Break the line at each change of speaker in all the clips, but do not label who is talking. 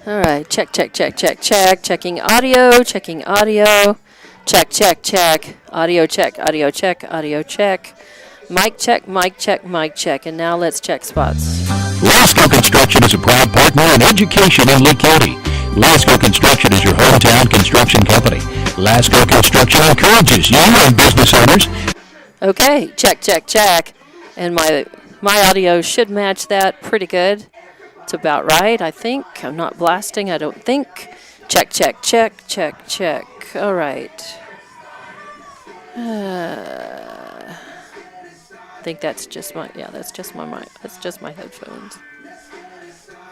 All right, check, check, check, check, check. Checking audio, checking audio. Check, check, check. Audio check, audio check, audio check. Mic check, mic check, mic check. And now let's check spots.
Lasco Construction is a proud partner in education in Lee County. Lasco Construction is your hometown construction company. Lasco Construction encourages you and business owners.
Okay, check, check, check. And my audio should match that pretty good. It's about right, I think. I'm not blasting, I don't think. Check, check, check, check, check. All right. I think that's just my, yeah, that's just my mic. That's just my headphones.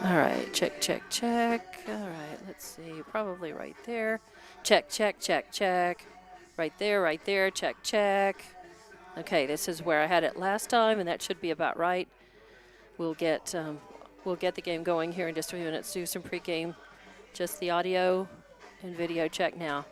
All right, check, check, check. All right, let's see. Probably right there. Check, check, check, check. Right there, check, check. Okay, this is where I had it last time, and that should be about right. We'll get the game going here in just a few minutes. Do some pregame, just the audio and video check now.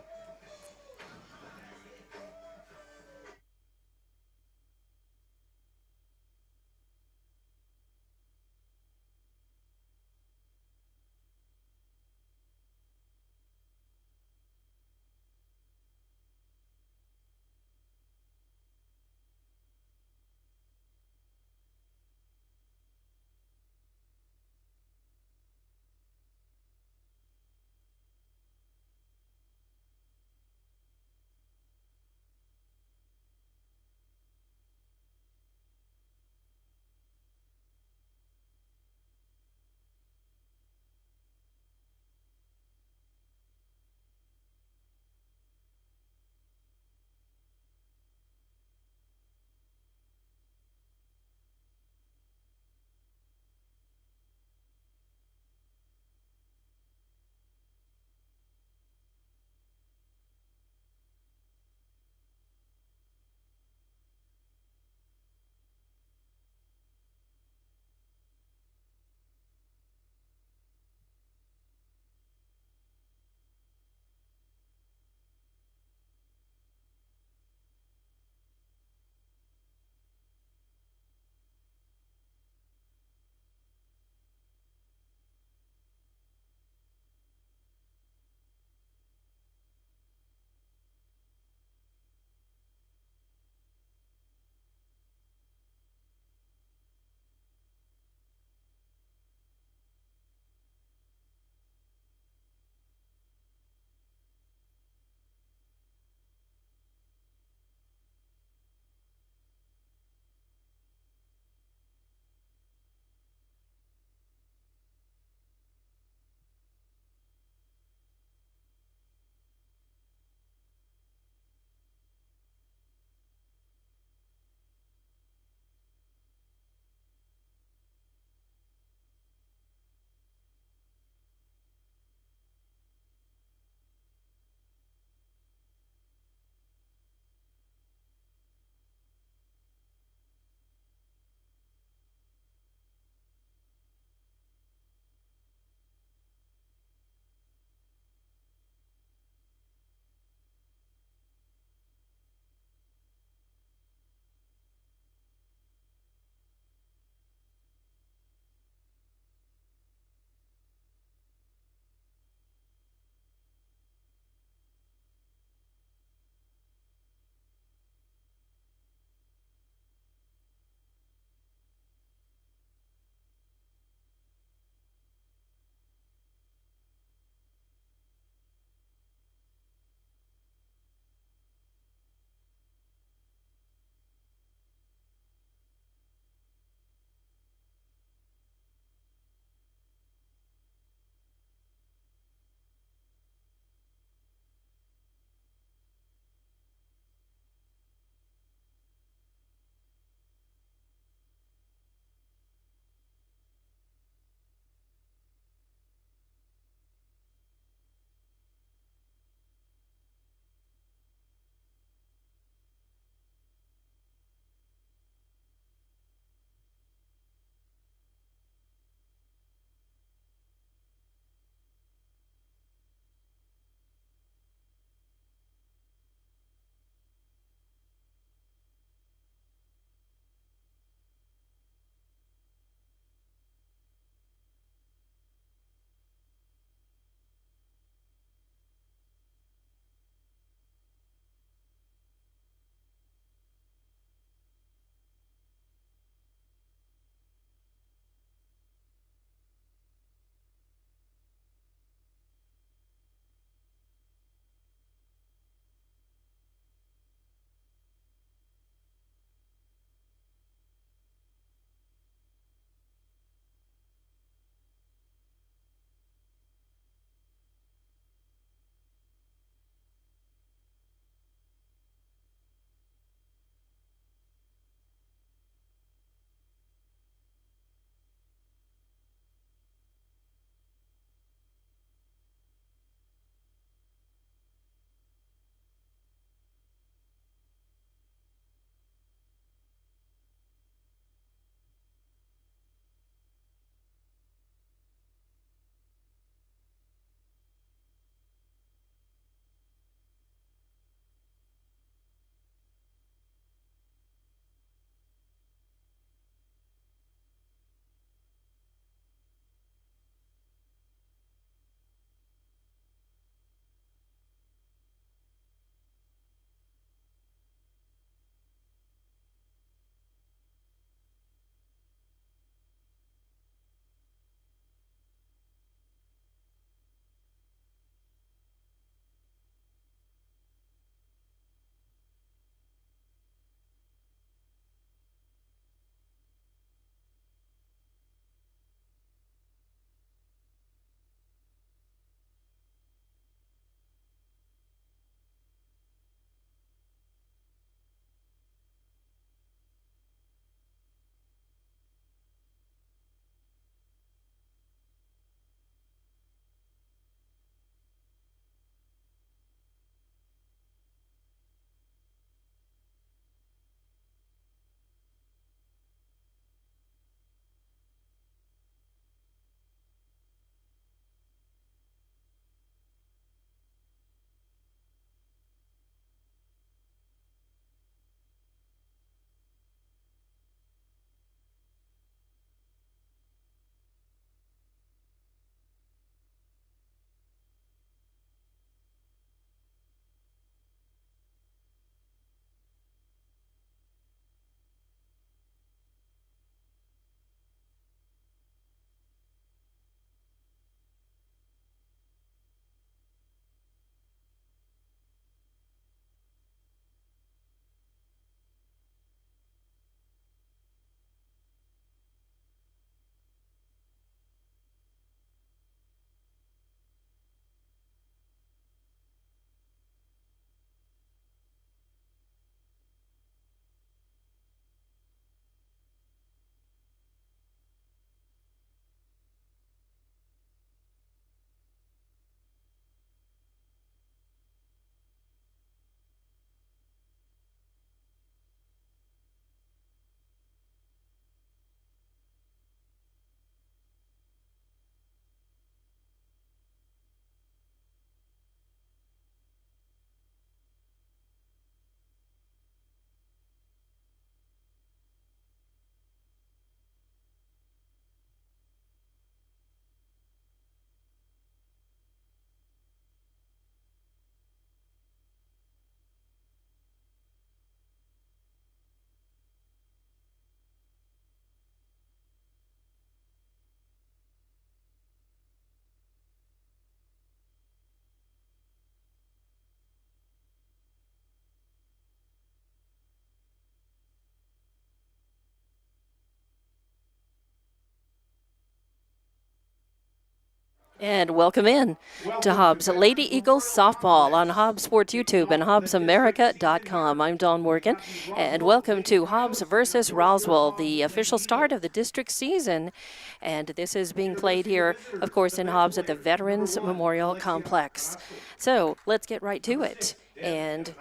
And welcome in to Hobbs Lady Eagles Softball on Hobbs Sports YouTube and HobbsAmerica.com. I'm Dawn Morgan, and welcome to Hobbs versus Roswell, the official start of the district season. And this is being played here, of course, in Hobbs at the Veterans Memorial Complex. So let's get right to it and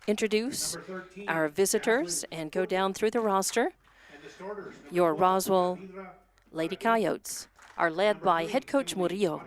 introduce our visitors and go down through the roster. Your Roswell Lady Coyotes are led by head coach Murillo.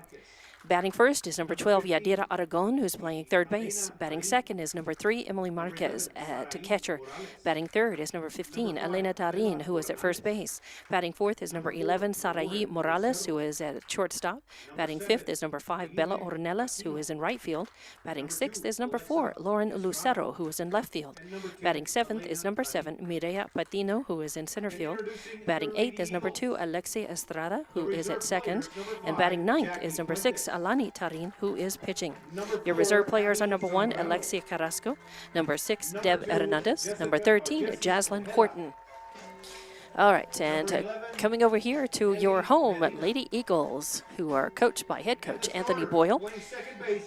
Batting first is number 12, Yadira Aragon, who's playing third base. Batting second is number 3, Emily Marquez to catcher. Batting third is number 15, Elena Tarin, who is at first base. Batting fourth is number 11, Saraí Morales, who is at shortstop. Batting fifth is number 5, Bella Ornelas, who is in right field. Batting sixth is number 4, Lauren Lucero, who is in left field. Batting seventh is number 7, Mireya Patino, who is in center field. Batting eighth is number 2, Alexia Estrada, who is at second. And batting ninth is number 6, Alani Tarin, who is pitching. Your reserve players are number 1, Alexia Carrasco, number 6, Deb Hernandez, number 13, Jaslyn Horton. All right, and coming over here to your home, Lady Eagles, who are coached by head coach Anthony Boyle.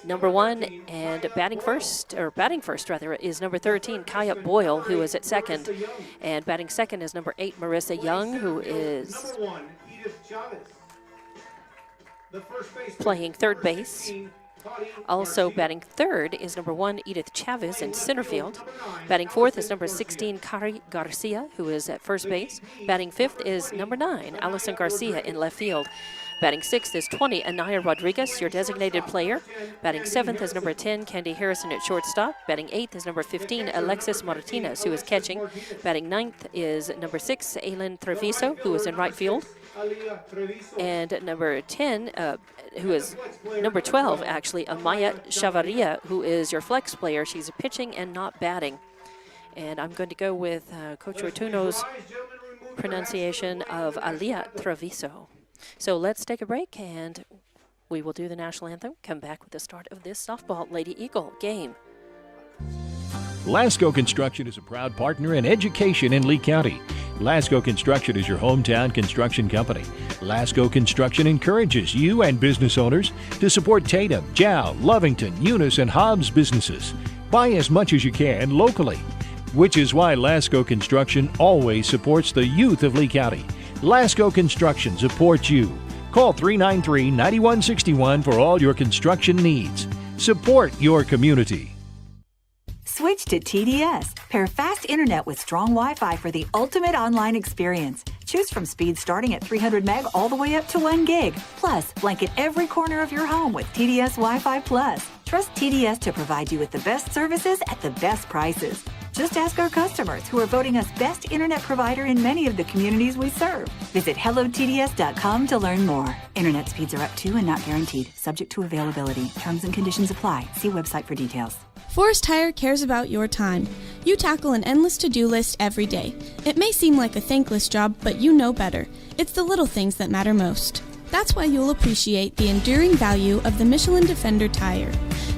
Number 1 and batting first is number 13, Kaya Boyle, who is at second. And batting second is number 8, Marissa Young, who is playing third base. Also batting third is number 1, Edith Chavez in center field. Batting fourth is number 16, Kari Garcia, who is at first base. Batting fifth is number 9, Allison Garcia in left field. Batting sixth is 20, Anaya Rodriguez, your designated player. Batting seventh is number 10, Candy Harrison at shortstop. Batting eighth is number 15, Alexis Martinez, who is catching. Batting ninth is number 6, Aylin Treviso, who is in right field. And number 10, who is number 12, actually, Amaya Chavaria, who is your flex player. She's pitching and not batting. And I'm going to go with Coach Rotuno's pronunciation of Alia Treviso. So let's take a break, and we will do the national anthem, come back with the start of this softball Lady Eagle game.
Lasco Construction is a proud partner in education in Lee County. Lasco Construction is your hometown construction company. Lasco Construction encourages you and business owners to support Tatum, Jow, Lovington, Eunice, and Hobbs businesses. Buy as much as you can locally, which is why Lasco Construction always supports the youth of Lee County. Lasco Construction supports you. Call 393-9161 for all your construction needs. Support your community.
Switch to TDS. Pair fast internet with strong Wi-Fi for the ultimate online experience. Choose from speeds starting at 300 meg all the way up to 1 gig. Plus, blanket every corner of your home with TDS Wi-Fi Plus. Trust TDS to provide you with the best services at the best prices. Just ask our customers, who are voting us best internet provider in many of the communities we serve. Visit hellotds.com to learn more. Internet speeds are up to and not guaranteed. Subject to availability. Terms and conditions apply. See website for details.
Forest Tire cares about your time. You tackle an endless to-do list every day. It may seem like a thankless job, but you know better. It's the little things that matter most. That's why you'll appreciate the enduring value of the Michelin Defender tire.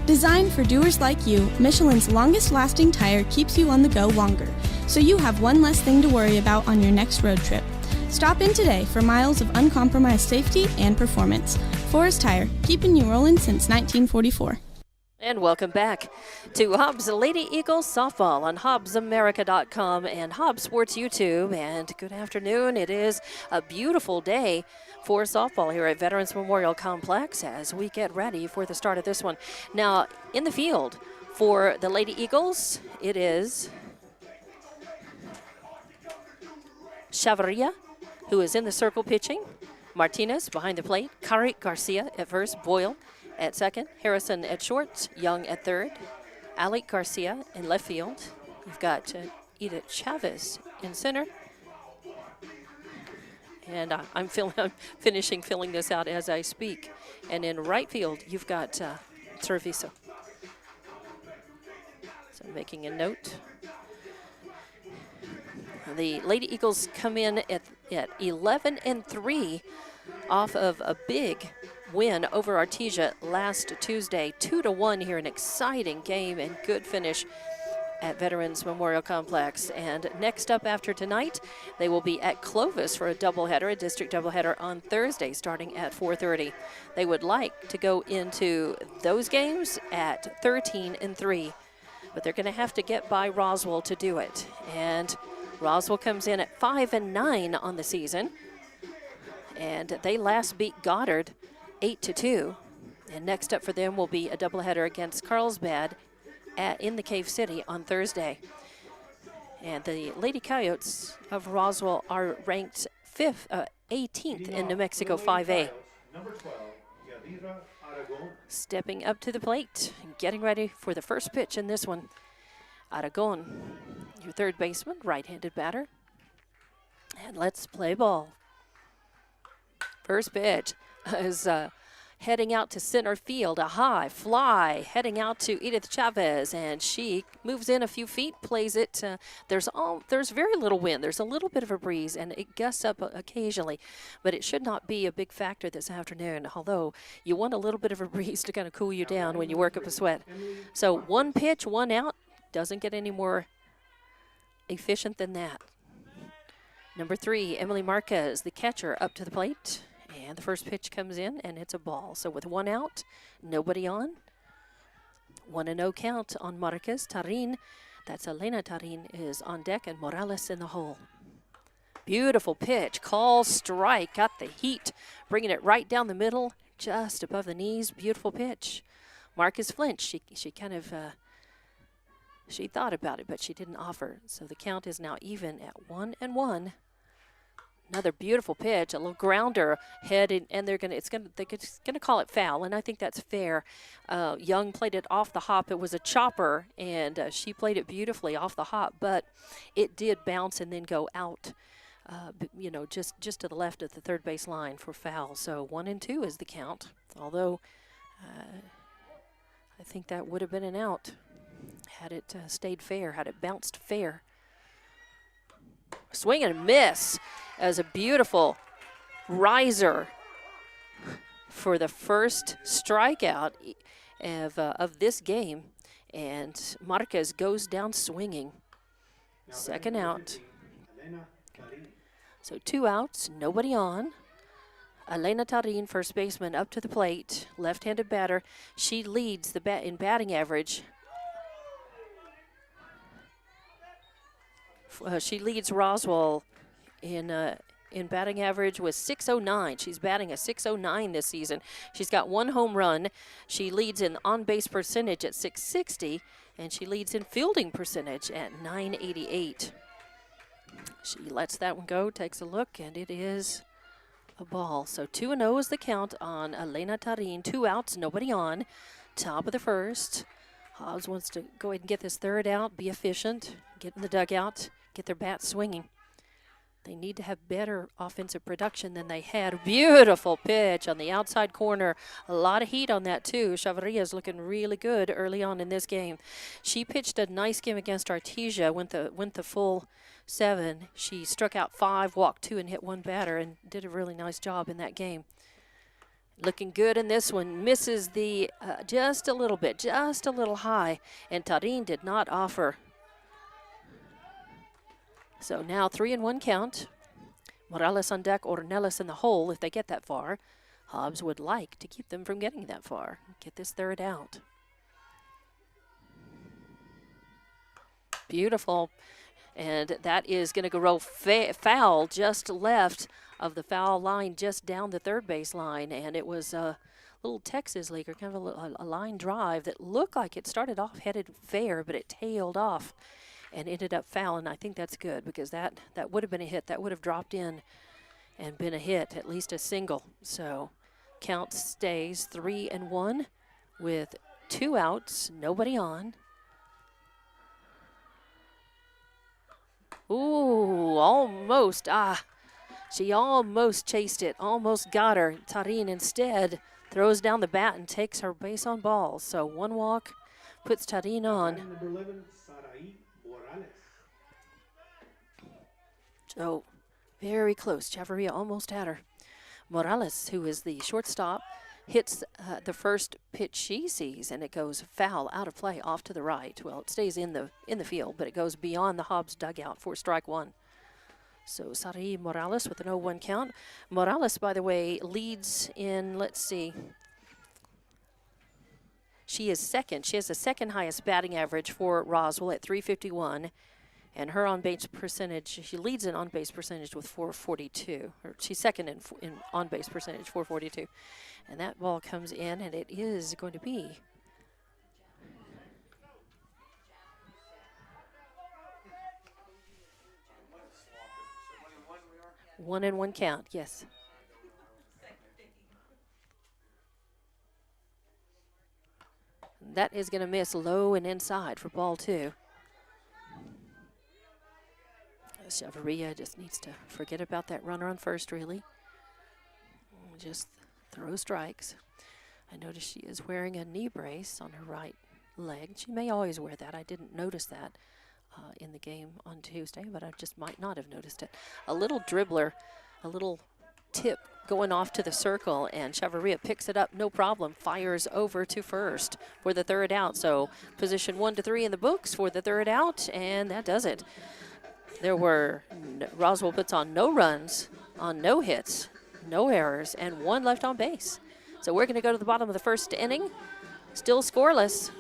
Designed for doers like you, Michelin's longest-lasting tire keeps you on the go longer, so you have one less thing to worry about on your next road trip. Stop in today for miles of uncompromised safety and performance. Forest Tire, keeping you rolling since 1944.
And welcome back to Hobbs Lady Eagles Softball on HobbsAmerica.com and Hobbs Sports YouTube. And good afternoon. It is a beautiful day for softball here at Veterans Memorial Complex as we get ready for the start of this one. Now, in the field for the Lady Eagles, it is Chavaria, who is in the circle pitching. Martinez behind the plate. Kari Garcia at first. Boyle at second, Harrison at short, Young at third, Alec Garcia in left field. You've got Edith Chavez in center. And I'm finishing filling this out as I speak. And in right field, you've got Treviso. So making a note. The Lady Eagles come in at 11-3 off of a big win over Artesia last Tuesday, 2-1 here, an exciting game and good finish at Veterans Memorial Complex. And next up after tonight, they will be at Clovis for a doubleheader, a district doubleheader on Thursday starting at 4:30. They would like to go into those games at 13-3, but they're going to have to get by Roswell to do it. And Roswell comes in at 5-9 on the season, and they last beat Goddard 8-2. And next up for them will be a doubleheader against Carlsbad in the Cave City on Thursday. And the Lady Coyotes of Roswell are ranked 18th in New Mexico 5A. Stepping up to the plate and getting ready for the first pitch in this one. Aragon, your third baseman, right-handed batter. And let's play ball. First pitch is heading out to center field, a high fly, heading out to Edith Chavez, and she moves in a few feet, plays it. There's very little wind. There's a little bit of a breeze, and it gusts up occasionally, but it should not be a big factor this afternoon, although you want a little bit of a breeze to kind of cool you down when you work up a sweat. So one pitch, one out, doesn't get any more efficient than that. Number 3, Emily Marquez, the catcher, up to the plate. And the first pitch comes in, and it's a ball. So with one out, nobody on. 1-0 count on Marquez. Tarin, that's Elena Tarin, is on deck, and Morales in the hole. Beautiful pitch. Call strike. Got the heat. Bringing it right down the middle, just above the knees. Beautiful pitch. Marquez flinched. She kind of, she thought about it, but she didn't offer. So the count is now even at 1-1. Another beautiful pitch, a little grounder headed, and they're gonna call it foul, and I think that's fair. Young played it off the hop. It was a chopper, and she played it beautifully off the hop, but it did bounce and then go out. Just to the left of the third base line for foul. So 1-2 is the count. Although I think that would have been an out had it stayed fair, had it bounced fair. Swing and miss as a beautiful riser for the first strikeout of this game. And Marquez goes down swinging. Second out. So 2 outs, nobody on. Elena Tarin, first baseman, up to the plate. Left-handed batter. She leads in batting average. She leads Roswell in batting average with 609. She's batting a 609 this season. She's got 1 home run. She leads in on-base percentage at 660, and she leads in fielding percentage at 988. She lets that one go, takes a look, and it is a ball. So 2-0 is the count on Elena Tarin. 2 outs, nobody on. Top of the first. Hobbs wants to go ahead and get this third out, be efficient, get in the dugout, get their bats swinging. They need to have better offensive production than they had. Beautiful pitch on the outside corner. A lot of heat on that, too. Chavarria is looking really good early on in this game. She pitched a nice game against Artesia, went the full 7. She struck out 5, walked 2, and hit 1 batter, and did a really nice job in that game. Looking good in this one. Misses the just a little bit, just a little high, and Tarin did not offer. So now 3-1 count. Morales on deck, Ornelas in the hole if they get that far. Hobbs would like to keep them from getting that far. Get this third out. Beautiful. And that is going to go foul just left of the foul line, just down the third base line. And it was a little Texas leaguer, kind of a line drive that looked like it started off headed fair, but it tailed off and ended up foul, and I think that's good because that would have been a hit. That would have dropped in and been a hit, at least a single. So count stays 3-1 with 2 outs, nobody on. Ooh, almost. She almost chased it, almost got her. Tarin instead throws down the bat and takes her base on balls. So 1 walk puts Tarin on.
Number 11, Sarai Morales.
So very close. Chavarria almost had her. Morales, who is the shortstop, hits the first pitch she sees, and it goes foul, out of play, off to the right. Well, it stays in the field, but it goes beyond the Hobbs dugout for strike one. So Sarai Morales with an 0-1 count. Morales, by the way, leads in, let's see, she is second. She has the second highest batting average for Roswell at 351. And her on-base percentage, she leads in on-base percentage with 442. Or she's second in on-base percentage, 442. And that ball comes in, and it is going to be one and one count, yes. That is going to miss low and inside for ball two. Chavarria just needs to forget about that runner on first, really. Just throw strikes. I notice she is wearing a knee brace on her right leg. She may always wear that. I didn't notice that in the game on Tuesday, but I just might not have noticed it. A little dribbler, a little tip going off to the circle, and Chavarria picks it up, no problem, fires over to first for the third out. So position 1 to 3 in the books for the third out, and that does it. There were, Roswell puts on no runs, on no hits, no errors, and 1 left on base. So we're going to go to the bottom of the first inning, still scoreless.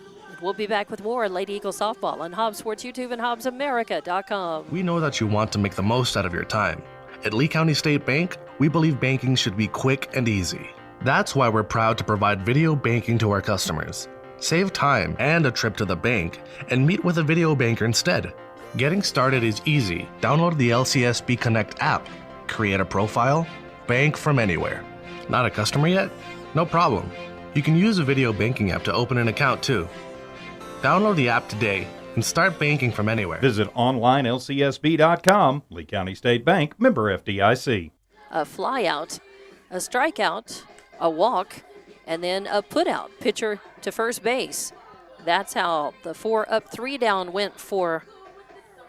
We'll be back with more Lady Eagle softball on Hobbs Sports YouTube and HobbsAmerica.com.
We know that you want to make the most out of your time. At Lee County State Bank, we believe banking should be quick and easy. That's why we're proud to provide video banking to our customers. Save time and a trip to the bank, and meet with a video banker instead. Getting started is easy. Download the LCSB Connect app, create a profile, bank from anywhere. Not a customer yet? No problem. You can use a video banking app to open an account too. Download the app today and start banking from anywhere.
Visit onlinelcsb.com. Lee County State Bank, member FDIC.
A fly out, a strikeout, a walk, and then a put out. Pitcher to first base. That's how the 4 up, 3 down went for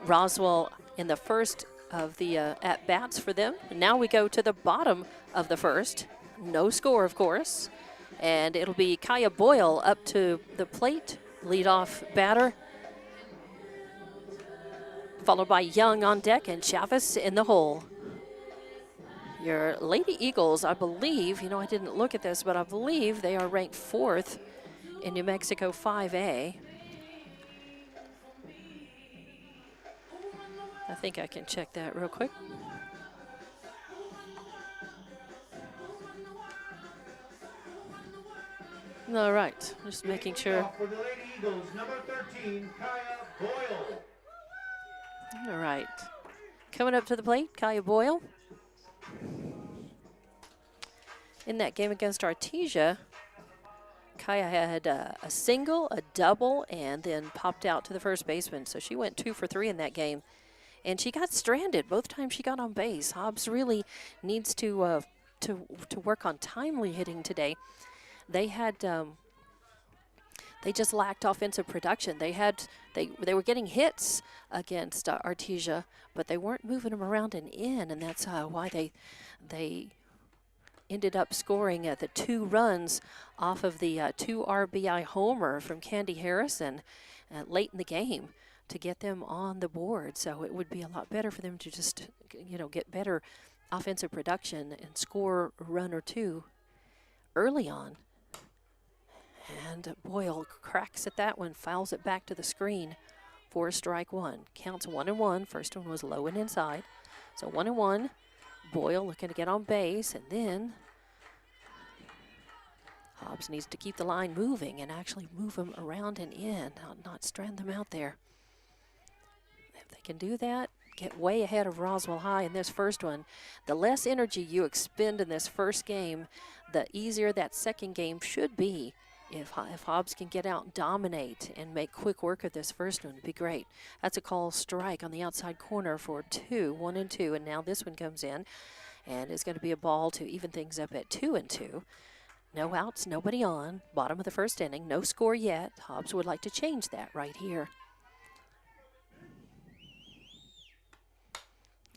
Roswell in the first of the at-bats for them. And now we go to the bottom of the first. No score, of course. And it'll be Kaya Boyle up to the plate, leadoff batter, followed by Young on deck and Chavez in the hole. Your Lady Eagles, I believe, you know, I didn't look at this, but I believe they are ranked 4th in New Mexico 5A. I think I can check that real quick. All right, just making sure.
For the Lady Eagles, number 13, Kaya Boyle.
All right, coming up to the plate, Kaya Boyle. In that game against Artesia, Kaya had a single, a double, and then popped out to the first baseman. So she went 2 for 3 in that game. And she got stranded both times she got on base. Hobbs really needs to work on timely hitting today. They had they just lacked offensive production. They were getting hits against Artesia, but they weren't moving them around and in, and that's why they ended up scoring the 2 runs off of the 2 RBI homer from Candy Harrison late in the game to get them on the board. So it would be a lot better for them to just, you know, get better offensive production and score a run or 2 early on. And Boyle cracks at that one, fouls it back to the screen for strike 1. Counts 1-1. First one was low and inside. So 1-1. Boyle looking to get on base, and then Hobbs needs to keep the line moving and actually move them around and in, not strand them out there. If they can do that, get way ahead of Roswell High in this first one. The less energy you expend in this first game, the easier that second game should be. If Hobbs can get out and dominate and make quick work of this first one, it'd be great. That's a call strike on the outside corner for 2, 1-2, and now this one comes in, and it's going to be a ball to even things up at 2-2. No outs, nobody on. Bottom of the first inning, no score yet. Hobbs would like to change that right here.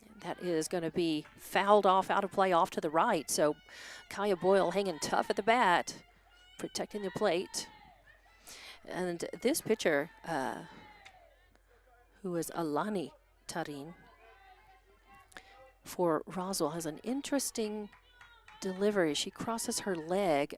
And that is going to be fouled off, out of play, off to the right. So Kaya Boyle hanging tough at the bat, protecting the plate. And this pitcher, who is Alani Tarin for Roswell, has an interesting delivery. She crosses her leg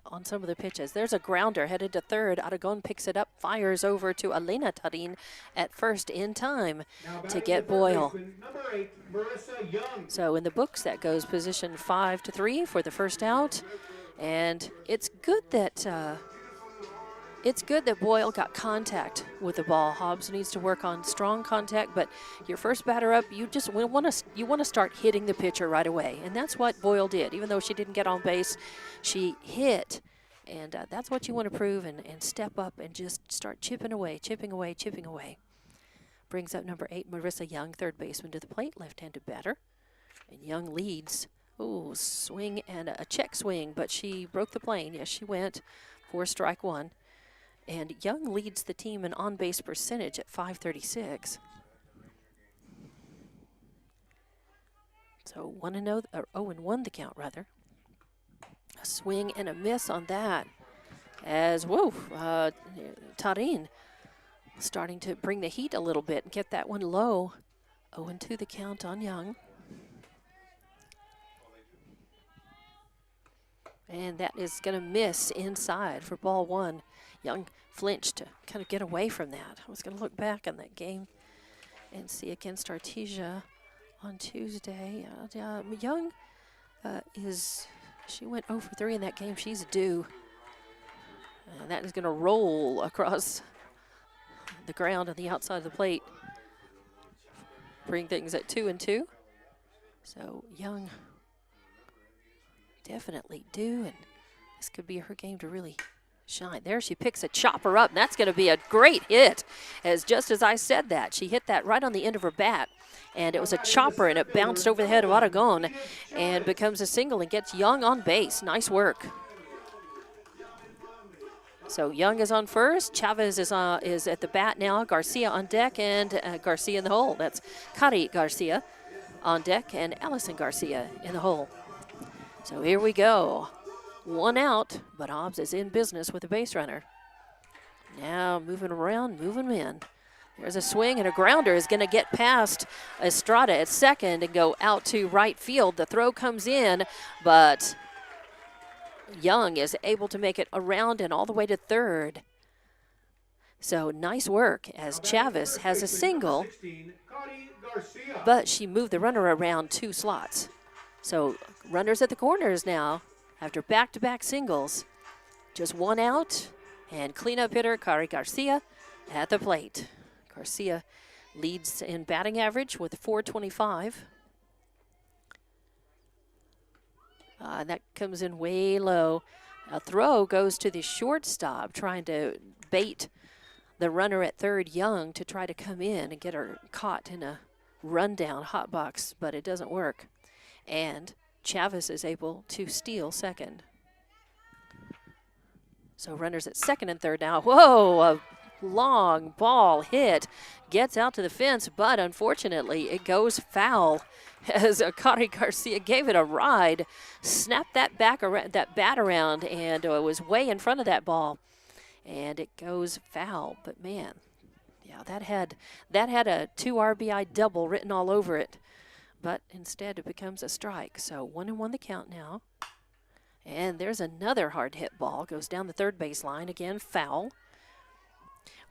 on some of the pitches. There's a grounder headed to third. Aragon picks it up, fires over to Elena Tarin at first in time to get Boyle.
Number 8, Marissa Young.
So in the books, that goes position 5-3 for the first out. And it's good that Boyle got contact with the ball. Hobbs needs to work on strong contact, but your first batter up, you want to start hitting the pitcher right away, and that's what Boyle did. Even though she didn't get on base, she hit, and that's what you want to prove and step up and just start chipping away. Brings up number 8, Marissa Young, third baseman, to the plate, left-handed batter, and Young leads. Ooh, swing and a check swing, but she broke the plane. Yes, she went for strike one. And Young leads the team in on-base percentage at .536. So 1-0, or 0-1 the count, rather. A swing and a miss on that. As, Tarin starting to bring the heat a little bit and get that one low. 0-2 the count on Young. And that is going to miss inside for ball one. Young flinched to kind of get away from that. I was going to look back on that game and see against Artesia on Tuesday. Young she went 0 for 3 in that game. She's due. And that is going to roll across the ground on the outside of the plate. Bring things at 2-2. So Young definitely due, and this could be her game to really shine. There she picks a chopper up, and that's going to be a great hit. Just as I said that, she hit that right on the end of her bat, and it was a chopper, and it bounced over the head of Aragon and becomes a single and gets Young on base. Nice work. So Young is on first. Chavez is at the bat now. Garcia on deck, and Garcia in the hole. That's Kari Garcia on deck and Allison Garcia in the hole. So here we go. One out, but Hobbs is in business with the base runner. Now moving around, moving in. There's a swing, and a grounder is going to get past Estrada at second and go out to right field. The throw comes in, but Young is able to make it around and all the way to third. So nice work as Chavez has a single, but she moved the runner around 2 slots. So runners at the corners now after back-to-back singles. Just one out, and cleanup hitter Kari Garcia at the plate. Garcia leads in batting average with .425. That comes in way low. A throw goes to the shortstop, trying to bait the runner at third, Young, to try to come in and get her caught in a rundown hot box, but it doesn't work. And Chavez is able to steal second. So runners at second and third now. Whoa, a long ball hit. Gets out to the fence, but unfortunately it goes foul as Kari Garcia gave it a ride, snapped that bat around, and was way in front of that ball. And it goes foul, but man, yeah, that had a 2 RBI double written all over it. But instead it becomes a strike. So 1-1 the count now. And there's another hard hit ball. Goes down the third baseline. Again, foul.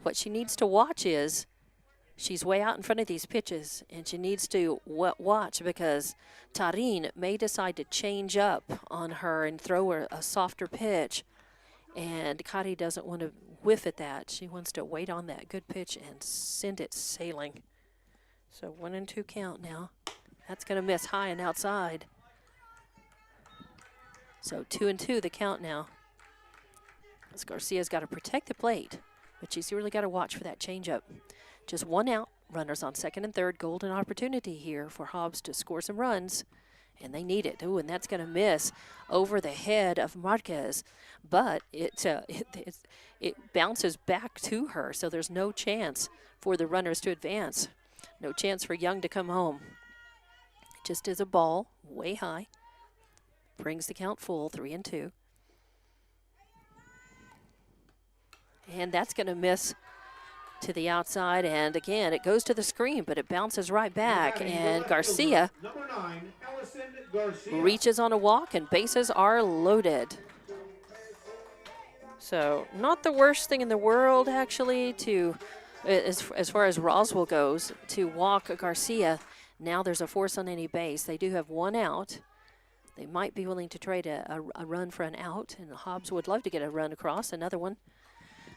What she needs to watch is she's way out in front of these pitches, and she needs to watch because Tarin may decide to change up on her and throw her a softer pitch. And Kari doesn't want to whiff at that. She wants to wait on that good pitch and send it sailing. So 1-2 count now. That's going to miss high and outside. So 2-2 the count now. As Garcia's got to protect the plate, but she's really got to watch for that changeup. Just one out. Runners on second and third. Golden opportunity here for Hobbs to score some runs, and they need it. Ooh, and that's going to miss over the head of Marquez, but it bounces back to her, so there's no chance for the runners to advance. No chance for Young to come home. just as a ball, way high. Brings the count full, 3-2. And that's going to miss to the outside, and again, it goes to the screen, but it bounces right back, and Garcia
Number 9, Allison Garcia.
reaches on a walk, and bases are loaded. So not the worst thing in the world, actually, to as far as Roswell goes, to walk Garcia. Now there's a force on any base. They do have one out. They might be willing to trade a run for an out, and Hobbs would love to get a run across, another one.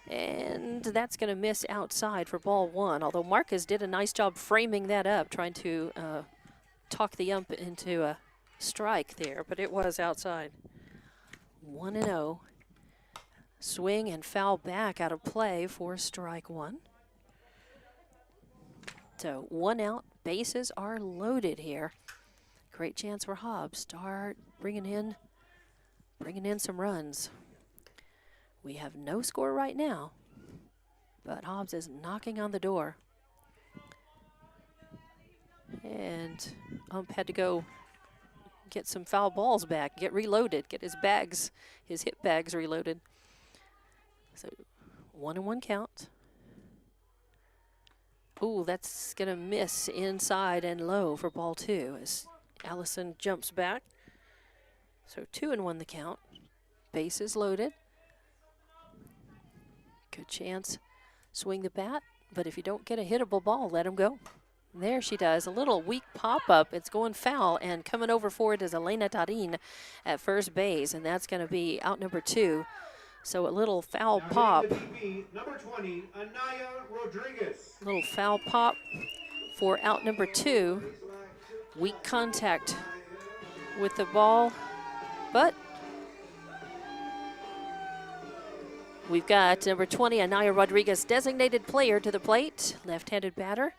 And that's going to miss outside for ball 1, although Marcus did a nice job framing that up, trying to talk the ump into a strike there, but it was outside. 1-0. Swing and foul back out of play for strike 1. So 1 out, bases are loaded here. Great chance for Hobbs. Start bringing in some runs. We have no score right now, but Hobbs is knocking on the door. And ump had to go get some foul balls back, get reloaded, get his hit bags reloaded. So 1-1 count. Ooh, that's going to miss inside and low for ball 2 as Allison jumps back. So 2-1 the count. Bases loaded. Good chance. Swing the bat, but if you don't get a hittable ball, let him go. There she does. A little weak pop-up. It's going foul, and coming over for it is Elena Tarin at first base, and that's going to be out number 2. So a little foul pop.
Number 20, Anaya Rodriguez.
Little foul pop for out number 2. Weak contact with the ball, but we've got number 20, Anaya Rodriguez, designated player to the plate, left-handed batter.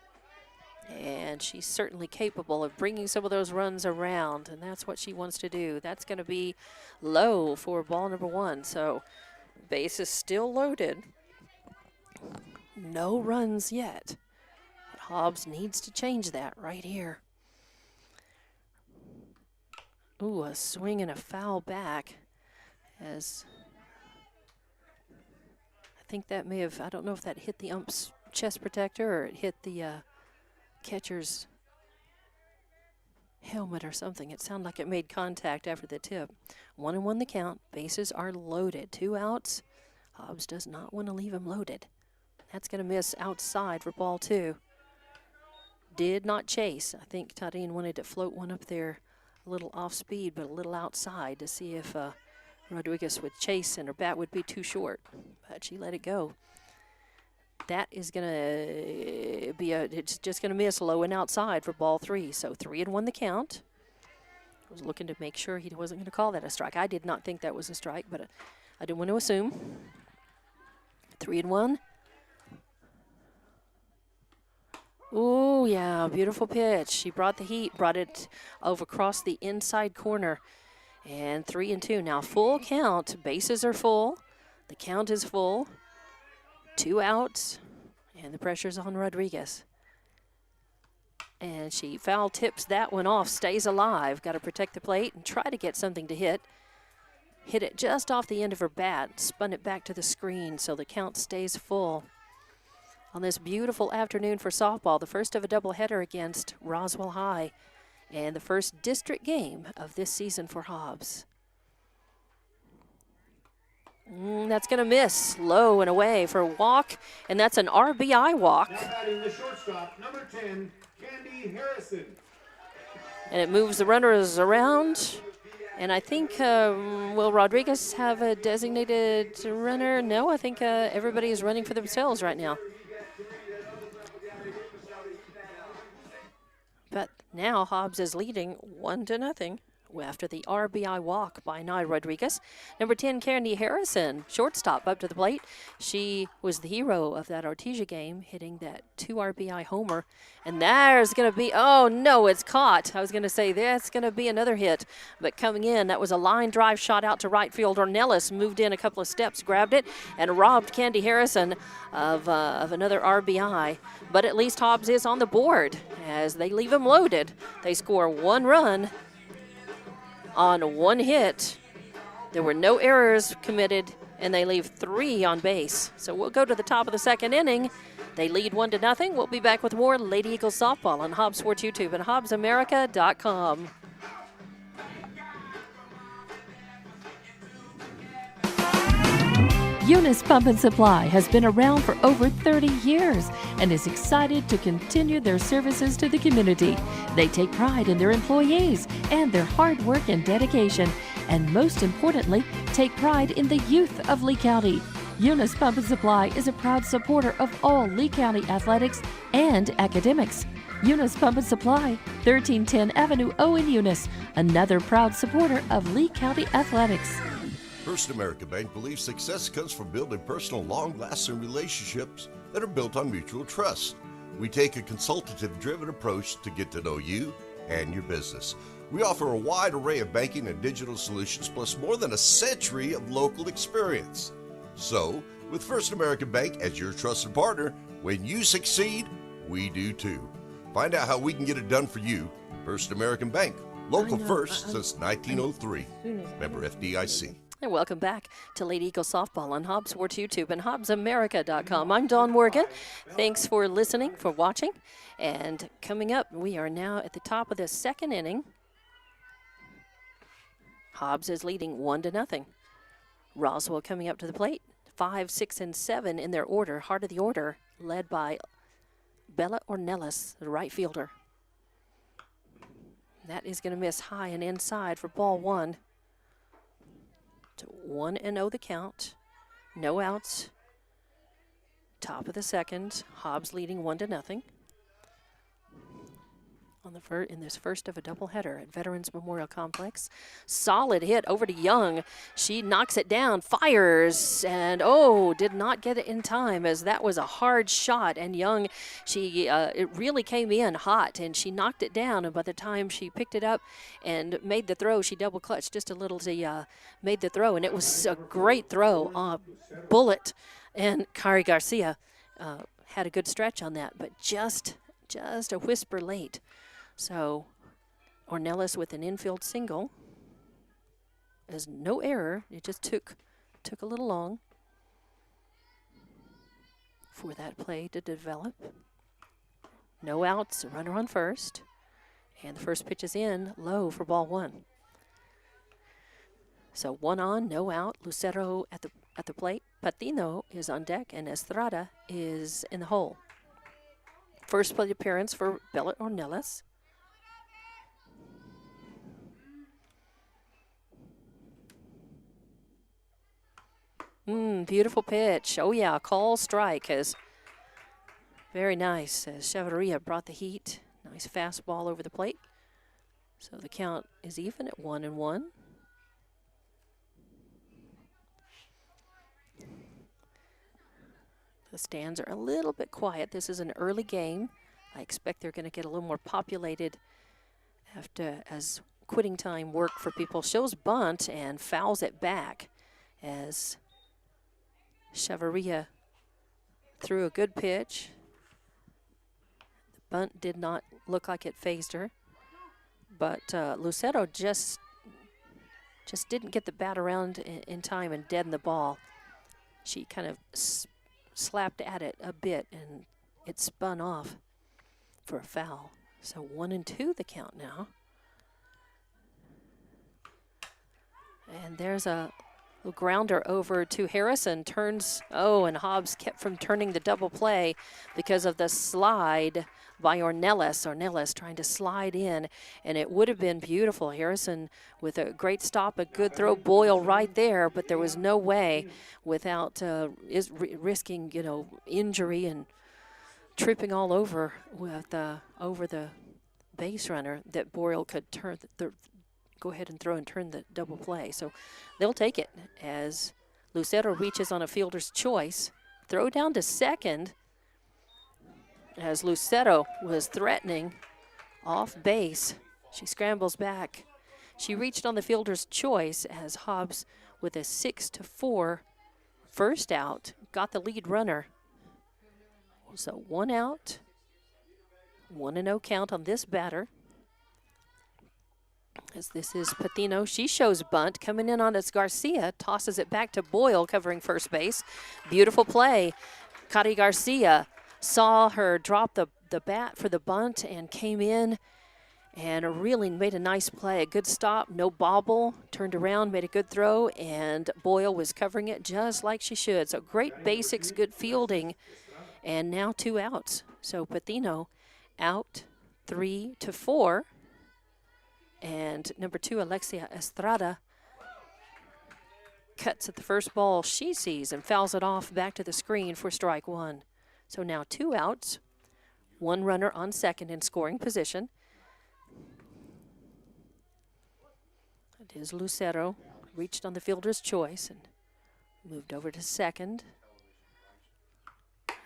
And she's certainly capable of bringing some of those runs around, and that's what she wants to do. That's going to be low for ball number 1. So base is still loaded. No runs yet. But Hobbs needs to change that right here. Ooh, a swing and a foul back as I think that may have, I don't know if that hit the ump's chest protector or it hit the catcher's helmet or something. It sounded like it made contact after the tip. 1-1 the count. Bases are loaded. 2 outs. Hobbs does not want to leave him loaded. That's going to miss outside for ball 2. Did not chase. I think Tarin wanted to float one up there a little off speed, but a little outside to see if Rodriguez would chase and her bat would be too short. But she let it go. That is going to be it's just going to miss low and outside for ball 3. So 3-1 the count. I was looking to make sure he wasn't going to call that a strike. I did not think that was a strike, but I didn't want to assume. 3-1. Ooh, yeah, beautiful pitch. She brought the heat, brought it over across the inside corner. And 3-2. Now full count. Bases are full. The count is full. 2 outs, and the pressure's on Rodriguez. And she foul tips that one off, stays alive. Got to protect the plate and try to get something to hit. Hit it just off the end of her bat, spun it back to the screen, so the count stays full. On this beautiful afternoon for softball, the first of a doubleheader against Roswell High, and the first district game of this season for Hobbs. That's going to miss low and away for a walk, and that's an RBI walk.
Now batting the shortstop, number 10, Candy Harrison.
And it moves the runners around. And I think, will Rodriguez have a designated runner? No, I think everybody is running for themselves right now. But now Hobbs is leading 1-0. after the RBI walk by Nye Rodriguez. Number 10, Candy Harrison, shortstop, up to the plate. She was the hero of that Artesia game, hitting that 2 RBI homer. And there's going to be, oh no, it's caught. I was going to say that's going to be another hit. But coming in, that was a line drive shot out to right field. Ornelas moved in a couple of steps, grabbed it, and robbed Candy Harrison of another RBI. But at least Hobbs is on the board as they leave him loaded. They score 1 run on 1 hit. There were no errors committed, and they leave 3 on base. So we'll go to the top of the 2nd inning. They lead 1-0. We'll be back with more Lady Eagles softball on Hobbs Sports YouTube and HobbsAmerica.com.
Eunice Pump and Supply has been around for over 30 years and is excited to continue their services to the community. They take pride in their employees and their hard work and dedication, and most importantly, take pride in the youth of Lee County. Eunice Pump and Supply is a proud supporter of all Lee County athletics and academics. Eunice Pump and Supply, 1310 Avenue O in Eunice, another proud supporter of Lee County athletics.
First American Bank believes success comes from building personal, long-lasting relationships that are built on mutual trust. We take a consultative-driven approach to get to know you and your business. We offer a wide array of banking and digital solutions, plus more than a century of local experience. So, with First American Bank as your trusted partner, when you succeed, we do too. Find out how we can get it done for you. First American Bank, local first since 1903. Member FDIC.
And welcome back to Lady Eagles softball on Hobbs Sports YouTube and HobbsAmerica.com. I'm Dawn Morgan. Thanks for listening, for watching. And coming up, we are now at the top of the 2nd inning. Hobbs is leading 1-0. Roswell coming up to the plate. 5, 6, and 7 in their order, heart of the order, led by Bella Ornelas, the right fielder. That is going to miss high and inside for ball 1. 1-0 the count, no outs. Top of the 2nd, Hobbs leading 1-0. In this first of a doubleheader at Veterans Memorial Complex. Solid hit over to Young. She knocks it down, fires, and did not get it in time as that was a hard shot. And Young, it really came in hot, and she knocked it down. And by the time she picked it up and made the throw, she double clutched just a little to made the throw, and it was a great throw, bullet. And Kari Garcia had a good stretch on that, but just a whisper late. So Ornelas with an infield single. There's no error. It just took a little long for that play to develop. No outs, a runner on first. And the first pitch is in, low for ball 1. So 1 on, no out. Lucero at the plate. Patino is on deck, and Estrada is in the hole. First plate appearance for Bella Ornelas. Beautiful pitch. Oh, yeah, call strike is very nice as Chavarria brought the heat. Nice fastball over the plate. So the count is even at 1-1. The stands are a little bit quiet. This is an early game. I expect they're going to get a little more populated as quitting time work for people. Shows bunt and fouls it back as Chavarria threw a good pitch. The bunt did not look like it phased her, but Lucero just didn't get the bat around in time and deaden the ball. She kind of slapped at it a bit, and it spun off for a foul. So 1-2 the count now. And there's a grounder over to Harrison, turns, and Hobbs kept from turning the double play because of the slide by Ornelas. Ornelas trying to slide in, and it would have been beautiful. Harrison with a great stop, a good throw, Boyle right there, but there was no way without risking, injury and tripping all over with over the base runner that Boyle could go ahead and throw and turn the double play. So they'll take it as Lucero reaches on a fielder's choice. Throw down to second as Lucero was threatening off base. She scrambles back. She reached on the fielder's choice as Hobbs, with a 6-4 first out, got the lead runner. So 1 out, 1-0 count on this batter. As this is Patino, she shows bunt. Coming in on it's Garcia, tosses it back to Boyle covering first base. Beautiful play. Cari Garcia saw her drop the bat for the bunt and came in and really made a nice play. A good stop, no bobble, turned around, made a good throw, and Boyle was covering it just like she should. So great basics, good fielding, and now 2 outs. So Patino out 3-4. And number 2, Alexia Estrada, cuts at the first ball she sees and fouls it off back to the screen for strike 1. So now 2 outs, 1 runner on second in scoring position. It is Lucero, reached on the fielder's choice and moved over to second.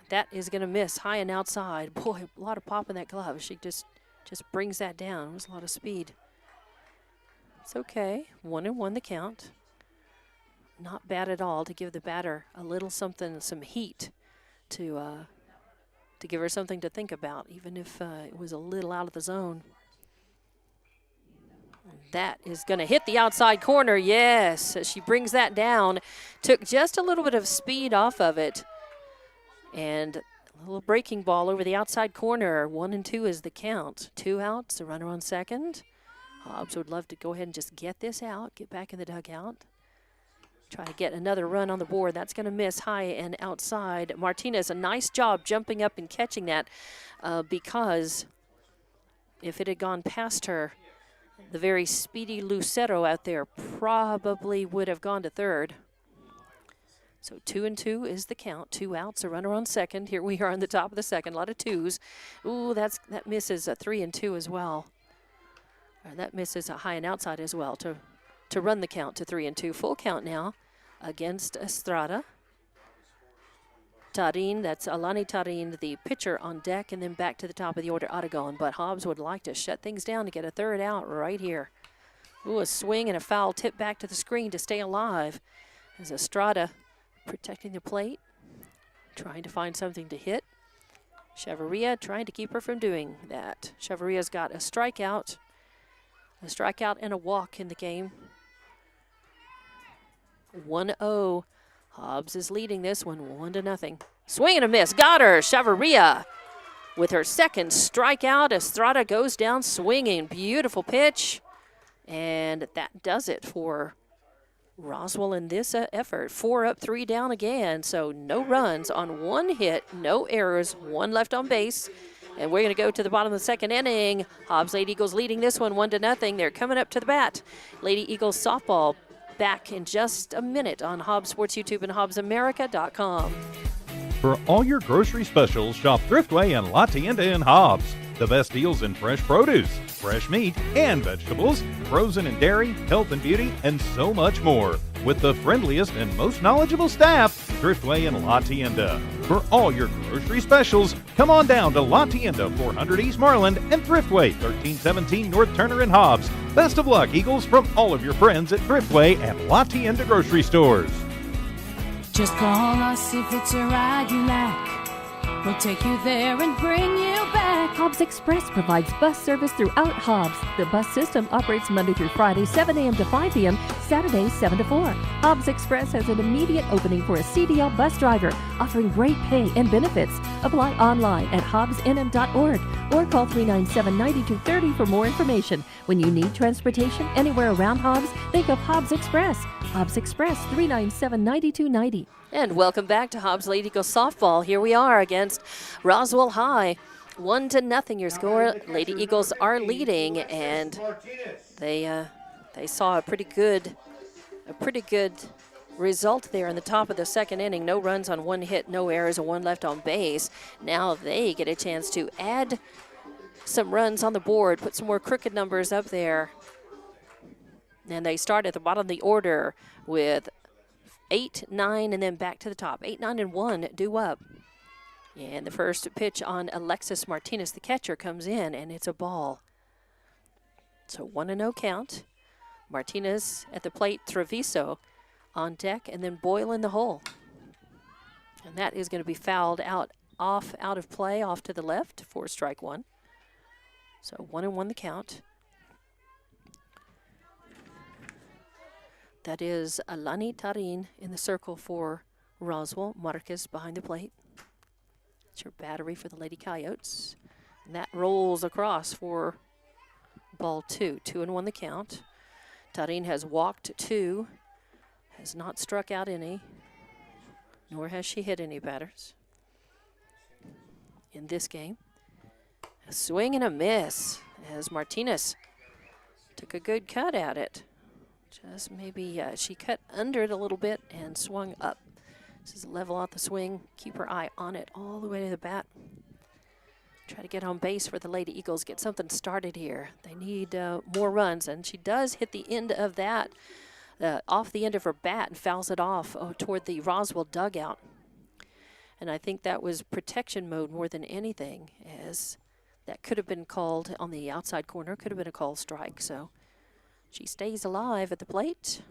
That is going to miss high and outside. Boy, a lot of pop in that glove. She just brings that down. It was a lot of speed. It's okay. 1-1 the count. Not bad at all to give the batter a little something, some heat to give her something to think about, even if it was a little out of the zone. That is going to hit the outside corner. Yes, she brings that down. Took just a little bit of speed off of it. And a little breaking ball over the outside corner. 1-2 is the count. 2 outs, a runner on second. Hobbs would love to go ahead and just get this out, get back in the dugout. Try to get another run on the board. That's going to miss high and outside. Martinez, a nice job jumping up and catching that because if it had gone past her, the very speedy Lucero out there probably would have gone to third. So 2-2 is the count. 2 outs, a runner on second. Here we are on the top of the second. A lot of twos. Ooh, that misses a 3-2 as well. That misses a high and outside as well to run the count to 3-2. Full count now against Estrada. Tarin, that's Alani Tarin, the pitcher on deck, and then back to the top of the order, Aragon. But Hobbs would like to shut things down to get a third out right here. Ooh, a swing and a foul tip back to the screen to stay alive. As Estrada protecting the plate, trying to find something to hit. Chavarria trying to keep her from doing that. Chavarria's got a strikeout and a walk in the game. 1-0. Hobbs is leading this one 1-0. Swing and a miss. Got her. Chavarria with her second strikeout. Estrada goes down swinging. Beautiful pitch. And that does it for Roswell in this effort. 4 up, 3 down again. So no runs on 1 hit, no errors, 1 left on base. And we're going to go to the bottom of the second inning. Hobbs Lady Eagles leading this one 1-0. They're coming up to the bat. Lady Eagles softball back in just a minute on Hobbs Sports YouTube and HobbsAmerica.com.
For all your grocery specials, shop Thriftway and La Tienda in Hobbs. The best deals in fresh produce, fresh meat, and vegetables, frozen and dairy, health and beauty, and so much more. With the friendliest and most knowledgeable staff, Thriftway and La Tienda. For all your grocery specials, come on down to La Tienda, 400 East Marland, and Thriftway, 1317 North Turner in Hobbs. Best of luck, Eagles, from all of your friends at Thriftway and La Tienda grocery stores.
Just call us if it's a ride you like. We'll take you there and bring you back.
Hobbs Express provides bus service throughout Hobbs. The bus system operates Monday through Friday, 7 a.m. to 5 p.m., Saturdays, 7 to 4. Hobbs Express has an immediate opening for a CDL bus driver, offering great pay and benefits. Apply online at hobbsnm.org or call 397-9230 for more information. When you need transportation anywhere around Hobbs, think of Hobbs Express. Hobbs Express, 397-9290.
And welcome back to Hobbs Lady Eagles softball. Here we are against Roswell High. 1-0 your score. Lady Eagles are leading, and they saw a pretty good result there in the top of the second inning. No runs on 1 hit, no errors, and 1 left on base. Now they get a chance to add some runs on the board, put some more crooked numbers up there. And they start at the bottom of the order with 8, 9, and then back to the top. 8, 9, and 1 due up. And the first pitch on Alexis Martinez, the catcher, comes in, and it's a ball. So 1-0 count. Martinez at the plate, Treviso on deck, and then Boyle in the hole. And that is going to be fouled out of play, off to the left for strike one. So 1-1 the count. That is Alani Tarin in the circle for Roswell. Marquez behind the plate. It's your battery for the Lady Coyotes. And that rolls across for ball 2. 2-1 the count. Tarin has walked 2, has not struck out any, nor has she hit any batters in this game. A swing and a miss as Martinez took a good cut at it. Just maybe she cut under it a little bit and swung up. This is level out the swing. Keep her eye on it all the way to the bat. Try to get on base for the Lady Eagles. Get something started here. They need more runs, and she does hit the end of that, off the end of her bat, and fouls it off toward the Roswell dugout. And I think that was protection mode more than anything, as that could have been called on the outside corner, could have been a called strike. So she stays alive at the plate.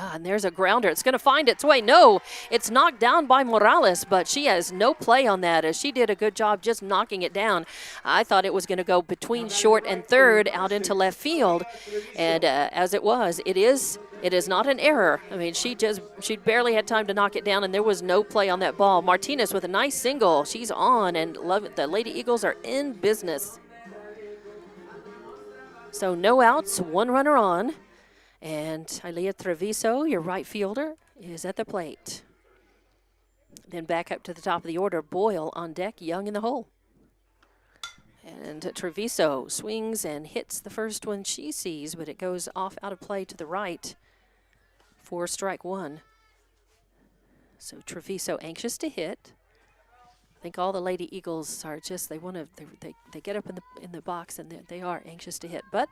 And there's a grounder. It's going to find its way. No, it's knocked down by Morales, but she has no play on that, as she did a good job just knocking it down. I thought it was going to go between short and third out into left field, and as it was, it is not an error. I mean, she barely had time to knock it down, and there was no play on that ball. Martinez with a nice single. She's on, and the Lady Eagles are in business. So no outs, one runner on. And Ilea Treviso, your right fielder, is at the plate. Then back up to the top of the order, Boyle on deck, Young in the hole. And Treviso swings and hits the first one she sees, but it goes off out of play to the right for strike one. So Treviso anxious to hit. I think all the Lady Eagles are just, they get up in the box, and they are anxious to hit. But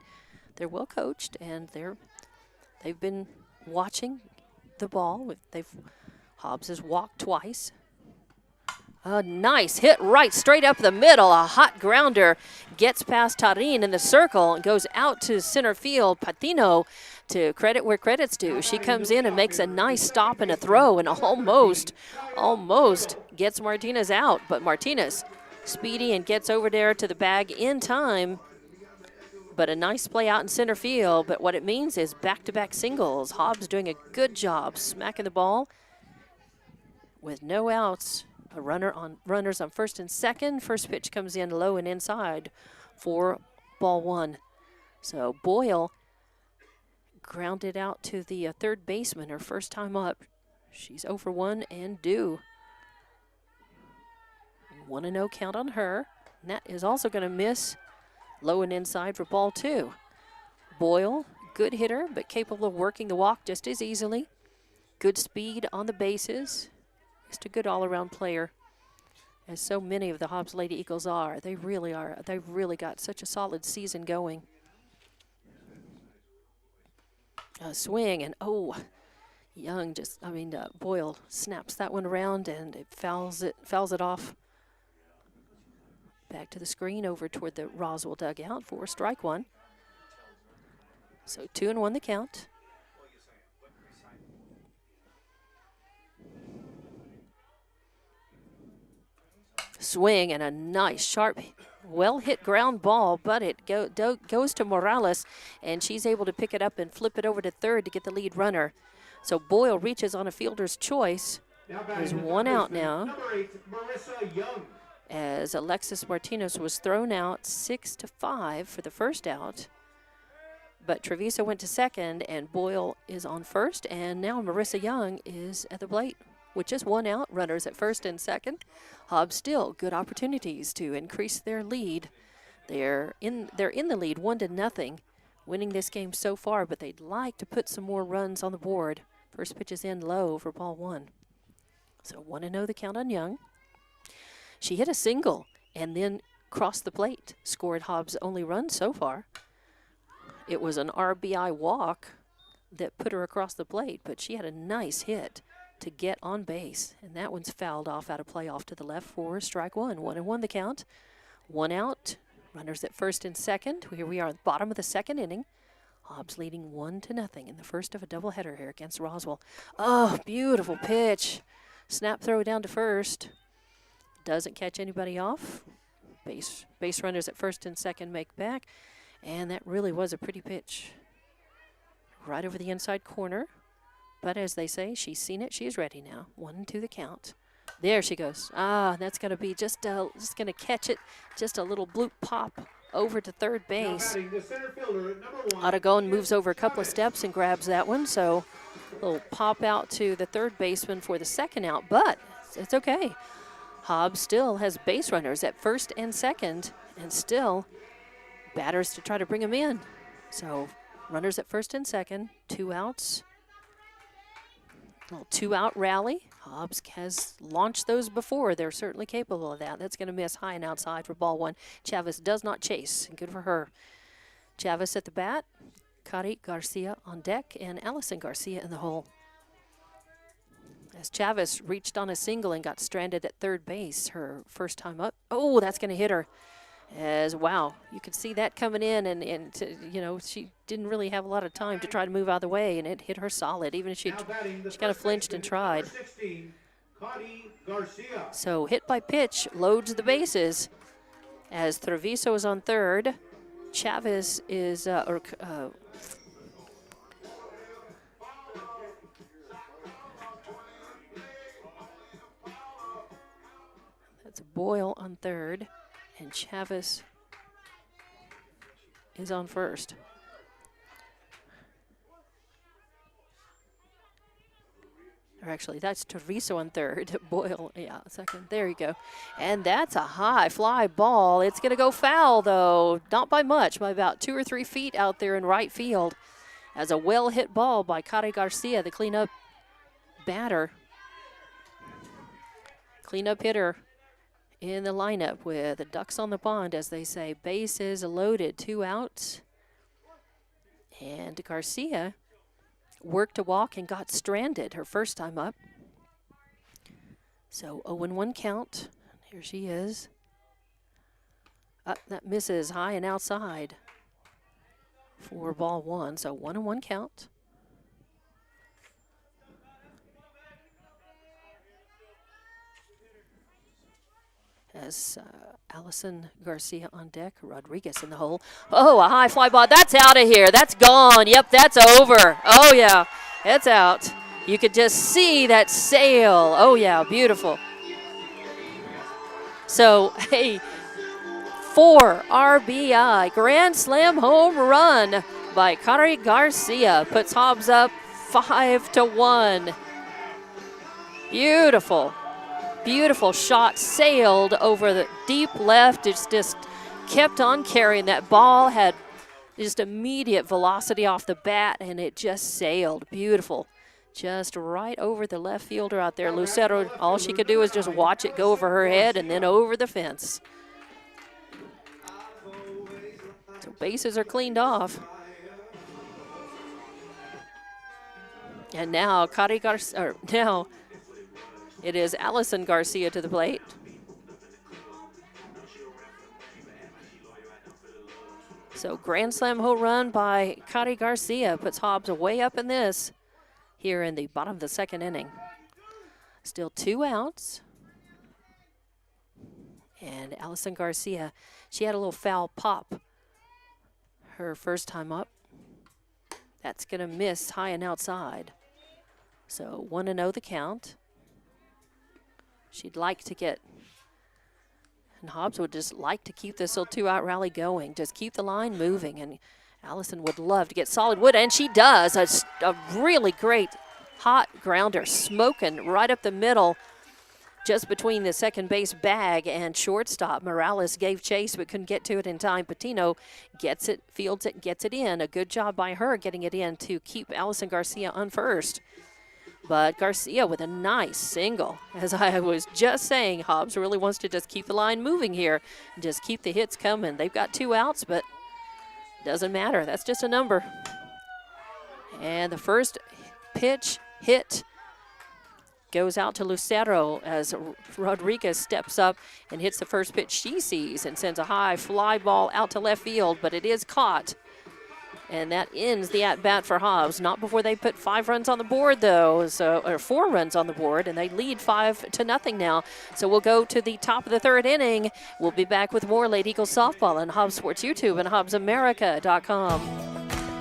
they're well coached, and they've been watching the ball. Hobbs has walked twice. A nice hit right straight up the middle. A hot grounder gets past Tarin in the circle and goes out to center field. Patino, to credit where credit's due. She comes in and makes a nice stop and a throw, and almost gets Martinez out. But Martinez, speedy, and gets over there to the bag in time. But a nice play out in center field. But what it means is back-to-back singles. Hobbs doing a good job smacking the ball with no outs. Runners on first and second. First pitch comes in low and inside for ball one. So Boyle grounded out to the third baseman her first time up. She's 0 for 1 and due. 1-0 count on her. And that is also going to miss. Low and inside for ball two. Boyle, good hitter, but capable of working the walk just as easily. Good speed on the bases. Just a good all-around player, as so many of the Hobbs Lady Eagles are. They really are. They've really got such a solid season going. A swing, and Young Boyle snaps that one around, and it fouls it off. Back to the screen over toward the Roswell dugout for strike one. So 2-1 the count. Swing and a nice, sharp, well-hit ground ball, but it goes to Morales, and she's able to pick it up and flip it over to third to get the lead runner. So Boyle reaches on a fielder's choice. There's one out now.
Number 8, Marissa Young.
As Alexis Martinez was thrown out 6-5 for the first out. But Treviso went to second, and Boyle is on first, and now Marissa Young is at the plate. With just one out, runners at first and second. Hobbs still good opportunities to increase their lead. They're in the lead 1-0, winning this game so far, but they'd like to put some more runs on the board. First pitch is in low for ball one. So 1-0 the count on Young. She hit a single and then crossed the plate, scored Hobbs' only run so far. It was an RBI walk that put her across the plate, but she had a nice hit to get on base, and that one's fouled off out of play off to the left for strike one. 1-1 the count. 1 out. Runners at first and second. Here we are at the bottom of the second inning. Hobbs leading 1-0 in the first of a doubleheader here against Roswell. Oh, beautiful pitch. Snap throw down to first. Doesn't catch anybody off. Base runners at first and second make back. And that really was a pretty pitch. Right over the inside corner. But as they say, she's seen it. She is ready now. 1-2 the count. There she goes. Ah, that's going to be just going to catch it. Just a little bloop pop over to third base. Aragon moves over a couple of steps and grabs that one. So a little pop out to the third baseman for the second out. But it's okay. Hobbs still has base runners at first and second, and still batters to try to bring them in. So runners at first and second, 2 outs. A little 2-out rally. Hobbs has launched those before. They're certainly capable of that. That's going to miss high and outside for ball one. Chavez does not chase. Good for her. Chavez at the bat. Cari Garcia on deck, and Allison Garcia in the hole. As Chavez reached on a single and got stranded at third base, her first time up. Oh, that's going to hit her. Wow, you could see that coming in, and you know, she didn't really have a lot of time to try to move out of the way, and it hit her solid, even if she kind of flinched and tried. So hit by pitch loads the bases as Treviso is on third. Chavez is, that's Boyle on third. And Chavez is on first. Or actually, that's Treviso on third. Boyle, yeah, second. There you go. And that's a high fly ball. It's going to go foul, though. Not by much, by about 2 or 3 feet out there in right field. As a well-hit ball by Cari Garcia, the cleanup batter. Cleanup hitter in the lineup with the ducks on the pond, as they say. Bases loaded, 2 outs. And Garcia worked a walk and got stranded her first time up. So 0-1 count. Here she is. That misses high and outside for ball one. So 1-1 count. As Allison Garcia on deck, Rodriguez in the hole. Oh, a high fly ball. That's out of here. That's gone. Yep, that's over. Oh, yeah, it's out. You could just see that sail. Oh, yeah, beautiful. So, hey, 4 RBI, grand slam home run by Cari Garcia. Puts Hobbs up 5-1. Beautiful. Beautiful shot, sailed over the deep left. It's just kept on carrying. That ball had just immediate velocity off the bat, and it just sailed. Beautiful. Just right over the left fielder out there. Lucero, all she could do was just watch it go over her head and then over the fence. So bases are cleaned off. And now Cari Garcia, now it is Allison Garcia to the plate. So grand slam home run by Cari Garcia puts Hobbs way up in this here in the bottom of the second inning. Still 2 outs. And Allison Garcia, she had a little foul pop her first time up. That's going to miss high and outside. So 1-0 the count. She'd like to get, and Hobbs would just like to keep this little 2-out rally going. Just keep the line moving, and Allison would love to get solid wood, and she does. A really great hot grounder, smoking right up the middle, just between the second base bag and shortstop. Morales gave chase but couldn't get to it in time. Patino gets it, fields it, gets it in. A good job by her getting it in to keep Allison Garcia on first. But Garcia with a nice single. As I was just saying, Hobbs really wants to just keep the line moving here and just keep the hits coming. They've got 2 outs, but doesn't matter. That's just a number. And the first pitch hit goes out to Lucero as Rodriguez steps up and hits the first pitch she sees and sends a high fly ball out to left field, but it is caught. And that ends the at-bat for Hobbs. Not before they put 5 runs on the board, though, or 4 runs on the board, and they lead 5-0 now. So we'll go to the top of the 3rd inning. We'll be back with more Lady Eagles softball on Hobbs Sports YouTube and HobbsAmerica.com.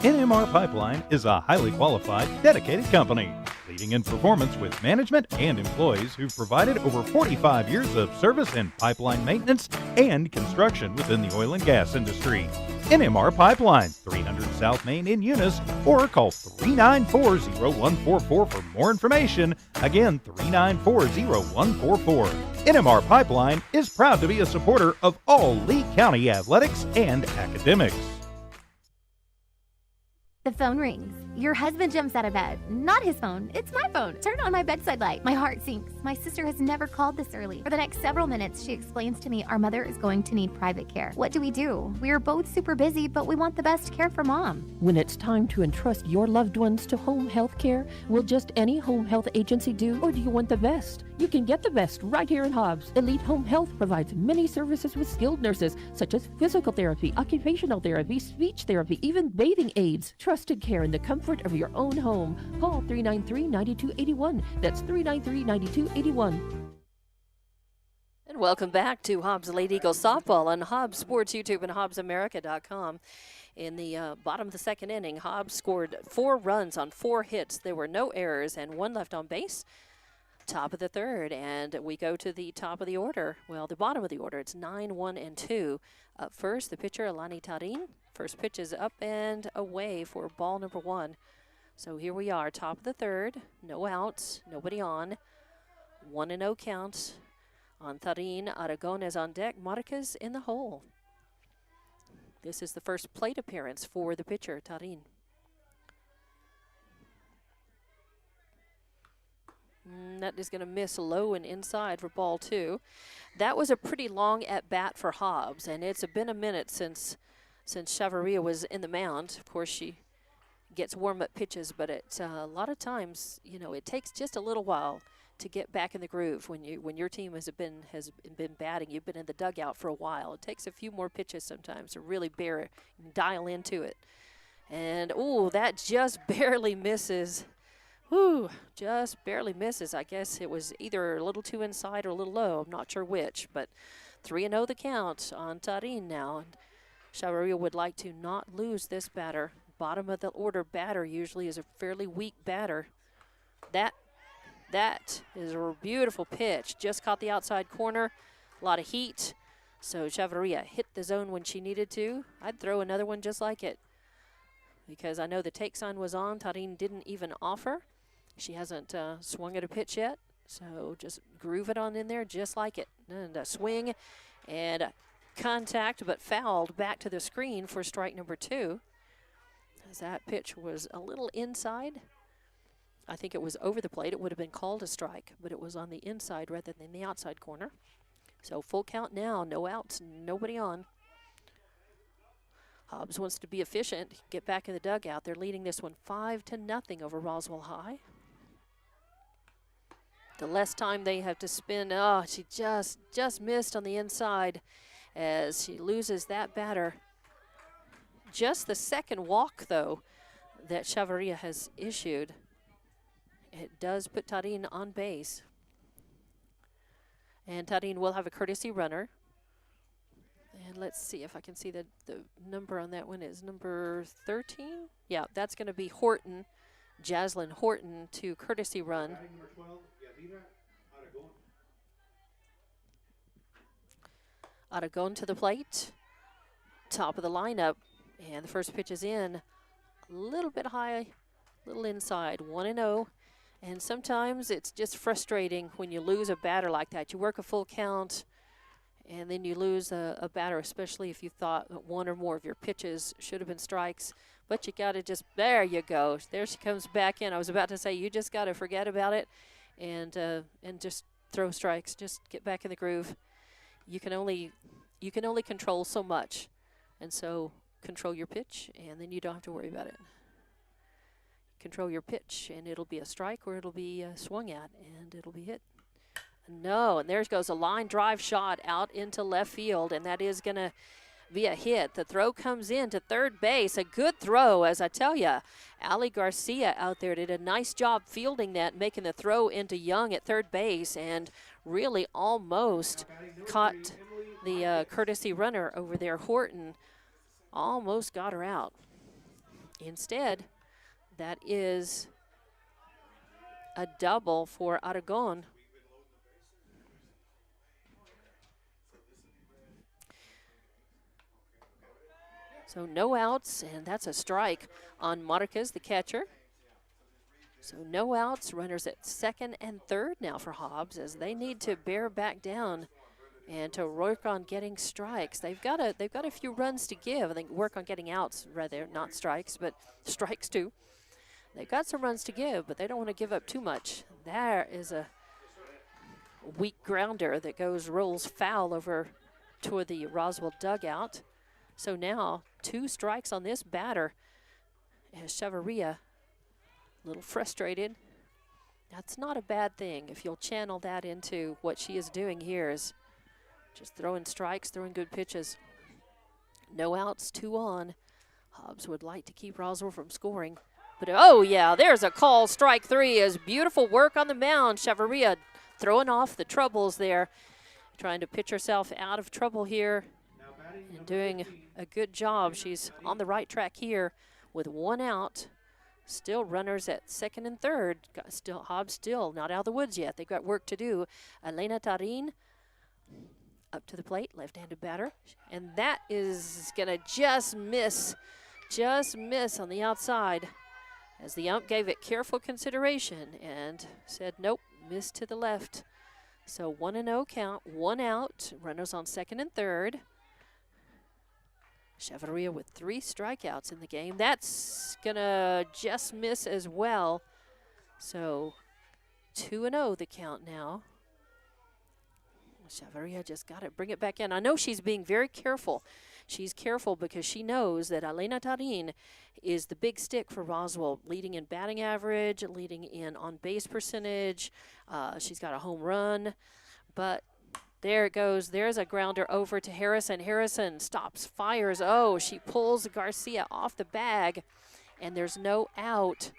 NMR Pipeline is a highly qualified, dedicated company, leading in performance with management and employees who've provided over 45 years of service in pipeline maintenance and construction within the oil and gas industry. NMR Pipeline, 300 South Main in Eunice, or call 394-0144 for more information. Again, 394-0144. NMR Pipeline is proud to be a supporter of all Lee County athletics and academics.
The phone rings. Your husband jumps out of bed. Not his phone. It's my phone. Turn on my bedside light. My heart sinks. My sister has never called this early. For the next several minutes, she explains to me our mother is going to need private care. What do? We are both super busy, but we want the best care for Mom.
When it's time to entrust your loved ones to home health care, will just any home health agency do, or do you want the best? You can get the best right here in Hobbs. Elite Home Health provides many services with skilled nurses, such as physical therapy, occupational therapy, speech therapy, even bathing aids. Trusted care in the comfort of your own home. Call 393-9281. That's 393-9281.
And welcome back to Hobbs Lady Eagles softball on Hobbs Sports YouTube and HobbsAmerica.com. In the bottom of the 2nd inning, Hobbs scored 4 runs on 4 hits. There were no errors and 1 left on base. Top of the 3rd, and we go to the top of the order. Well, the bottom of the order, it's 9, 1, and 2. Up first, the pitcher, Alani Tarin. First pitch is up and away for ball number 1. So here we are, top of the 3rd, no outs, nobody on. 1-0 count on Tarin. Aragon is on deck, Marquez in the hole. This is the first plate appearance for the pitcher, Tarin. That is going to miss low and inside for ball 2. That was a pretty long at-bat for Hobbs, and it's been a minute since Chavarria was in the mound. Of course, she gets warm-up pitches, but it's a lot of times, you know, it takes just a little while to get back in the groove when your team has been batting. You've been in the dugout for a while. It takes a few more pitches sometimes to really dial into it. And, ooh, that just barely misses. Whew, just barely misses. I guess it was either a little too inside or a little low. I'm not sure which, but 3-0 the count on Tarin now. And Chavarria would like to not lose this batter. Bottom of the order batter usually is a fairly weak batter. That is a beautiful pitch. Just caught the outside corner. A lot of heat. So Chavarria hit the zone when she needed to. I'd throw another one just like it, because I know the take sign was on. Tarin didn't even offer. She hasn't swung at a pitch yet, so just groove it on in there just like it. And a swing and a contact, but fouled back to the screen for strike number 2. As that pitch was a little inside. I think it was over the plate. It would have been called a strike, but it was on the inside rather than the outside corner. So full count now, no outs, nobody on. Hobbs wants to be efficient, get back in the dugout. They're leading this one 5-0 over Roswell High. The less time they have to spend. Oh, she just missed on the inside as she loses that batter. Just the second walk, though, that Chavarria has issued. It does put Tarin on base. And Tarin will have a courtesy runner. And let's see if I can see the number on that one is number 13. Yeah, that's going to be Horton, Jaslyn Horton to courtesy run. Aragon to the plate. Top of the lineup. And the first pitch is in. A little bit high, a little inside. 1-0. And sometimes it's just frustrating when you lose a batter like that. You work a full count, and then you lose a batter, especially if you thought that one or more of your pitches should have been strikes. But you got to just, there you go. There she comes back in. I was about to say, you just got to forget about it and just throw strikes. Just get back in the groove. You can only control so much. And so control your pitch, and then you don't have to worry about it. Control your pitch, and it'll be a strike or it'll be swung at, and it'll be hit. No, and there goes a line drive shot out into left field, and that is going to be a hit. The throw comes in to third base. A good throw, as I tell you. Ali Garcia out there did a nice job fielding that, making the throw into Young at third base, and really almost caught the courtesy runner over there. Horton almost got her out. Instead, that is a double for Aragon. So no outs, and that's a strike on Marquez, the catcher. So no outs, runners at second and third now for Hobbs, as they need to bear back down and to work on getting strikes. They've got a few runs to give. I think work on getting outs, rather, not strikes, but strikes too. They've got some runs to give, but they don't want to give up too much. There is a weak grounder that rolls foul over toward the Roswell dugout. So now 2 strikes on this batter. As Chavarria, a little frustrated. That's not a bad thing if you'll channel that into what she is doing here, is just throwing strikes, throwing good pitches. No outs, 2 on. Hobbs would like to keep Roswell from scoring. But oh yeah, there's a call, strike 3. Is beautiful work on the mound. Chavarria throwing off the troubles there. Trying to pitch herself out of trouble here and doing a good job. She's on the right track here with 1 out. Still runners at second and third. Hobbs still not out of the woods yet. They've got work to do. Elena Tarin up to the plate, left-handed batter. And that is going to just miss on the outside, as the ump gave it careful consideration and said, nope, missed to the left. So 1-0 count, 1 out, runners on second and third. Chavarria with 3 strikeouts in the game. That's gonna just miss as well. So 2-0 the count now. Chavarria just got it, bring it back in. I know she's being very careful. She's careful because she knows that Elena Tarin is the big stick for Roswell, leading in batting average, leading in on-base percentage. She's got a home run, but there it goes. There's a grounder over to Harrison. Harrison stops, fires. Oh, she pulls Garcia off the bag, and there's no out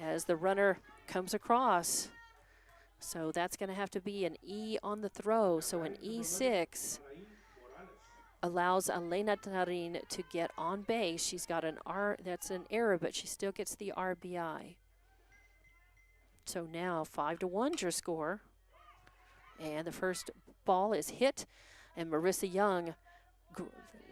as the runner comes across. So that's going to have to be an E on the throw. So an E6 allows Elena Tarin to get on base. She's got an R, that's an error, but she still gets the RBI. So now 5-1's your score. And the first ball is hit, and Marissa Young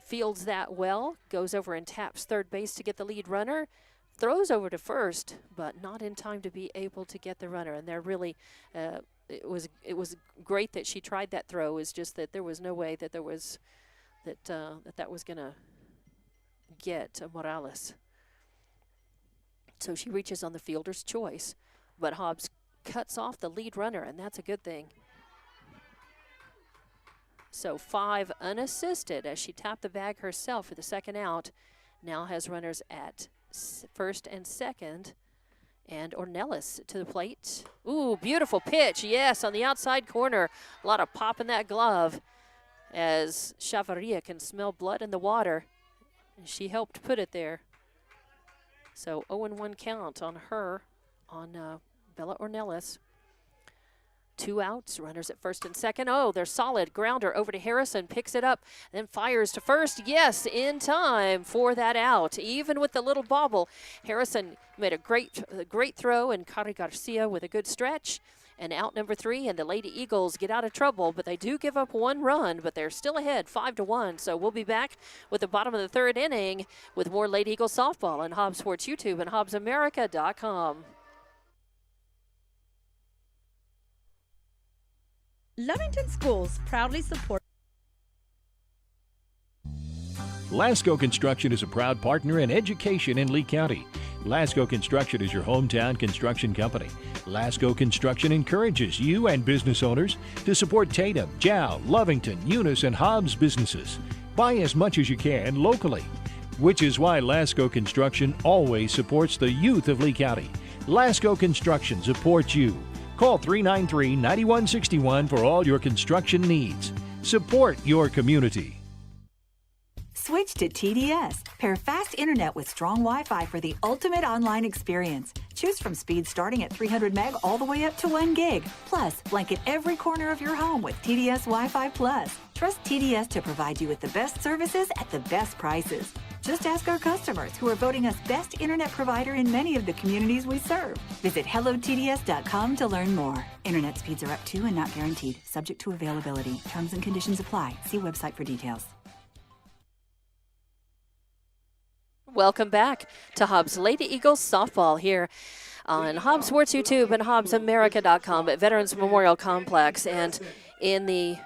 fields that well, goes over and taps third base to get the lead runner, throws over to first, but not in time to be able to get the runner. And they're really, it was great that she tried that throw. It's just that there was no way that there was that was gonna get Morales. So she reaches on the fielder's choice, but Hobbs cuts off the lead runner, and that's a good thing. So 5 unassisted as she tapped the bag herself for the second out. Now has runners at first and second. And Ornelas to the plate. Ooh, beautiful pitch. Yes, on the outside corner. A lot of pop in that glove as Chavarria can smell blood in the water. And she helped put it there. So 0-1 count on her, on Bella Ornelas. 2 outs, runners at first and second. Oh, they're solid. Grounder over to Harrison, picks it up, then fires to first. Yes, in time for that out. Even with the little bobble, Harrison made a great throw, and Cari Garcia with a good stretch. And out number 3, and the Lady Eagles get out of trouble, but they do give up 1 run, but they're still ahead 5-1. So we'll be back with the bottom of the 3rd inning with more Lady Eagles softball on Hobbs Sports YouTube and HobbsAmerica.com.
Lovington Schools proudly support
Lasco Construction is a proud partner in education in Lee County. Lasco Construction is your hometown construction company. Lasco Construction encourages you and business owners to support Tatum, Jow, Lovington, Eunice, and Hobbs businesses. Buy as much as you can locally, which is why Lasco Construction always supports the youth of Lee County. Lasco Construction supports you. Call 393-9161 for all your construction needs. Support your community.
Switch to TDS. Pair fast internet with strong Wi-Fi for the ultimate online experience. Choose from speeds starting at 300 meg all the way up to 1 gig. Plus, blanket every corner of your home with TDS Wi-Fi Plus. Trust TDS to provide you with the best services at the best prices. Just ask our customers who are voting us best internet provider in many of the communities we serve. Visit hellotds.com to learn more. Internet speeds are up to and not guaranteed. Subject to availability. Terms and conditions apply. See website for details.
Welcome back to Hobbs Lady Eagles softball here on Hobbs Sports YouTube and HobbsAmerica.com at Veterans Memorial Complex. And in the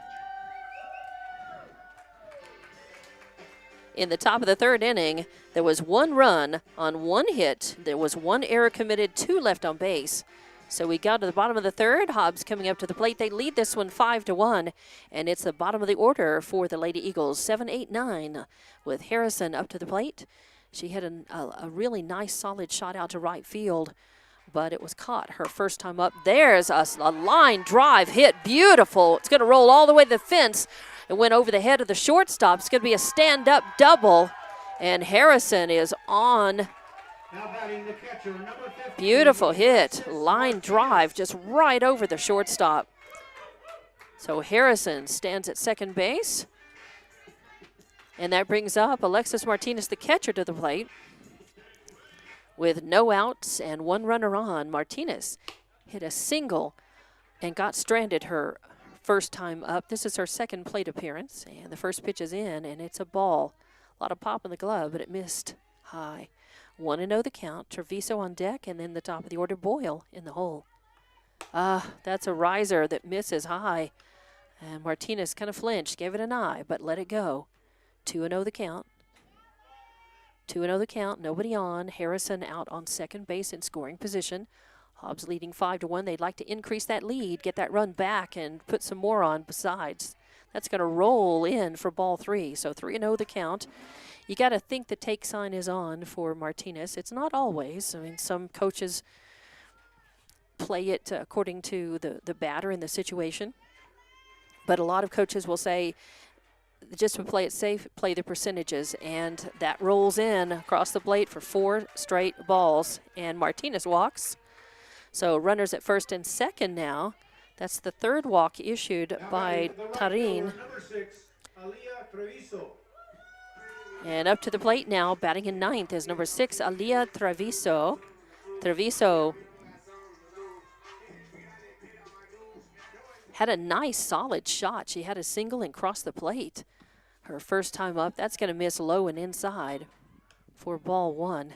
top of the third inning, there was 1 run on 1 hit. There was 1 error committed, 2 left on base. So we got to the bottom of the third. Hobbs coming up to the plate. They lead this one 5-1, and it's the bottom of the order for the Lady Eagles, 7-8-9, with Harrison up to the plate. She had a really nice, solid shot out to right field, but it was caught her first time up. There's a line drive hit. Beautiful. It's going to roll all the way to the fence. It went over the head of the shortstop. It's going to be a stand-up double, and Harrison is on.
Now batting the catcher, number 15.
Beautiful hit. Line drive just right over the shortstop. So Harrison stands at second base. And that brings up Alexis Martinez, the catcher, to the plate. With no outs and 1 runner on, Martinez hit a single and got stranded her first time up. This is her second plate appearance, and the first pitch is in, and it's a ball. A lot of pop in the glove, but it missed high. 1-0 the count. Treviso on deck, and then the top of the order, Boyle in the hole. That's a riser that misses high. And Martinez kind of flinched, gave it an eye, but let it go. 2-0 the count. 2-0 the count. Nobody on. Harrison out on second base in scoring position. Hobbs leading 5-1. They'd like to increase that lead, get that run back, and put some more on besides. That's going to roll in for ball 3. So 3-0 the count. You got to think the take sign is on for Martinez. It's not always. I mean, some coaches play it according to the batter and the situation. But a lot of coaches will say, just to play it safe, play the percentages, and that rolls in across the plate for 4 straight balls, and Martinez walks. So runners at first and second now. That's the 3rd walk issued by Tarin. And up to the plate now, batting in 9th is number 6, Alia Treviso. Treviso had a nice, solid shot. She had a single and crossed the plate. Her first time up, that's going to miss low and inside for ball 1.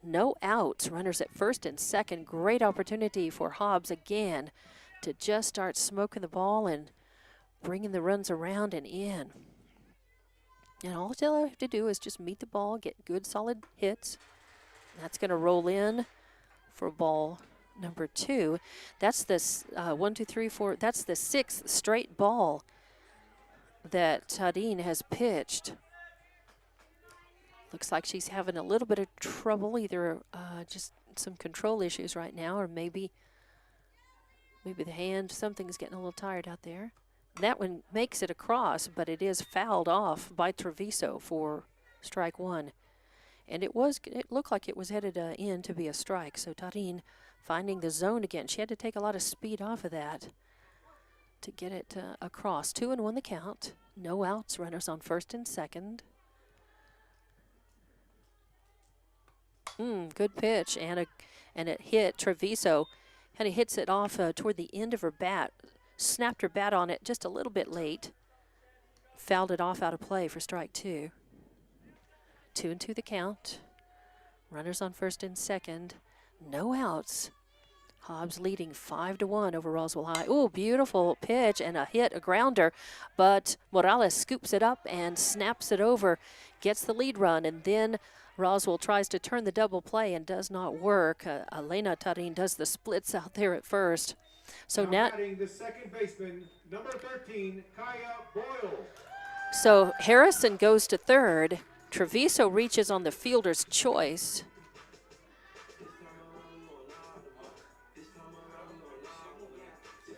No outs, runners at first and second. Great opportunity for Hobbs again to just start smoking the ball and bringing the runs around and in. And all they'll have to do is just meet the ball, get good, solid hits. That's going to roll in for ball number 2. That's this 1, 2, 3, 4. That's the 6th straight ball that Tadine has pitched. Looks like she's having a little bit of trouble, either just some control issues right now, or maybe the hand, something's getting a little tired out there. That one makes it across, but it is fouled off by Treviso for strike 1. And it looked like it was headed in to be a strike. So Tadine finding the zone again. She had to take a lot of speed off of that to get it across. 2-1 the count. No outs. Runners on first and second. Good pitch, and it hit Treviso. And he hits it off toward the end of her bat. Snapped her bat on it just a little bit late. Fouled it off out of play for strike 2. 2-2 the count. Runners on first and second. No outs Hobbs leading 5-1 over Roswell High. Ooh, beautiful pitch and a hit, a grounder, but Morales scoops it up and snaps it over, gets the lead run, and then Roswell tries to turn the double play and does not work. Elena Tarin does the splits out there at first. So now
batting the second baseman, number 13, Kaya Boyle.
So Harrison goes to third. Treviso reaches on the fielder's choice.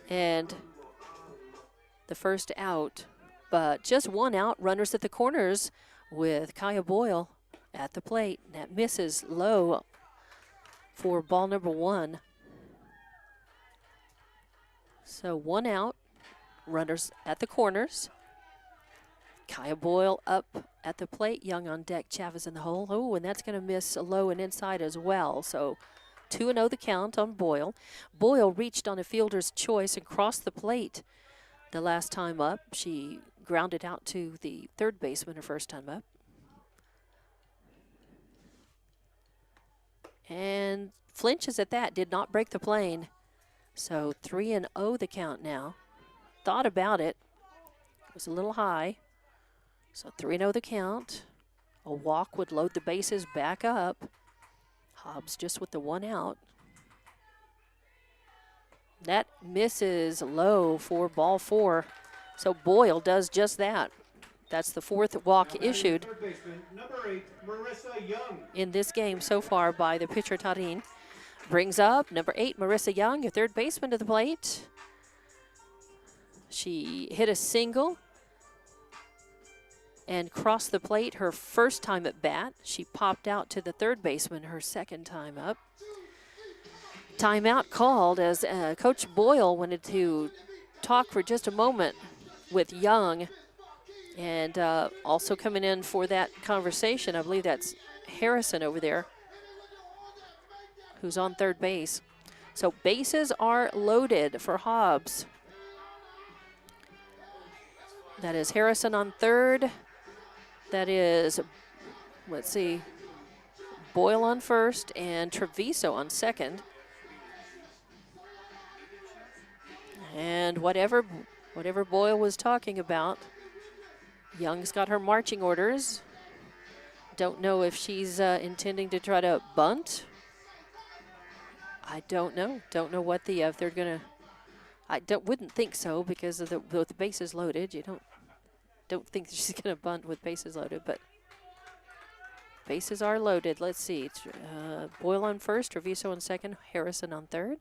And the first out, but just one out, runners at the corners with Kaya Boyle at the plate. That misses low for ball number 1. So 1 out, runners at the corners. Kaya Boyle up at the plate, Young on deck, Chavez in the hole. Oh, and that's going to miss low and inside as well. So 2-0 the count on Boyle. Boyle reached on a fielder's choice and crossed the plate the last time up. She grounded out to the third baseman her first time up. And flinches at that, did not break the plane. So 3-0 the count now. Thought about it. It was a little high. So 3-0 the count. A walk would load the bases back up. Hobbs just with the 1 out. That misses low for ball 4. So Boyle does just that. That's the 4th walk issued
Third baseman, number 8, Marissa Young.
in this game so far by the pitcher Tarin. Brings up number 8, Marissa Young, your third baseman to the plate. She hit a single and crossed the plate her first time at bat. She popped out to the third baseman her second time up. Timeout called as Coach Boyle wanted to talk for just a moment with Young. And also coming in for that conversation, I believe that's Harrison over there, who's on third base. So bases are loaded for Hobbs. That is Harrison on third. That is, let's see, Boyle on first and Treviso on second. And whatever Boyle was talking about, Young's got her marching orders. Don't know if she's intending to try to bunt. I don't know. Don't know what the if they're gonna. Wouldn't think so because of with the bases loaded. You don't think she's gonna bunt with bases loaded, but bases are loaded. Let's see. It's Boyle on first, Treviso on second, Harrison on third.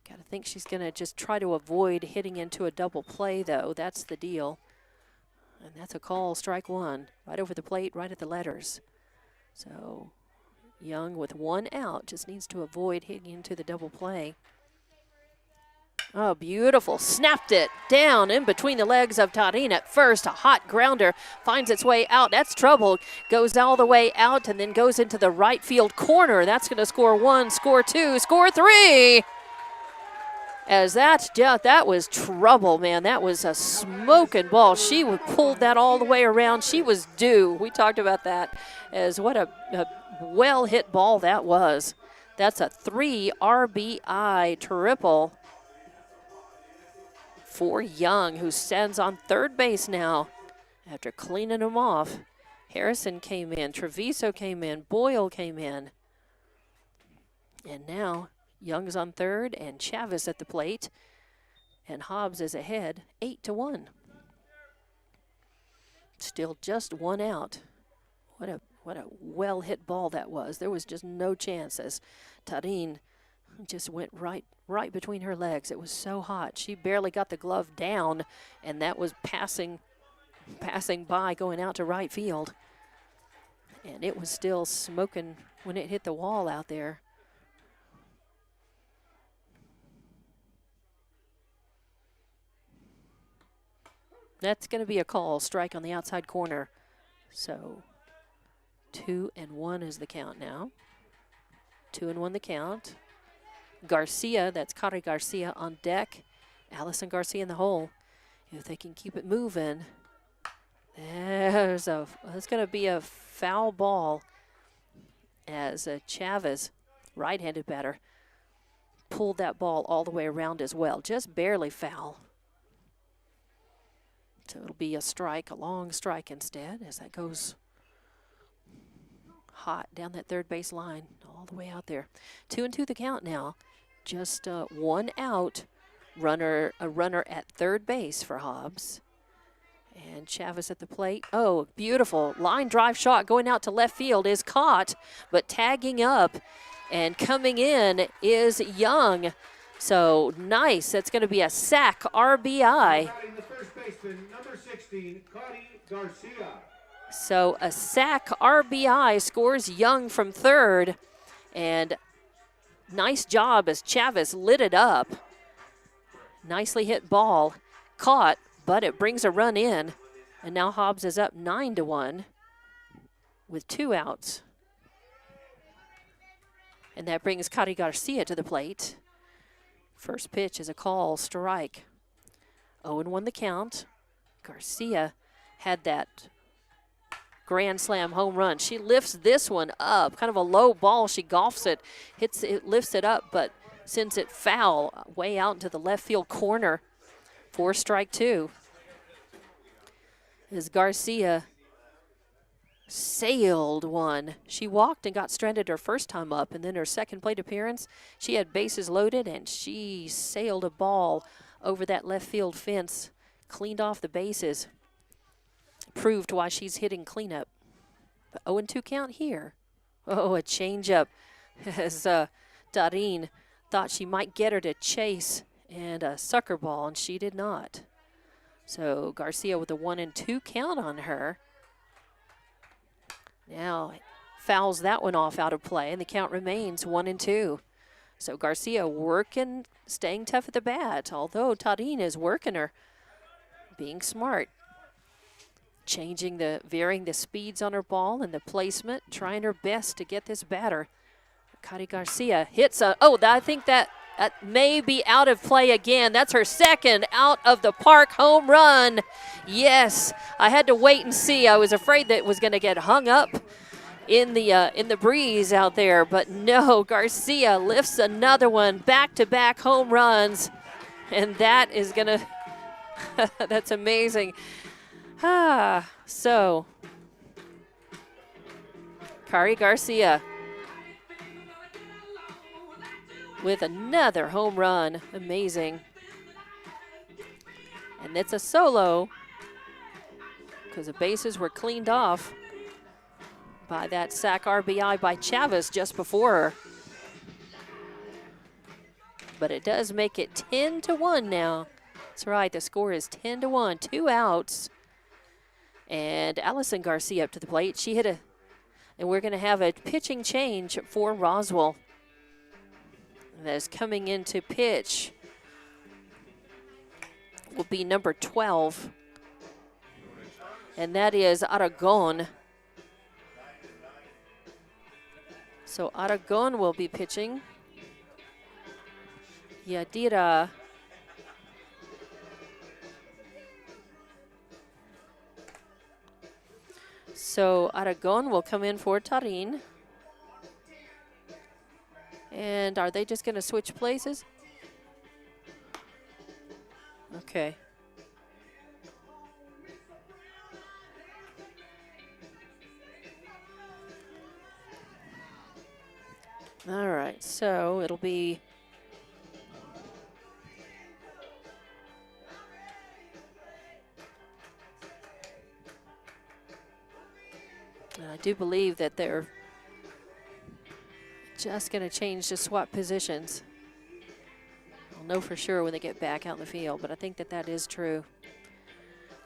Got to think she's gonna just try to avoid hitting into a double play though. That's the deal. And that's a call, strike 1, right over the plate, right at the letters. So Young with 1 out just needs to avoid hitting into the double play. Oh, beautiful. Snapped it down in between the legs of Tarin at first. A hot grounder finds its way out. That's trouble. Goes all the way out and then goes into the right field corner. That's going to score 1, score 2, score 3. As that was trouble, man. That was a smoking ball. She pulled that all the way around. She was due. We talked about that as what a well-hit ball that was. That's a 3 RBI triple for Young, who stands on third base now after cleaning him off. Harrison came in. Treviso came in. Boyle came in. And now Young's on third and Chavez at the plate, and Hobbs is ahead 8-1. Still just 1 out. What a well hit ball that was. There was just no chance as Tarin just went right between her legs. It was so hot. She barely got the glove down, and that was passing by going out to right field. And it was still smoking when it hit the wall out there. That's going to be a call, strike on the outside corner. So 2-1 is the count now. 2-1 the count. Garcia, that's Kari Garcia on deck. Allison Garcia in the hole. If they can keep it moving. That's going to be a foul ball as Chavez, right-handed batter, pulled that ball all the way around as well, just barely foul. So it'll be a strike, a long strike instead, as that goes hot down that third base line, all the way out there. 2-2 the count now. Just one out. A runner at third base for Hobbs. And Chavez at the plate. Oh, beautiful line drive shot going out to left field is caught, but tagging up and coming in is Young. So nice. That's going to be a sac RBI.
The first baseman, number 16, Cody Garcia.
So a sac RBI scores Young from third. And nice job as Chavez lit it up. Nicely hit ball. Caught, but it brings a run in. And now Hobbs is up 9-1 with 2 outs. And that brings Cody Garcia to the plate. First pitch is a call, strike. 0-1 the count. Garcia had that grand slam home run. She lifts this one up, kind of a low ball. She golfs it, hits it, lifts it up, but sends it foul way out into the left field corner for strike 2. As Garcia sailed one. She walked and got stranded her first time up, and then her second plate appearance, she had bases loaded, and she sailed a ball over that left field fence, cleaned off the bases, proved why she's hitting cleanup. But 0-2 count here. Oh, a changeup as Darin thought she might get her to chase and a sucker ball, and she did not. So Garcia with a 1-2 count on her. Now fouls that one off out of play, and the count remains 1-2. So Garcia working, staying tough at the bat, although Darin is working her, being smart. Varying the speeds on her ball and the placement, trying her best to get this batter. Cody Garcia hits I think that may be out of play again. That's her second out of the park home run. Yes, I had to wait and see. I was afraid that it was going to get hung up in the breeze out there, but no, Garcia lifts another one, back-to-back home runs, and that is going to that's amazing. So Cody Garcia with another home run. Amazing. And it's a solo because the bases were cleaned off by that sac RBI by Chavez just before her. But it does make it 10-1 now. That's right, the score is 10-1, 2 outs. And Allison Garcia up to the plate. She hit and we're going to have a pitching change for Roswell. That is coming in to pitch will be number 12. And that is Aragon. So Aragon will be pitching. Yadira So Aragon will come in for Darin. And are they just going to switch places? Okay. All right, so it'll be I do believe that they're just going to change to swap positions. I'll know for sure when they get back out in the field, but I think that is true.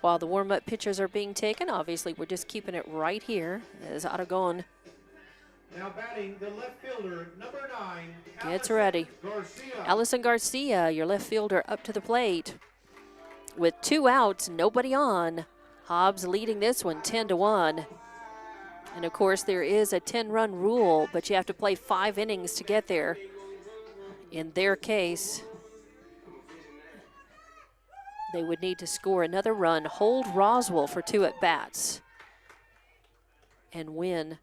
While the warm-up pitchers are being taken, obviously we're just keeping it right here as Aragon
now batting the left fielder, number 9,
gets ready. Allison Garcia, your left fielder, up to the plate. With 2 outs, nobody on. Hobbs leading this one 10-1. And of course there is a 10-run rule, but you have to play 5 innings to get there. In their case, they would need to score another run, hold Roswell for 2 at-bats, and win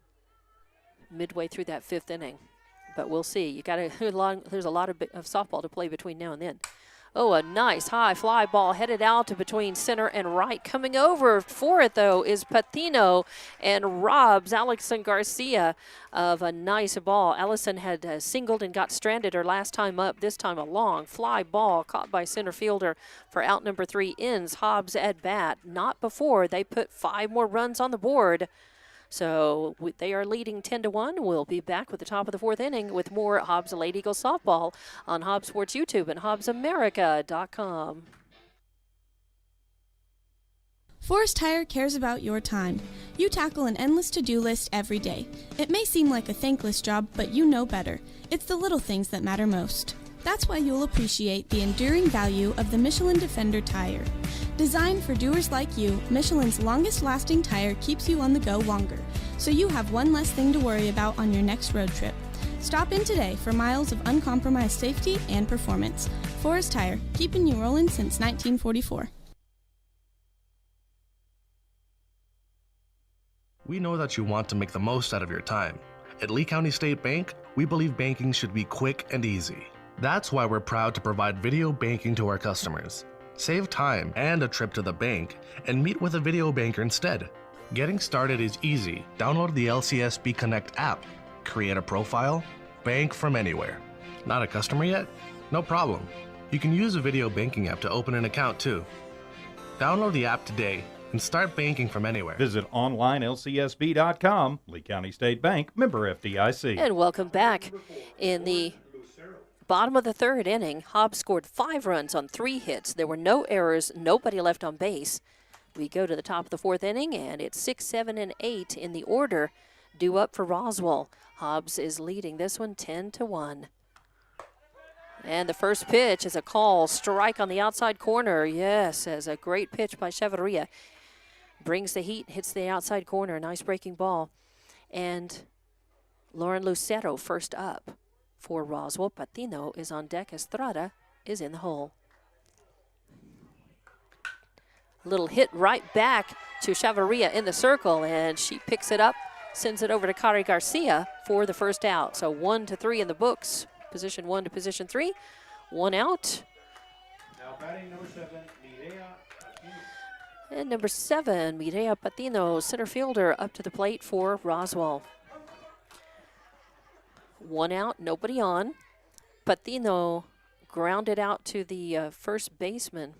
midway through that 5th inning. but we'll see. You got there's a lot of softball to play between now and then. Oh, a nice high fly ball headed out to between center and right. Coming over for it, though, is Patino and Hobbs, Alexon Garcia, of a nice ball. Allison had singled and got stranded her last time up. This time a long fly ball caught by center fielder for out number 3 ends Hobbs at bat. Not before they put 5 more runs on the board. So they are leading 10-1. We'll be back with the top of the 4th inning with more Hobbs Lady Eagles softball on Hobbs Sports YouTube and HobbsAmerica.com.
Forest Tire cares about your time. You tackle an endless to-do list every day. It may seem like a thankless job, but you know better. It's the little things that matter most. That's why you'll appreciate the enduring value of the Michelin Defender tire. Designed for doers like you, Michelin's longest-lasting tire keeps you on the go longer, so you have one less thing to worry about on your next road trip. Stop in today for miles of uncompromised safety and performance. Forest Tire, keeping you rolling since 1944.
We know that you want to make the most out of your time. At Lee County State Bank, we believe banking should be quick and easy. That's why we're proud to provide video banking to our customers. Save time and a trip to the bank and meet with a video banker instead. Getting started is easy. Download the LCSB Connect app, create a profile, bank from anywhere. Not a customer yet? No problem. You can use a video banking app to open an account too. Download the app today and start banking from anywhere.
Visit onlinelcsb.com. Lee County State Bank, member FDIC.
And welcome back. In the bottom of the 3rd inning, Hobbs scored 5 runs on 3 hits. There were no errors, nobody left on base. We go to the top of the 4th inning, and it's 6, 7, and 8 in the order due up for Roswell. Hobbs is leading this one 10-1. And the first pitch is a call, strike on the outside corner. Yes, as a great pitch by Chavarria. Brings the heat, hits the outside corner. Nice breaking ball. And Lauren Lucero first up for Roswell. Patino is on deck. Estrada is in the hole. A little hit right back to Chavarria in the circle, and she picks it up, sends it over to Kari Garcia for the first out. So 1-3 in the books. Position 1 to position 3. 1 out.
Now batting number 7, Mireya.
And number 7, Mireya Patino, center fielder, up to the plate for Roswell. 1 out, nobody on. Patino grounded out to the first baseman.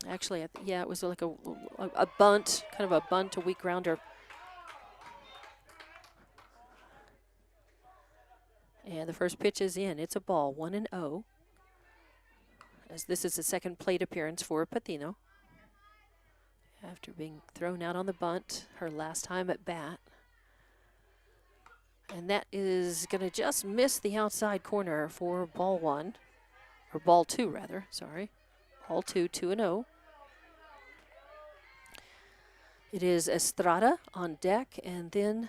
Actually, yeah, it was like a bunt, kind of a bunt, a weak grounder. And the first pitch is in. It's a ball, 1-0. As this is the second plate appearance for Patino. After being thrown out on the bunt her last time at bat. And that is going to just miss the outside corner for ball 1. Or ball 2, rather. Sorry. Ball 2, 2-0. It is Estrada on deck, and then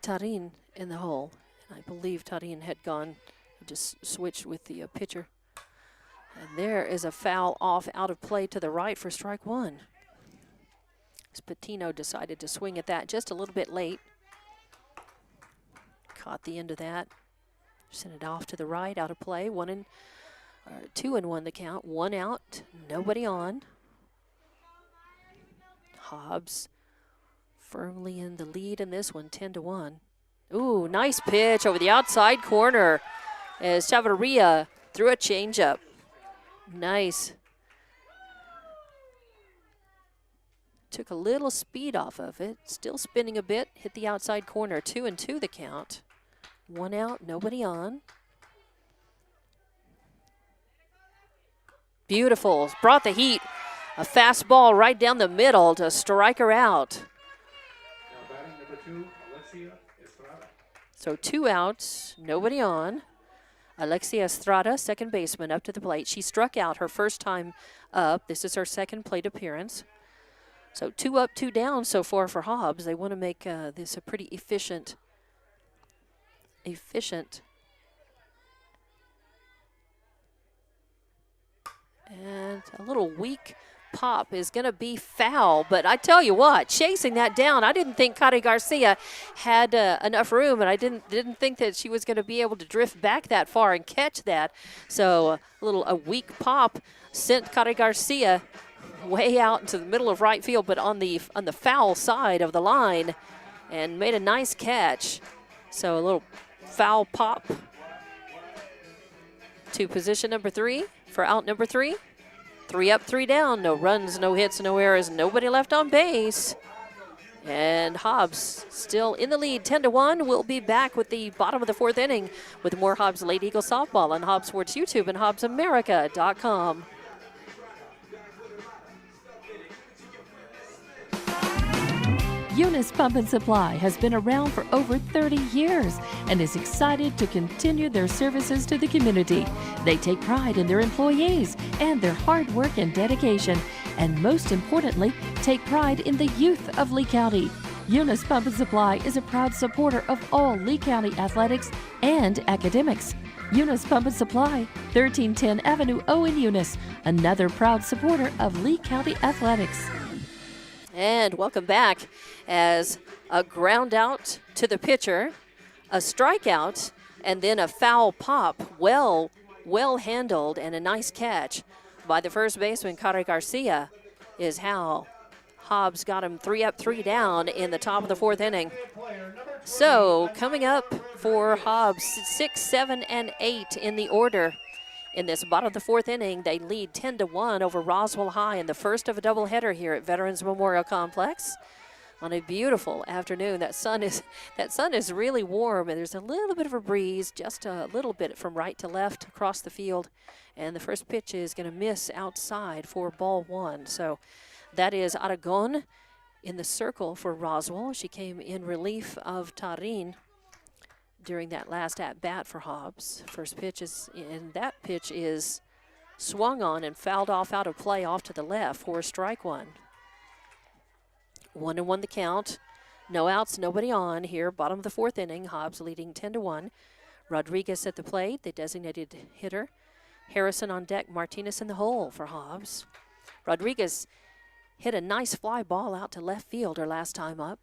Tarin in the hole. And I believe Tarin had gone, just switched with the pitcher. And there is a foul off out of play to the right for strike 1. Patino decided to swing at that just a little bit late. Caught the end of that. Sent it off to the right, out of play. 2-1 the count. 1 out, nobody on. Hobbs firmly in the lead in this one, 10-1. Ooh, nice pitch over the outside corner as Chavarria threw a changeup. Nice. Took a little speed off of it. Still spinning a bit. Hit the outside corner. 2-2 the count. 1 out, nobody on. Beautiful. Brought the heat. A fastball right down the middle to strike her out.
Now batting number 2, Alexia Estrada.
So 2 outs, nobody on. Alexia Estrada, second baseman, up to the plate. She struck out her first time up. This is her second plate appearance. So 2 up, 2 down so far for Hobbs. They want to make this a pretty efficient. And a little weak pop is going to be foul. But I tell you what, chasing that down, I didn't think Kari Garcia had enough room, and I didn't think that she was going to be able to drift back that far and catch that. So a weak pop sent Kari Garcia way out into the middle of right field, but on the foul side of the line, and made a nice catch. So a little foul pop to position number 3 for out number 3. 3 up, 3 down, no runs, no hits, no errors, nobody left on base. And Hobbs still in the lead, 10-1. We'll be back with the bottom of the 4th inning with more Hobbs Lady Eagle softball on Hobbs Sports YouTube and HobbsAmerica.com.
Eunice Pump and Supply has been around for over 30 years and is excited to continue their services to the community. They take pride in their employees and their hard work and dedication, and most importantly, take pride in the youth of Lee County. Eunice Pump and Supply is a proud supporter of all Lee County athletics and academics. Eunice Pump and Supply, 1310 Avenue O in Eunice, another proud supporter of Lee County athletics.
And welcome back as a ground out to the pitcher, a strikeout, and then a foul pop. Well handled and a nice catch by the first baseman, Kari Garcia, is how Hobbs got him 3 up, 3 down in the top of the 4th inning. So coming up for Hobbs, 6, 7, and 8 in the order. In this bottom of the 4th inning, they lead 10-1 over Roswell High in the first of a doubleheader here at Veterans Memorial Complex on a beautiful afternoon. That sun is really warm, and there's a little bit of a breeze, just a little bit from right to left across the field. And the first pitch is going to miss outside for ball 1. So that is Aragon in the circle for Roswell. She came in relief of Tarin during that last at-bat for Hobbs. First pitch is, and that pitch is swung on and fouled off out of play off to the left for strike 1. 1-1 the count. No outs, nobody on here. Bottom of the 4th inning, Hobbs leading 10-1. Rodriguez at the plate, the designated hitter. Harrison on deck, Martinez in the hole for Hobbs. Rodriguez hit a nice fly ball out to left field her last time up.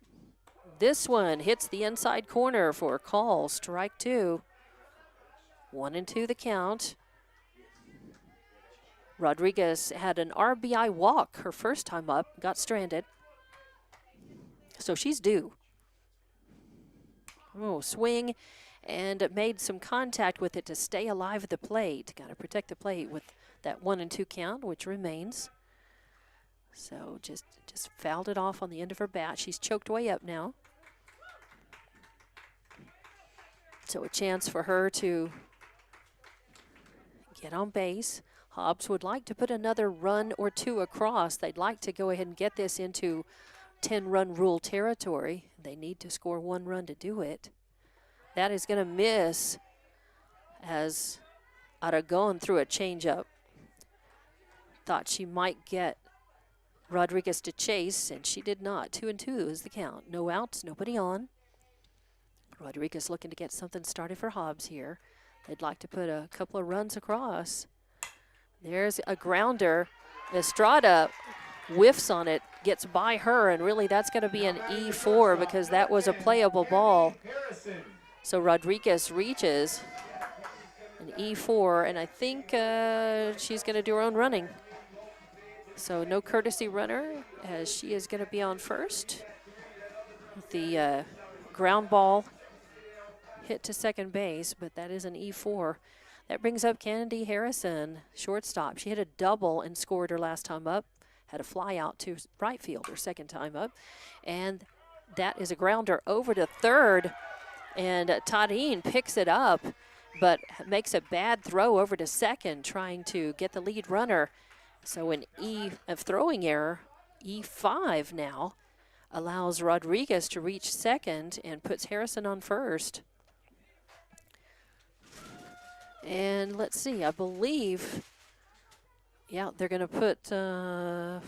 This one hits the inside corner for a call, strike 2. 1-2 the count. Rodriguez had an RBI walk her first time up, got stranded. So she's due. Oh, swing, and made some contact with it to stay alive at the plate. Got to protect the plate with that 1-2 count, which remains. So just fouled it off on the end of her bat. She's choked way up now. So a chance for her to get on base. Hobbs would like to put another run or 2 across. They'd like to go ahead and get this into 10-run rule territory. They need to score 1 run to do it. That is going to miss as Aragon threw a changeup. Thought she might get Rodriguez to chase, and she did not. 2-2 is the count. No outs, nobody on. Rodriguez looking to get something started for Hobbs here. They'd like to put a couple of runs across. There's a grounder. Estrada whiffs on it, gets by her, and really that's going to be an E4 because that was a playable ball. So Rodriguez reaches an E4, and I think she's going to do her own running. So no courtesy runner, as she is going to be on first. The ground ball hit to second base, but that is an E4. That brings up Kennedy Harrison, shortstop. She hit a double and scored her last time up. Had a fly out to right field her second time up. And that is a grounder over to third. And Tarin picks it up, but makes a bad throw over to second, trying to get the lead runner. So an a throwing error, E5 now, allows Rodriguez to reach second and puts Harrison on first. And let's see, I believe, yeah, they're going to put,
Now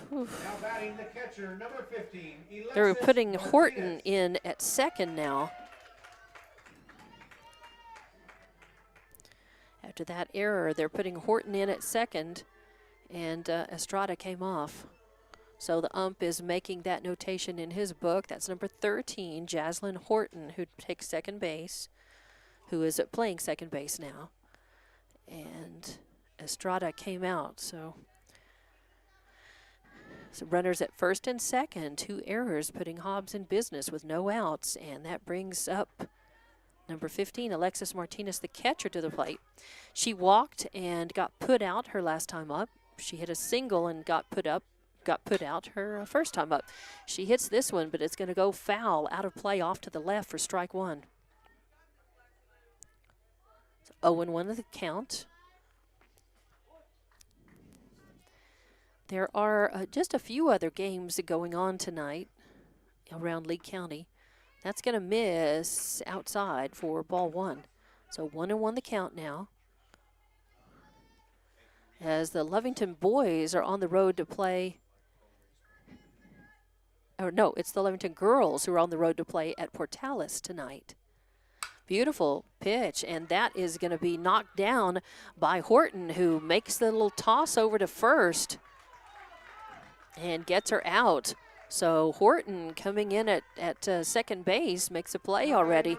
batting the catcher, number 15,
they're putting Horton in at second now. After that error, they're putting Horton in at second. and Estrada came off. So the ump is making that notation in his book. That's number 13, Jaslyn Horton, who takes second base, who is playing second base now. And Estrada came out, so runners at first and second, 2 errors, putting Hobbs in business with no outs, and that brings up number 15, Alexis Martinez, the catcher, to the plate. She walked and got put out her last time up. She hit a single and got put out her first time up. She hits this one, but it's going to go foul, out of play, off to the left for strike 1. 0-1 of the count. There are just a few other games going on tonight around Lee County. That's going to miss outside for ball 1. So 1-1 the count now. As the Lovington boys are on the road to play. Or no, it's the Lovington girls who are on the road to play at Portales tonight. Beautiful pitch, and that is going to be knocked down by Horton, who makes the little toss over to first and gets her out. So Horton coming in at second base makes a play already.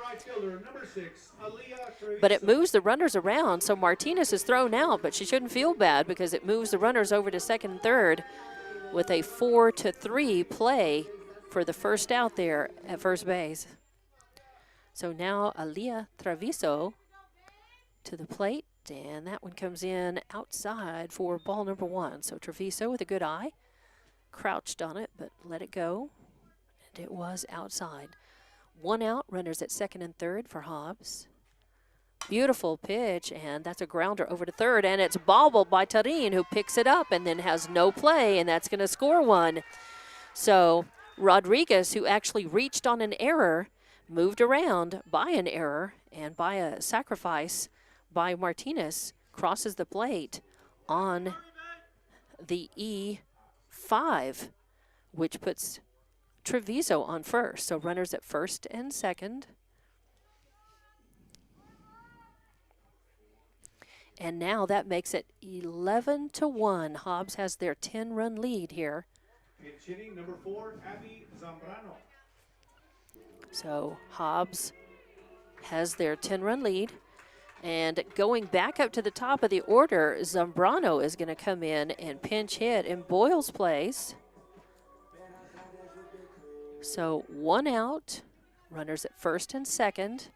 But it moves the runners around, so Martinez is thrown out, but she shouldn't feel bad because it moves the runners over to second and third with a 4-3 play for the first out there at first base. So now Aaliyah Treviso to the plate, and that one comes in outside for ball number 1. So Treviso with a good eye. Crouched on it, but let it go, and it was outside. 1 out, runners at second and third for Hobbs. Beautiful pitch, and that's a grounder over to third, and it's bobbled by Tarin, who picks it up and then has no play, and that's going to score 1. So Rodriguez, who actually reached on an error, moved around by an error and by a sacrifice by Martinez, crosses the plate on the E5, which puts Treviso on first. So runners at first and second. And now that makes it 11-1. Hobbs has their 10-run lead here.
Hitting number 4, Abby Zambrano.
So Hobbs has their 10-run lead. And going back up to the top of the order, Zambrano is going to come in and pinch hit in Boyle's place. So 1 out, runners at first and second.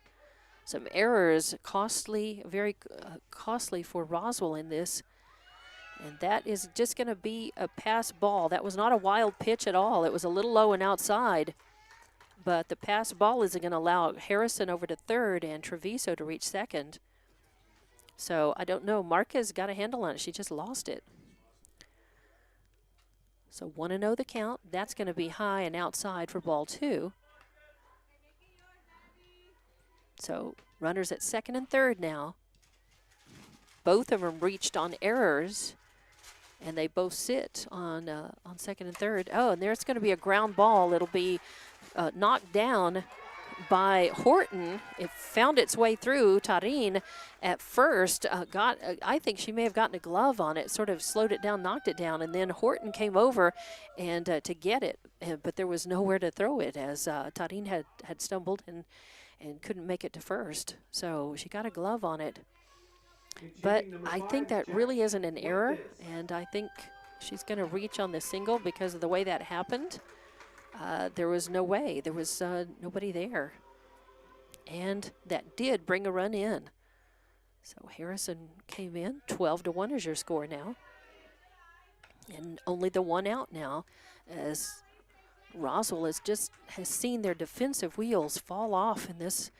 Some errors, costly, very costly for Roswell in this. And that is just going to be a pass ball. That was not a wild pitch at all. It was a little low and outside. But the pass ball isn't going to allow Harrison over to third and Treviso to reach second. So I don't know. Marquez got a handle on it. She just lost it. So 1-0 the count. That's going to be high and outside for ball 2. So runners at second and third now. Both of them reached on errors, and they both sit on second and third. Oh, and there's going to be a ground ball. It'll be knocked down by Horton. It found its way through. Tarin at first I think she may have gotten a glove on it, sort of slowed it down, knocked it down, and then Horton came over and to get it, but there was nowhere to throw it as Tarin had stumbled and couldn't make it to first. So she got a glove on it. But I think that really isn't an error, and I think she's going to reach on the single because of the way that happened. There was no way. There was nobody there. And that did bring a run in. So Harrison came in. 12-1 is your score now. And only the 1 out now, as Roswell has seen their defensive wheels fall off in this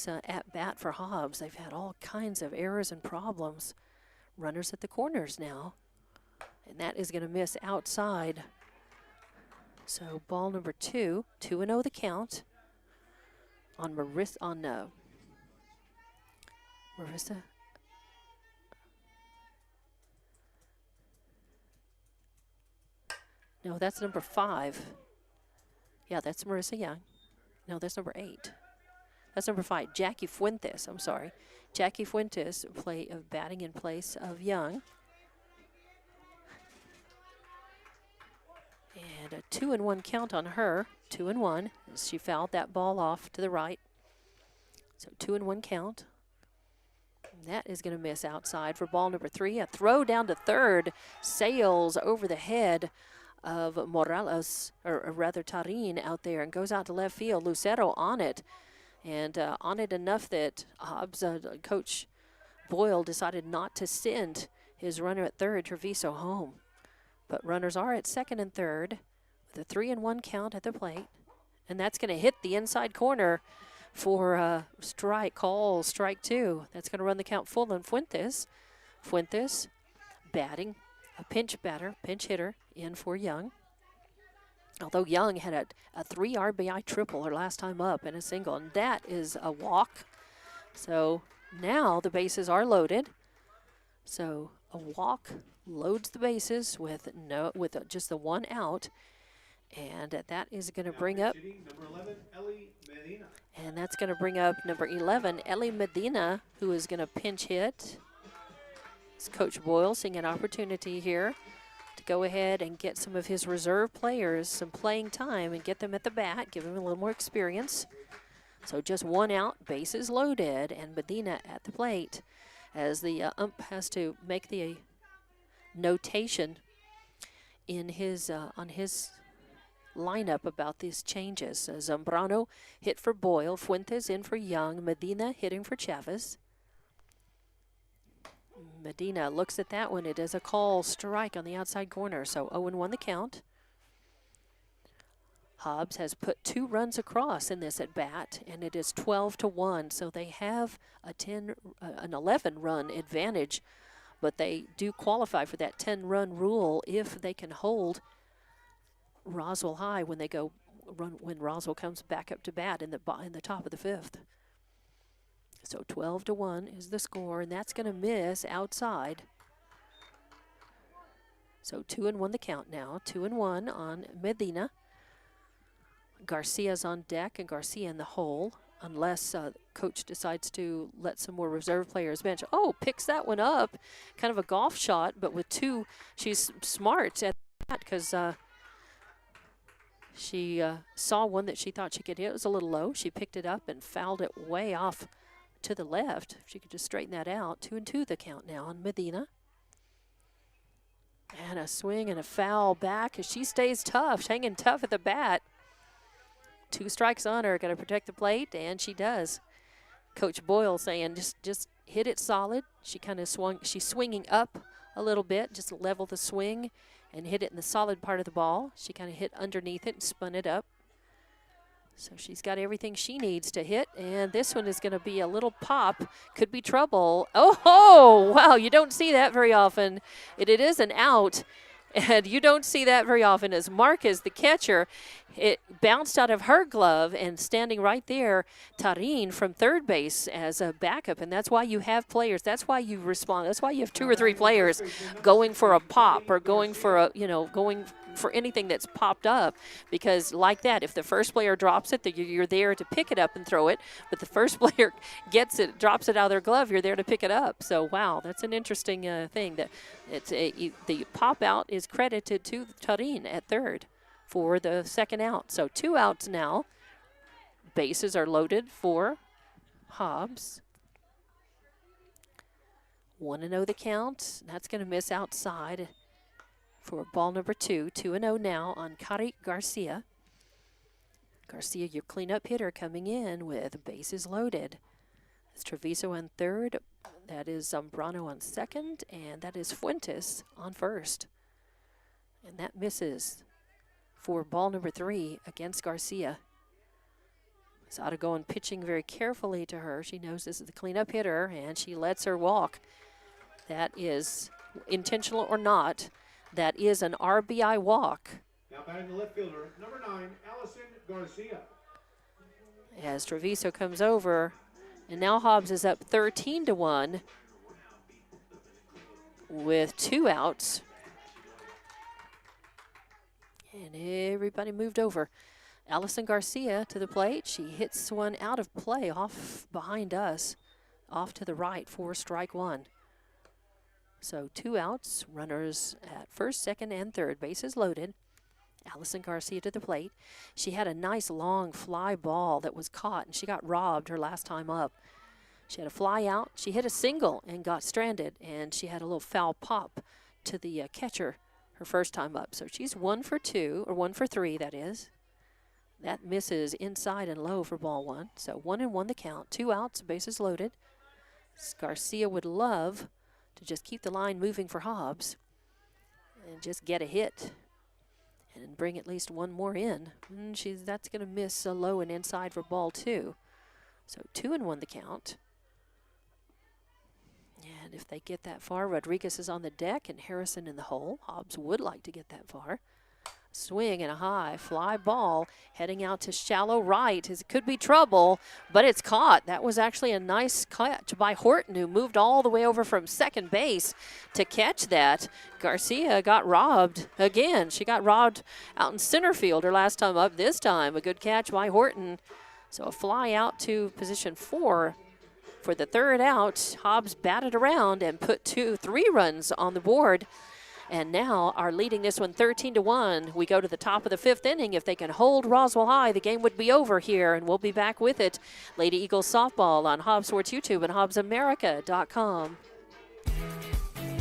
at-bat for Hobbs. They've had all kinds of errors and problems. Runners at the corners now. And that is going to miss outside. So ball number 2, 2-0 the count on Marissa. Marissa. No, that's number 5. Yeah, that's Marissa Young. No, that's number 8. That's number 5, Jackie Fuentes. I'm sorry. Jackie Fuentes batting in place of Young. And a 2-1 count on her. 2-1. She fouled that ball off to the right. So 2-1 count. And that is going to miss outside for ball number 3. A throw down to third. Sails over the head of Morales, or rather Tarin out there, and goes out to left field. Lucero on it. And on it enough that Hobbs, Coach Boyle, decided not to send his runner at third, Treviso, home. But runners are at second and third with a 3-1 count at the plate. And that's going to hit the inside corner for strike, strike 2. That's going to run the count full on Fuentes. Fuentes batting, a pinch batter, pinch hitter in for Young. Although Young had a 3 RBI triple her last time up and a single, and that is a walk. So now the bases are loaded. So a walk loads the bases with just the 1 out, and that is going to bring up.
Number 11, Ellie Medina.
And that's going to bring up number 11, Ellie Medina, who is going to pinch hit. It's Coach Boyle seeing an opportunity here to go ahead and get some of his reserve players some playing time and get them at the bat, give them a little more experience. So just 1 out, bases loaded, and Medina at the plate as the ump has to make the notation in his on his lineup about these changes. Zambrano hit for Boyle, Fuentes in for Young, Medina hitting for Chavez. Medina looks at that one. It is a call strike on the outside corner, so 0-1 the count. Hobbs has put 2 runs across in this at bat, and it is 12-1, so they have an 11-run advantage, but they do qualify for that 10-run rule if they can hold Roswell high when they go when Roswell comes back up to bat in the top of the 5th. So 12-1 is the score, and that's going to miss outside. So 2-1 the count now. 2-1 on Medina. Garcia's on deck, and Garcia in the hole, unless coach decides to let some more reserve players bench. Oh, picks that one up. Kind of a golf shot, but with 2, she's smart at that because she saw one that she thought she could hit. It was a little low. She picked it up and fouled it way off to the left. If she could just straighten that out. 2-2 the count now on Medina. And a swing and a foul back as she stays tough, hanging tough at the bat. 2 strikes on her, got to protect the plate, and she does. Coach Boyle saying just hit it solid. She kind of swung, she's swinging up a little bit, just level the swing and hit it in the solid part of the ball. She kind of hit underneath it and spun it up. So she's got everything she needs to hit, and this one is going to be a little pop. Could be trouble. Oh, wow, you don't see that very often. It is an out, and you don't see that very often as Marquez, the catcher, it bounced out of her glove, and standing right there, Tarin from third base as a backup, and that's why you have players. That's why you respond. That's why you have 2 or 3 players going for a pop or going for going for anything that's popped up, because like that, if the first player drops it, you're there to pick it up and throw it, but the first player gets it, drops it out of their glove, you're there to pick it up. So wow, that's an interesting thing. That the pop out is credited to Tarin at third for the 2nd out. So 2 outs now. Bases are loaded for Hobbs. 1-0 the count. That's going to miss outside for ball number 2. 2-0 now on Cari Garcia. Garcia, your cleanup hitter, coming in with bases loaded. It's Treviso on third. That is Zambrano on second, and that is Fuentes on first. And that misses for ball number 3 against Garcia. Sada going pitching very carefully to her. She knows this is the cleanup hitter, and she lets her walk. That is intentional or not. That is an RBI walk.
Now batting the left fielder, number 9, Allison Garcia.
As Treviso comes over, and now Hobbs is up 13-1 with 2 outs. And everybody moved over. Allison Garcia to the plate. She hits one out of play off behind us, off to the right for strike 1. So 2 outs, runners at first, second, and third, bases loaded. Allison Garcia to the plate. She had a nice long fly ball that was caught, and she got robbed her last time up. She had a fly out. She hit a single and got stranded, and she had a little foul pop to the catcher her first time up. So she's 1 for 2, or 1 for 3, that is. That misses inside and low for ball 1. So 1-1 the count. 2 outs, bases loaded. Garcia would love to just keep the line moving for Hobbs and just get a hit and bring at least one more in. That's going to miss low and inside for ball 2. So 2-1 the count. And if they get that far, Rodriguez is on the deck and Harrison in the hole. Hobbs would like to get that far. Swing and a high fly ball heading out to shallow right. It could be trouble, but it's caught. That was actually a nice catch by Horton, who moved all the way over from second base to catch that. Garcia got robbed again. She got robbed out in center field her last time up. This time, a good catch by Horton. So a fly out to position 4 for the third out. Hobbs batted around and put 3 runs on the board. And now are leading this one 13-1. We go to the top of the 5th inning. If they can hold Roswell high, the game would be over here, and we'll be back with it. Lady Eagles softball on Hobbs Sports YouTube and HobbsAmerica.com.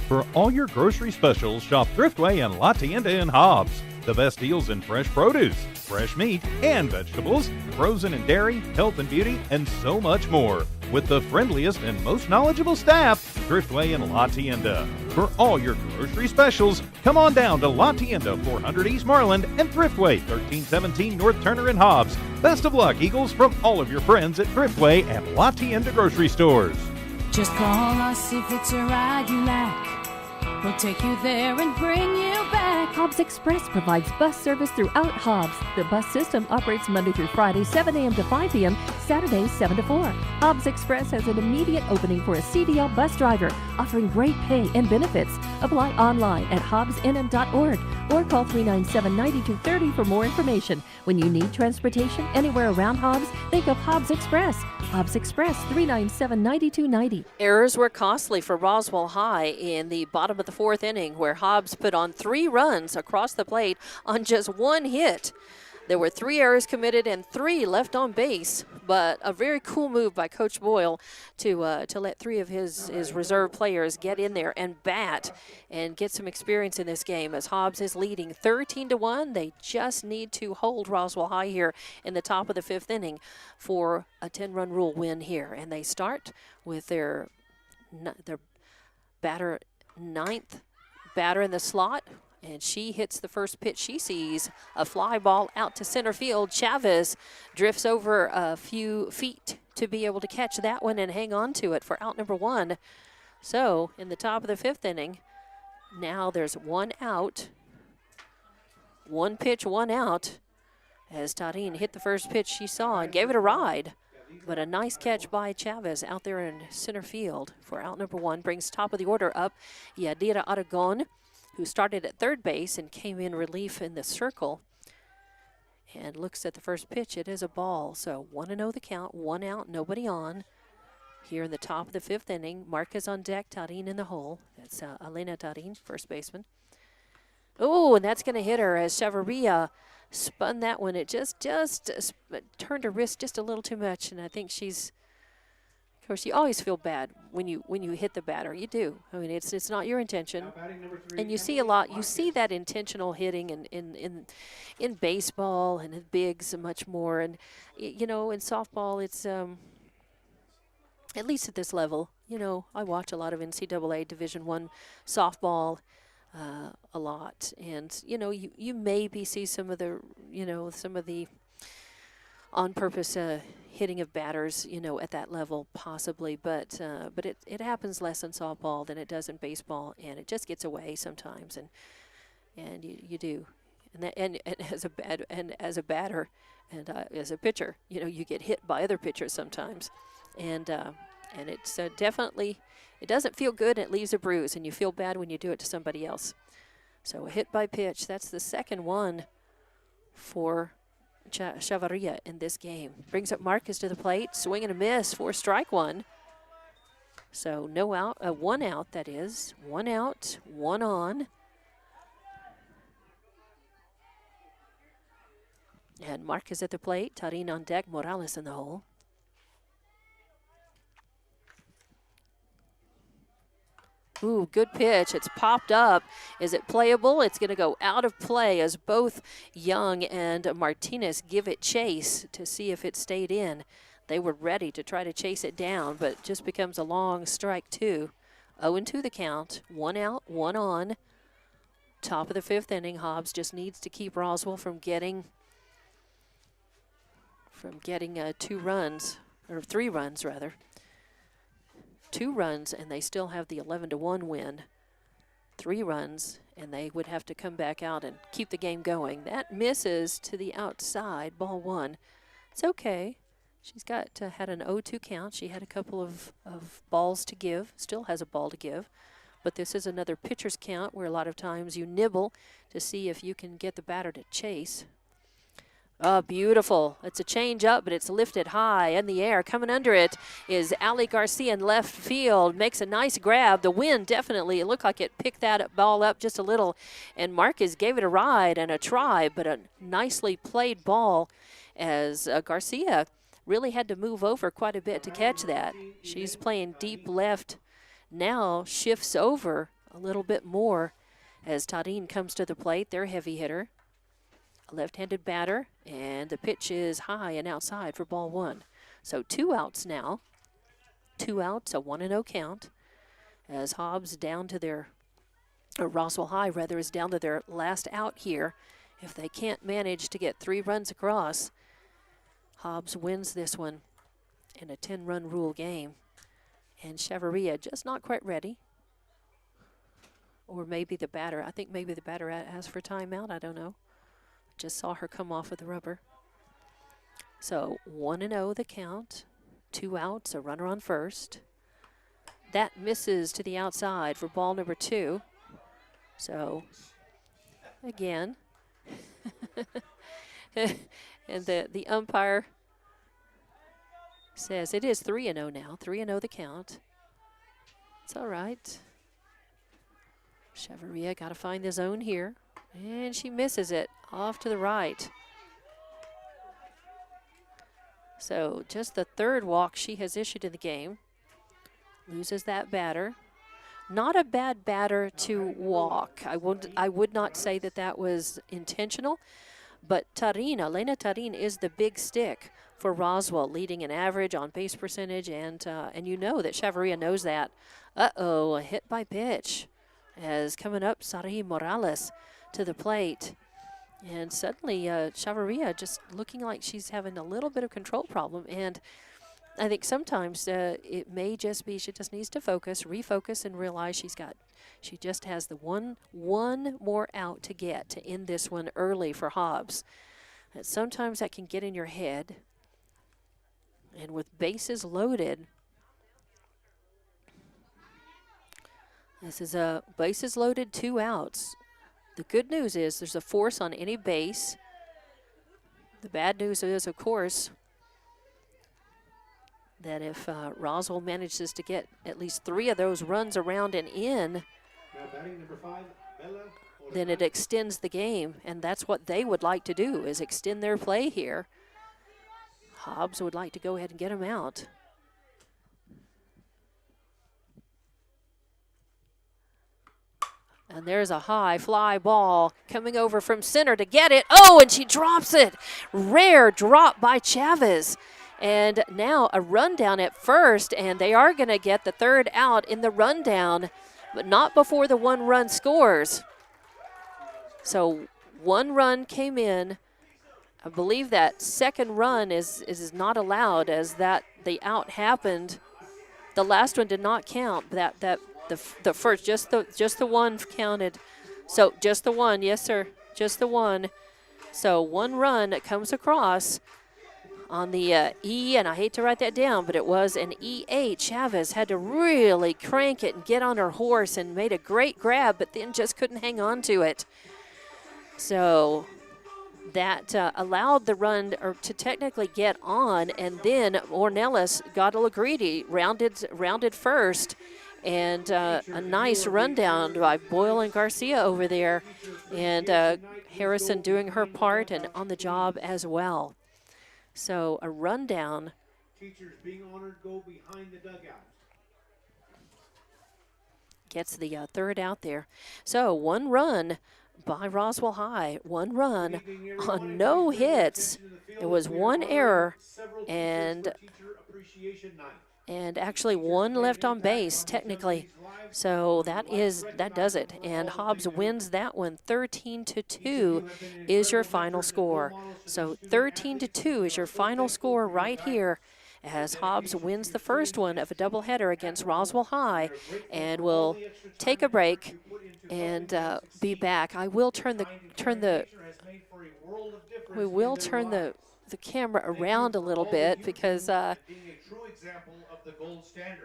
For all your grocery specials, shop Thriftway and La Tienda in Hobbs. The best deals in fresh produce, fresh meat and vegetables, frozen and dairy, health and beauty, and so much more. With the friendliest and most knowledgeable staff, Thriftway and La Tienda. For all your grocery specials, come on down to La Tienda, 400 East Marland, and Thriftway, 1317 North Turner in Hobbs. Best of luck, Eagles, from all of your friends at Thriftway and La Tienda grocery stores.
Just call us if it's a ride you like. We'll take you there and bring you back.
Hobbs Express provides bus service throughout Hobbs. The bus system operates Monday through Friday, 7 a.m. to 5 p.m., Saturdays, 7 to 4. Hobbs Express has an immediate opening for a CDL bus driver, offering great pay and benefits. Apply online at hobbsnm.org or call 397-9230 for more information. When you need transportation anywhere around Hobbs, think of Hobbs Express. Hobbs Express, 397-9290.
Errors were costly for Roswell High in the bottom of the 4th inning, where Hobbs put on 3 runs across the plate on just 1 hit. There were 3 errors committed and 3 left on base, but a very cool move by Coach Boyle to let 3 of his reserve players get in there and bat and get some experience in this game, as Hobbs is leading 13-1. They just need to hold Roswell High here in the top of the 5th inning for a 10-run rule win here. And they start with their batter, 9th batter in the slot. And she hits the first pitch she sees, a fly ball out to center field. Chavez drifts over a few feet to be able to catch that one and hang on to it for out number 1. So in the top of the 5th inning, now there's 1 out. 1 pitch, 1 out, as Tarin hit the first pitch she saw and gave it a ride. But a nice catch by Chavez out there in center field for out number 1. Brings top of the order up Yadira Aragon, who started at third base and came in relief in the circle. And looks at the first pitch. It is a ball. So 1-0 the count, 1 out, nobody on. Here in the top of the 5th inning, Marquez on deck, Tarin in the hole. That's Elena Tarin, first baseman. Oh, and that's going to hit her as Chavarria spun that one. It just turned her wrist just a little too much, and I think she's. Of course, you always feel bad when you hit the batter. You do. I mean, it's not your intention, and you see a lot. You see that intentional hitting in baseball and in bigs much more. And you know, in softball, it's at least at this level. You know, I watch a lot of NCAA Division I softball a lot, and you know, you maybe see some of the on purpose hitting of batters, you know, at that level possibly, but it happens less in softball than it does in baseball, and it just gets away sometimes, and you do, and as a batter and as a pitcher, you know, you get hit by other pitchers sometimes, and it's definitely, it doesn't feel good, and it leaves a bruise, and you feel bad when you do it to somebody else. So a hit by pitch, that's the second one for Chavarria in this game. Brings up Marquez to the plate, swing and a miss for strike 1. So no out, 1 out, that is. 1 out, 1 on. And Marquez at the plate, Tarin on deck, Morales in the hole. Ooh, good pitch. It's popped up. Is it playable? It's going to go out of play as both Young and Martinez give it chase to see if it stayed in. They were ready to try to chase it down, but it just becomes a long strike 2. 0-2 the count. 1 out, 1 on. Top of the 5th inning. Hobbs just needs to keep Roswell from getting 2 runs, or 3 runs rather. 2 runs, and they still have the 11-1 win. 3 runs, and they would have to come back out and keep the game going. That misses to the outside, ball 1. It's okay. She's had an 0-2 count. She had a couple of balls to give, still has a ball to give. But this is another pitcher's count where a lot of times you nibble to see if you can get the batter to chase. Oh, beautiful. It's a change up, but it's lifted high in the air. Coming under it is Ali Garcia in left field. Makes a nice grab. The wind definitely, it looked like it picked that ball up just a little. And Marquez gave it a ride and a try, but a nicely played ball as Garcia really had to move over quite a bit to catch that. She's playing deep left now, shifts over a little bit more as Tarin comes to the plate, their heavy hitter. Left-handed batter, and the pitch is high and outside for ball 1. So 2 outs now. 2 outs, a 1-0 count. As Hobbs down to their, or Roswell High rather, is down to their last out here. If they can't manage to get 3 runs across, Hobbs wins this one in a 10-run rule game. And Chavarria just not quite ready. Or maybe the batter. I think maybe the batter asked for timeout. I don't know. Just saw her come off of the rubber. So 1-0 the count. 2 outs, a runner on first. That misses to the outside for ball number 2. So again, and the umpire says it is 3-0 now. 3-0 the count. It's all right. Chavarria got to find the zone here. And she misses it off to the right. So just the 3rd walk she has issued in the game. Loses that batter. Not a bad batter to walk. I would not say that was intentional. But Elena Tarin is the big stick for Roswell, leading in average, on base percentage, and you know that Chavarria knows that. Uh-oh, a hit by pitch. As coming up, Sari Morales to the plate. And suddenly Chavarria just looking like she's having a little bit of control problem. And I think sometimes it may just be she just needs to refocus, and realize she just has the one more out to get to end this one early for Hobbs. And sometimes that can get in your head. And with bases loaded, this is a bases loaded, 2 outs. The good news is there's a force on any base. The bad news is, of course, that if Roswell manages to get at least 3 of those runs around and in, then it extends the game, and that's what they would like to do, is extend their play here. Hobbs would like to go ahead and get them out. And there's a high fly ball coming over from center to get it. Oh, and she drops it. Rare drop by Chavez. And now a rundown at first, and they are going to get the 3rd out in the rundown, but not before the 1 run scores. So 1 run came in. I believe that 2nd run is not allowed, as that the out happened. The last one did not count. The first, just the 1 counted. So just the 1, yes sir, just the 1. So 1 run that comes across on the E, and I hate to write that down, but it was an E8. Chavez had to really crank it and get on her horse and made a great grab, but then just couldn't hang on to it. So that allowed the run to technically get on, and then Ornelas got a little greedy, rounded first. And a nice rundown by Boyle and Garcia over there. And Harrison doing her part and on the job as well. So a rundown.
Teachers being honored go behind the dugout.
Gets the third out there. So 1 run by Roswell High, 1 run on no hits. It was 1 error and actually 1 left on base technically. So that does it. And Hobbs wins that one. 13-2 is your final score. So 13-2 is your final score right here, as Hobbs wins the first one of a doubleheader against Roswell High. And we'll take a break and be back. We will turn the camera around a little bit because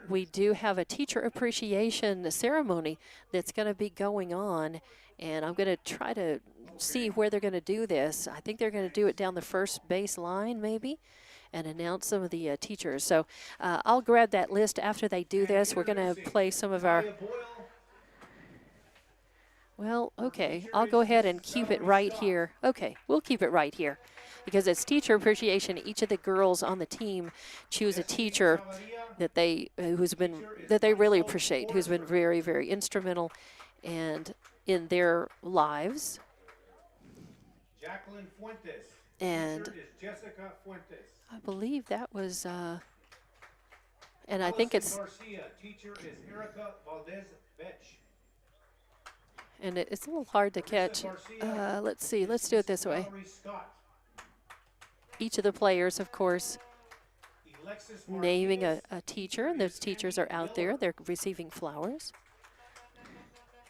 we do have a teacher appreciation ceremony that's going to be going on, and I'm going to try to see where they're going to do this. I think they're going to do it down the first base line maybe, and announce some of the teachers. So I'll grab that list after they do this. We're going to play some of our... Well, okay, I'll go ahead and keep it right here. Okay, we'll keep it right here because it's teacher appreciation. Each of the girls on the team choose a teacher that they really appreciate, who's been very, very instrumental and in their lives.
Jacqueline Fuentes.
And
Teacher is Jessica Fuentes.
I believe that was, and I think it's.
Garcia. Teacher is Erica Valdez-Betch.
And it's a little hard to catch. Let's see. Let's do it this way. Each of the players, of course, naming a teacher, and those teachers are out there. They're receiving flowers.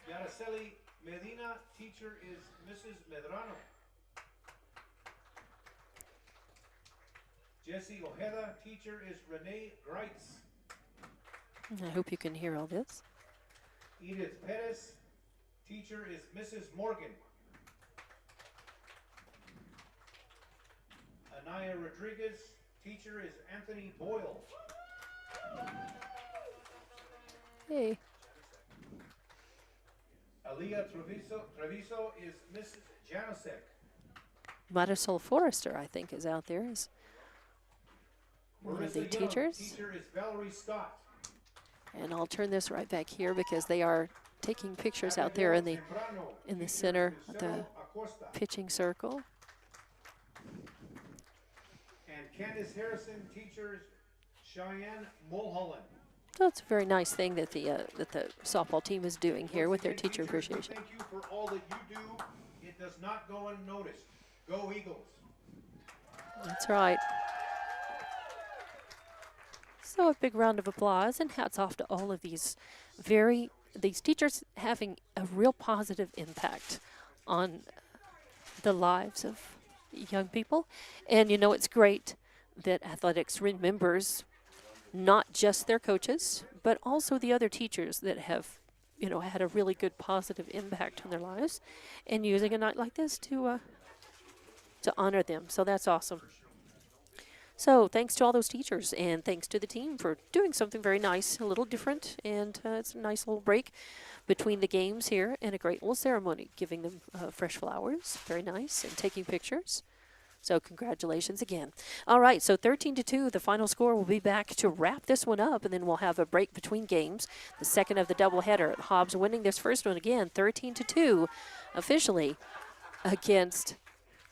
Yaraceli Medina. Teacher is Mrs. Medrano. Jesse Ojeda. Teacher is Renee Greitz.
I hope you can hear all this.
Edith Perez. Teacher is Mrs. Morgan. Anaya Rodriguez. Teacher is Anthony Boyle.
Hey.
Aaliyah Treviso is Mrs. Janasek.
Marisol Forrester, I think, is out there as one of the teachers.
Teacher is Valerie Scott.
And I'll turn this right back here because they are taking pictures out there in the center of the pitching circle.
And Candace Harrison, teachers Cheyenne Mulholland.
So it's a very nice thing that the softball team is doing here with their teacher appreciation.
Thank you for all that you do. It does not go unnoticed. Go Eagles.
That's right. So a big round of applause and hats off to all of these teachers having a real positive impact on the lives of young people. And it's great that athletics remembers not just their coaches, but also the other teachers that have, had a really good positive impact on their lives, and using a night like this to honor them. So that's awesome. So thanks to all those teachers, and thanks to the team for doing something very nice, a little different, and it's a nice little break between the games here and a great little ceremony, giving them fresh flowers, very nice, and taking pictures. So congratulations again. All right, so 13-2, the final score. We'll be back to wrap this one up, and then we'll have a break between games. The second of the doubleheader. Hobbs winning this first one again, 13-2, officially against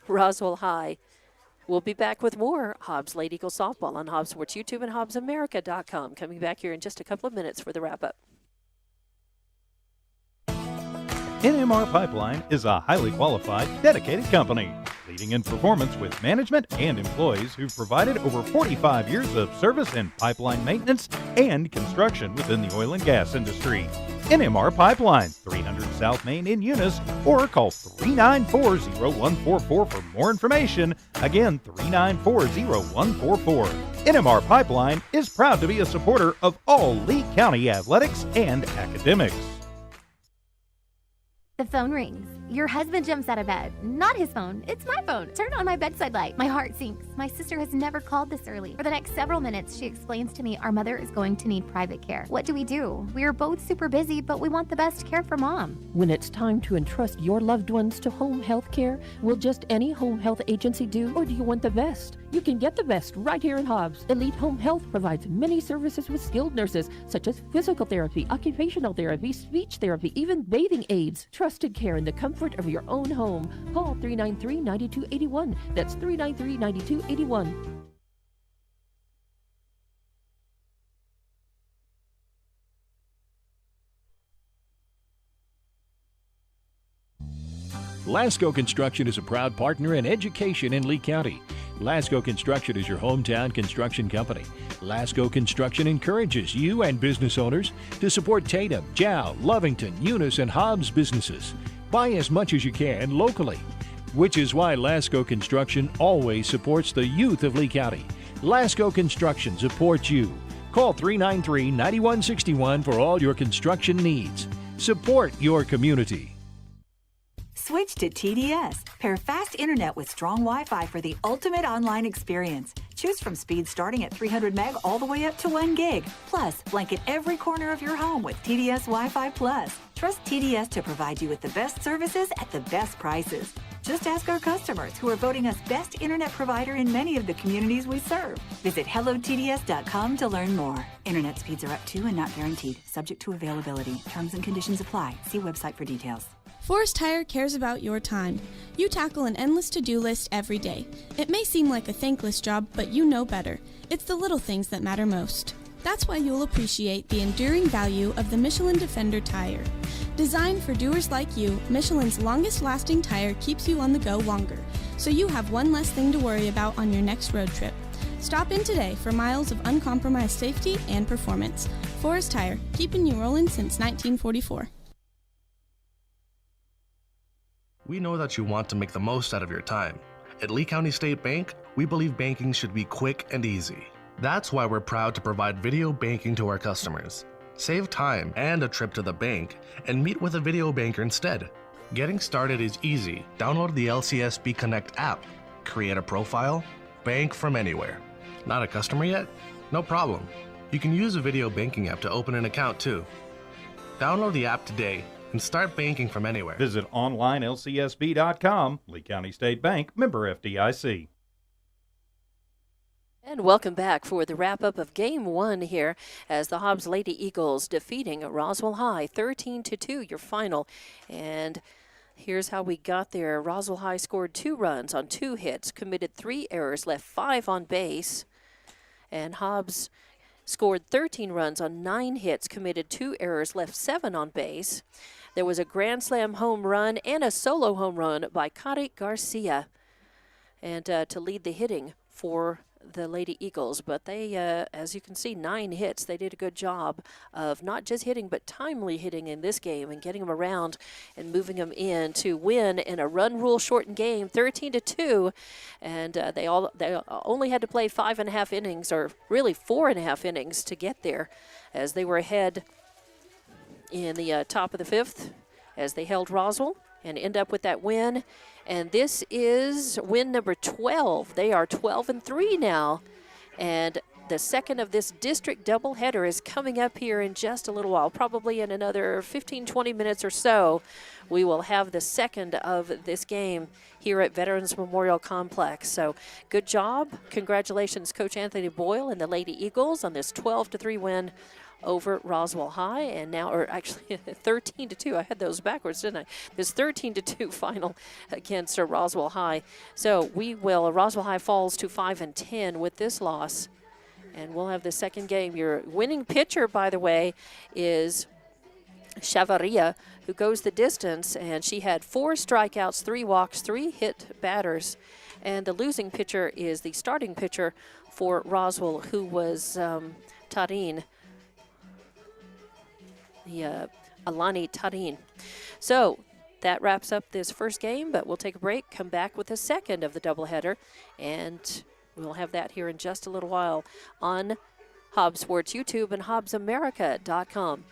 Roswell High. We'll be back with more Hobbs Lady Eagle Softball on Hobbs Sports YouTube and HobbsAmerica.com. Coming back here in just a couple of minutes for the wrap-up.
NMR Pipeline is a highly qualified, dedicated company, leading in performance with management and employees who've provided over 45 years of service in pipeline maintenance and construction within the oil and gas industry. NMR Pipeline, 300 South Main in Eunice, or call 394-0144 for more information. Again, 394-0144. NMR Pipeline is proud to be a supporter of all Lee County athletics and academics.
The phone rings. Your husband jumps out of bed. Not his phone. It's my phone. Turn on my bedside light. My heart sinks. My sister has never called this early. For the next several minutes, she explains to me our mother is going to need private care. What do? We are both super busy, but we want the best care for Mom.
When it's time to entrust your loved ones to home health care, will just any home health agency do, or do you want the best? You can get the best right here in Hobbs. Elite Home Health provides many services with skilled nurses, such as physical therapy, occupational therapy, speech therapy, even bathing aids. Trusted care in the comfort of your own home. Call 393-9281. That's 393-9281.
Lasco Construction is a proud partner in education in Lee County. Lasco Construction is your hometown construction company. Lasco Construction encourages you and business owners to support Tatum, Jow, Lovington, Eunice, and Hobbs businesses. Buy as much as you can locally, which is why Lasco Construction always supports the youth of Lee County. Lasco Construction supports you. Call 393-9161 for all your construction needs. Support your community.
Switch to TDS. Pair fast internet with strong Wi-Fi for the ultimate online experience. Choose from speeds starting at 300 meg all the way up to 1 gig. Plus, blanket every corner of your home with TDS Wi-Fi Plus. Trust TDS to provide you with the best services at the best prices. Just ask our customers who are voting us best internet provider in many of the communities we serve. Visit hellotds.com to learn more. Internet speeds are up to and not guaranteed. Subject to availability. Terms and conditions apply. See website for details.
Forest Tire cares about your time. You tackle an endless to-do list every day. It may seem like a thankless job, but you know better. It's the little things that matter most. That's why you'll appreciate the enduring value of the Michelin Defender tire. Designed for doers like you, Michelin's longest-lasting tire keeps you on the go longer, so you have one less thing to worry about on your next road trip. Stop in today for miles of uncompromised safety and performance. Forest Tire, keeping you rolling since 1944.
We know that you want to make the most out of your time. At Lee County State Bank, we believe banking should be quick and easy. That's why we're proud to provide video banking to our customers. Save time and a trip to the bank and meet with a video banker instead. Getting started is easy. Download the LCSB Connect app, create a profile, bank from anywhere. Not a customer yet? No problem. You can use a video banking app to open an account too. Download the app today and start banking from anywhere.
Visit onlinelcsb.com. Lee County State Bank, member FDIC.
And welcome back for the wrap-up of Game 1 here as the Hobbs Lady Eagles defeating Roswell High 13-2, your final. And here's how we got there. Roswell High scored 2 runs on 2 hits, committed 3 errors, left 5 on base. And Hobbs scored 13 runs on 9 hits, committed 2 errors, left 7 on base. There was a grand slam home run and a solo home run by Kari Garcia, and to lead the hitting for the Lady Eagles. But they, as you can see, 9 hits. They did a good job of not just hitting, but timely hitting in this game and getting them around and moving them in to win in a run rule shortened game, 13-2. And they only had to play 5.5 innings, or really 4.5 innings, to get there, as they were ahead in the top of the 5th as they held Roswell and end up with that win. And this is win number 12. They are 12-3 now. And the second of this district doubleheader is coming up here in just a little while, probably in another 15-20 minutes or so. We will have the second of this game here at Veterans Memorial Complex. So good job. Congratulations, Coach Anthony Boyle and the Lady Eagles on this 12-3 win over Roswell High, and now, or actually 13-2. I had those backwards, didn't I? This 13-2 final against Roswell High. So Roswell High falls to 5-10 with this loss, and we'll have the second game. Your winning pitcher, by the way, is Chavaria, who goes the distance, and she had 4 strikeouts, 3 walks, 3 hit batters. And the losing pitcher is the starting pitcher for Roswell, who was Tarin. Alani Tarin. So that wraps up this first game, but we'll take a break, come back with the second of the doubleheader, and we'll have that here in just a little while on Hobbs Sports YouTube and HobbsAmerica.com.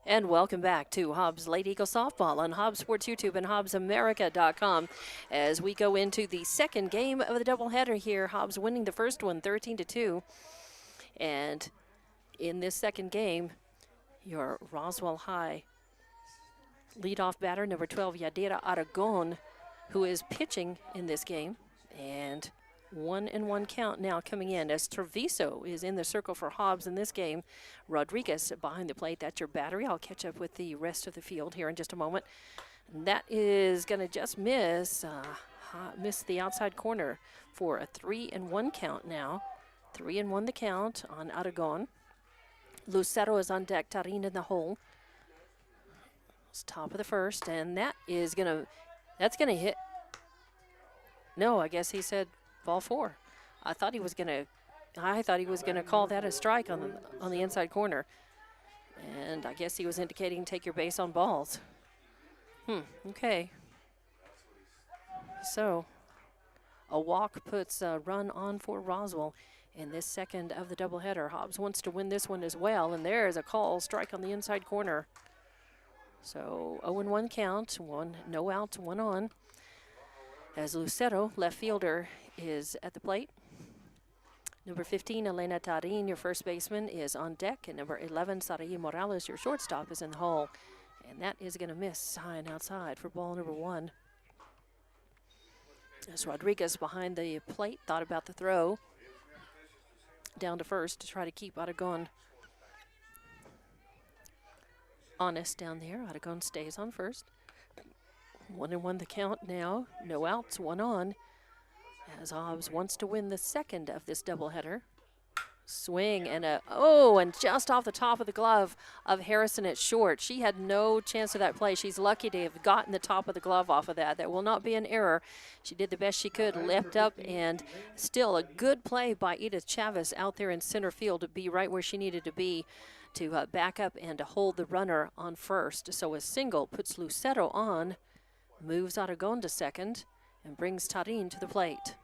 And welcome back to Hobbs Late Eagle Softball on Hobbs Sports YouTube and HobbsAmerica.com as we go into the second game of the doubleheader here. Hobbs winning the first one 13-2. And in this second game, your Roswell High leadoff batter, number 12, Yadira Aragon, who is pitching in this game. And 1-1 count now coming in as Treviso is in the circle for Hobbs in this game. Rodriguez behind the plate. That's your battery. I'll catch up with the rest of the field here in just a moment. And that is going to just miss the outside corner for a 3-1 count now. 3-1 the count on Aragon. Lucero is on deck. Tarin in the hole. It's top of the first, and that's going to hit. No, I guess he said ball 4. I thought he was gonna call that a strike on the inside corner, and I guess he was indicating take your base on balls. Okay. So a walk puts a run on for Roswell in this second of the doubleheader. Hobbs wants to win this one as well, and there is a call strike on the inside corner. So 0-1 count, no outs, 1 on. As Lucero, left fielder, is at the plate. Number 15, Elena Tarin, your first baseman, is on deck. And number 11, Sarai Morales, your shortstop, is in the hole. And that is going to miss high and outside for ball number 1. As Rodriguez behind the plate thought about the throw down to first to try to keep Aragon honest down there. Aragon stays on first. 1-1 the count now. No outs, 1 on. As Hobbs wants to win the second of this doubleheader. Swing and and just off the top of the glove of Harrison at short. She had no chance of that play. She's lucky to have gotten the top of the glove off of that. That will not be an error. She did the best she could, leapt up, and still a good play by Edith Chavez out there in center field to be right where she needed to be to back up and to hold the runner on first. So a single puts Lucero on, moves Aragon to second, and brings Tarin to the plate.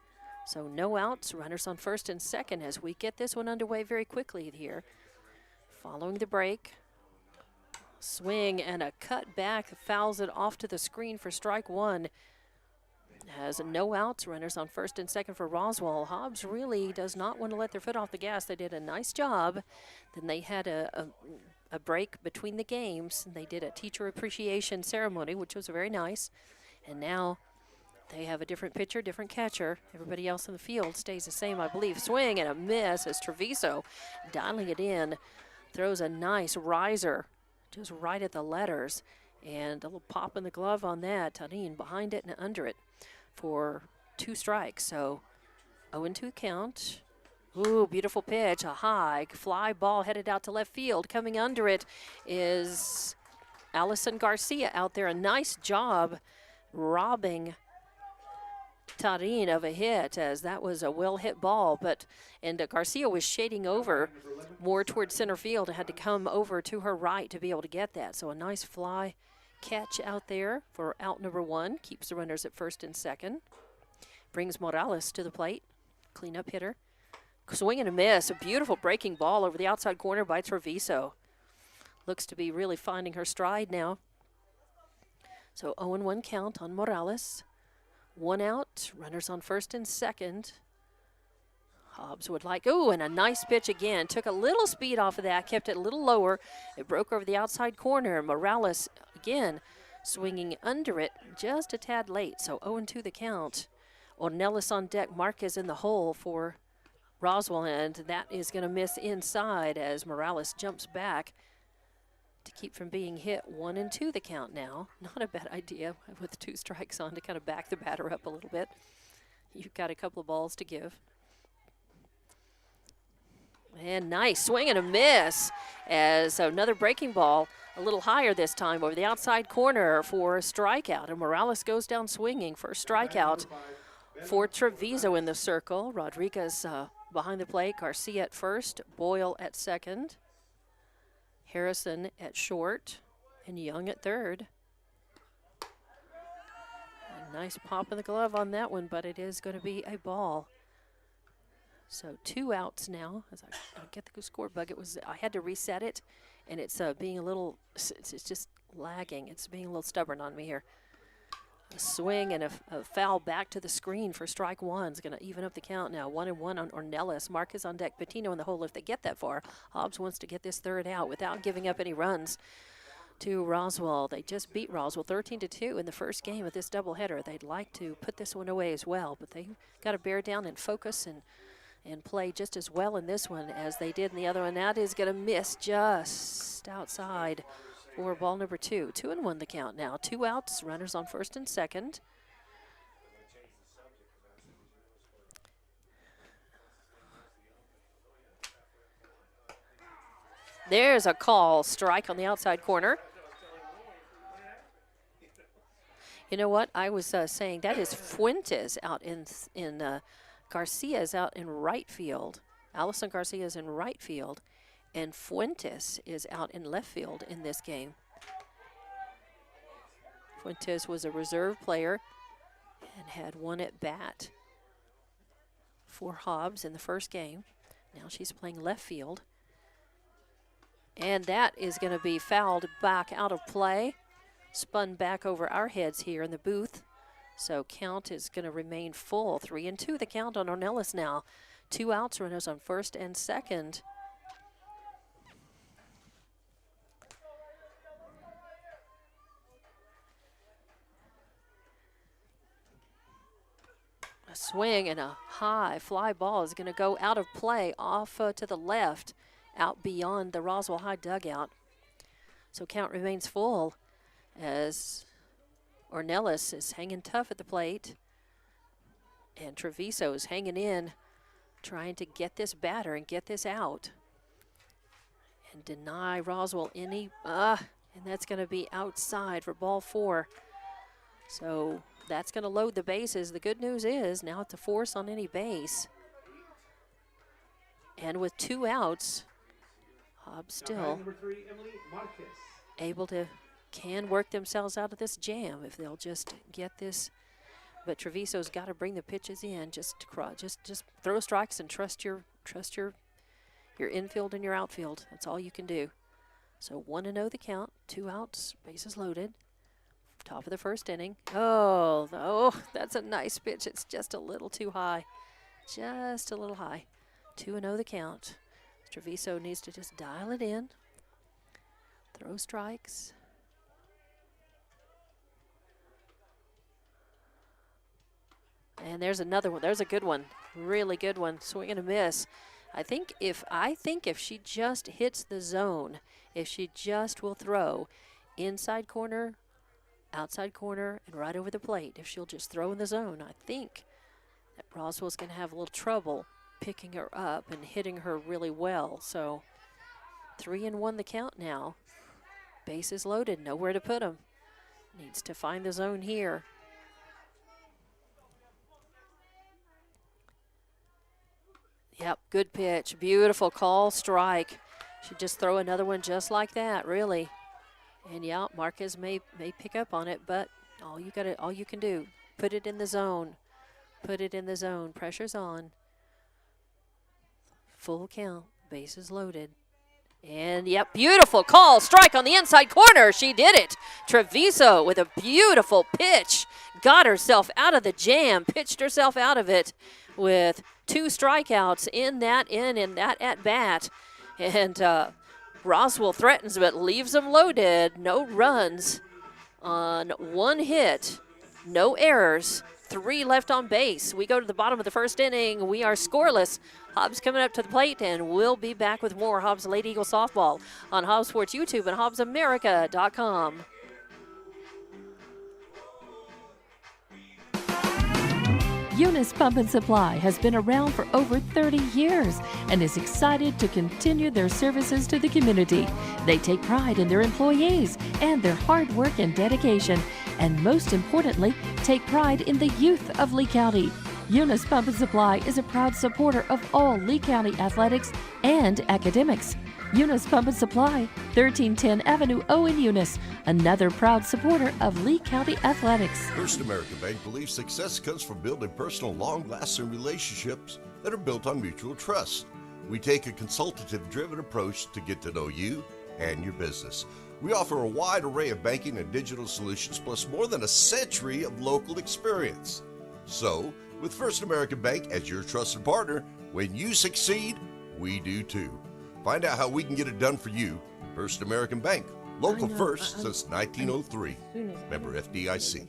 So no outs, runners on first and second as we get this one underway very quickly here. Following the break, swing and a cut back, fouls it off to the screen for strike 1. Has no outs, runners on first and second for Roswell. Hobbs really does not want to let their foot off the gas. They did a nice job. Then they had a break between the games. They did a teacher appreciation ceremony, which was very nice. And now they have a different pitcher, different catcher. Everybody else in the field stays the same, I believe. Swing and a miss as Treviso, dialing it in, throws a nice riser just right at the letters. And a little pop in the glove on that. Tarin behind it and under it for 2 strikes. So 0-2 count. Ooh, beautiful pitch, a high fly ball headed out to left field. Coming under it is Allison Garcia out there. A nice job robbing Tarin of a hit, as that was a well-hit ball, and Garcia was shading over more towards center field and had to come over to her right to be able to get that. So a nice fly catch out there for out number 1, keeps the runners at first and second. Brings Morales to the plate, cleanup hitter. Swing and a miss, a beautiful breaking ball over the outside corner by Treviso. Looks to be really finding her stride now. So 0-1 count on Morales. 1 out, runners on first and second. Hobbs would like, and a nice pitch again. Took a little speed off of that, kept it a little lower. It broke over the outside corner. Morales, again, swinging under it just a tad late. So 0-2 the count. Ornelas on deck, Marquez in the hole for Roswell, and that is going to miss inside as Morales jumps back to keep from being hit. 1-2 the count now. Not a bad idea with 2 strikes on to kind of back the batter up a little bit. You've got a couple of balls to give. And nice swing and a miss as another breaking ball a little higher this time over the outside corner for a strikeout. And Morales goes down swinging for a strikeout for Treviso in the circle. Rodriguez behind the plate, Garcia at first, Boyle at second. Harrison at short, and Young at third. A nice pop in the glove on that one, but it is going to be a ball. So 2 outs now. As I get the score bug, I had to reset it, and it's being a little. It's just lagging. It's being a little stubborn on me here. A swing and a foul back to the screen for strike 1 is going to even up the count now. 1-1 on Ornelas. Marquez on deck. Patino in the hole if they get that far. Hobbs wants to get this 3rd out without giving up any runs to Roswell. They just beat Roswell 13-2 in the first game of this doubleheader. They'd like to put this one away as well, but they got to bear down and focus and play just as well in this one as they did in the other one. That is going to miss just outside for ball number 2. 2-1 the count now. 2 outs, runners on first and second. There's a call, strike on the outside corner. You know what? I was saying that is Fuentes out in Garcia's out in right field. Allison Garcia's in right field, and Fuentes is out in left field in this game. Fuentes was a reserve player and had 1 at bat for Hobbs in the first game. Now she's playing left field. And that is going to be fouled back out of play. Spun back over our heads here in the booth. So count is going to remain full. 3-2 the count on Ornelas now. 2 outs, runners on first and second. A swing and a high fly ball is going to go out of play off to the left, out beyond the Roswell High dugout. So count remains full as Ornelas is hanging tough at the plate. And Treviso is hanging in, trying to get this batter and get this out. And deny Roswell any, and that's going to be outside for ball 4. So that's going to load the bases. The good news is now it's a force on any base. And with 2 outs, Hobbs still able to, can work themselves out of this jam if they'll just get this. But Treviso's got to bring the pitches in, just throw strikes and trust your infield and your outfield. That's all you can do. So 1-0 the count, 2 outs, bases loaded. Top of the first inning. Oh, that's a nice pitch. It's just a little too high. Just a little high. 2-0 the count. Treviso needs to just dial it in. Throw strikes. And there's another one. There's a good one. Really good one. Swing and a miss. I think if she just hits the zone, if she just will throw inside corner, outside corner, and right over the plate, if she'll just throw in the zone, I think that Roswell's going to have a little trouble picking her up and hitting her really well. So 3-1 the count now. Bases loaded, nowhere to put them. Needs to find the zone here. Yep, good pitch, beautiful call, strike. Should just throw another one just like that, really. And yeah, Marquez may pick up on it, but all you can do, put it in the zone. Put it in the zone. Pressure's on. Full count, bases loaded. And yep, beautiful call, strike on the inside corner. She did it. Treviso with a beautiful pitch. Got herself out of the jam, pitched herself out of it with 2 strikeouts in that at-bat. And Roswell threatens but leaves them loaded. No runs on 1 hit, no errors, 3 left on base. We go to the bottom of the first inning. We are scoreless. Hobbs coming up to the plate, and we'll be back with more Hobbs Lady Eagle softball on Hobbs Sports YouTube and HobbsAmerica.com.
Eunice Pump and Supply has been around for over 30 years and is excited to continue their services to the community. They take pride in their employees and their hard work and dedication, and most importantly, take pride in the youth of Lee County. Eunice Pump and Supply is a proud supporter of all Lee County athletics and academics. Eunice Pump and Supply, 1310 Avenue O in Eunice, another proud supporter of Lee County athletics.
First American Bank believes success comes from building personal, long-lasting relationships that are built on mutual trust. We take a consultative-driven approach to get to know you and your business. We offer a wide array of banking and digital solutions, plus more than a century of local experience. So, with First American Bank as your trusted partner, when you succeed, we do too. Find out how we can get it done for you. First American Bank, local first since 1903. Member FDIC.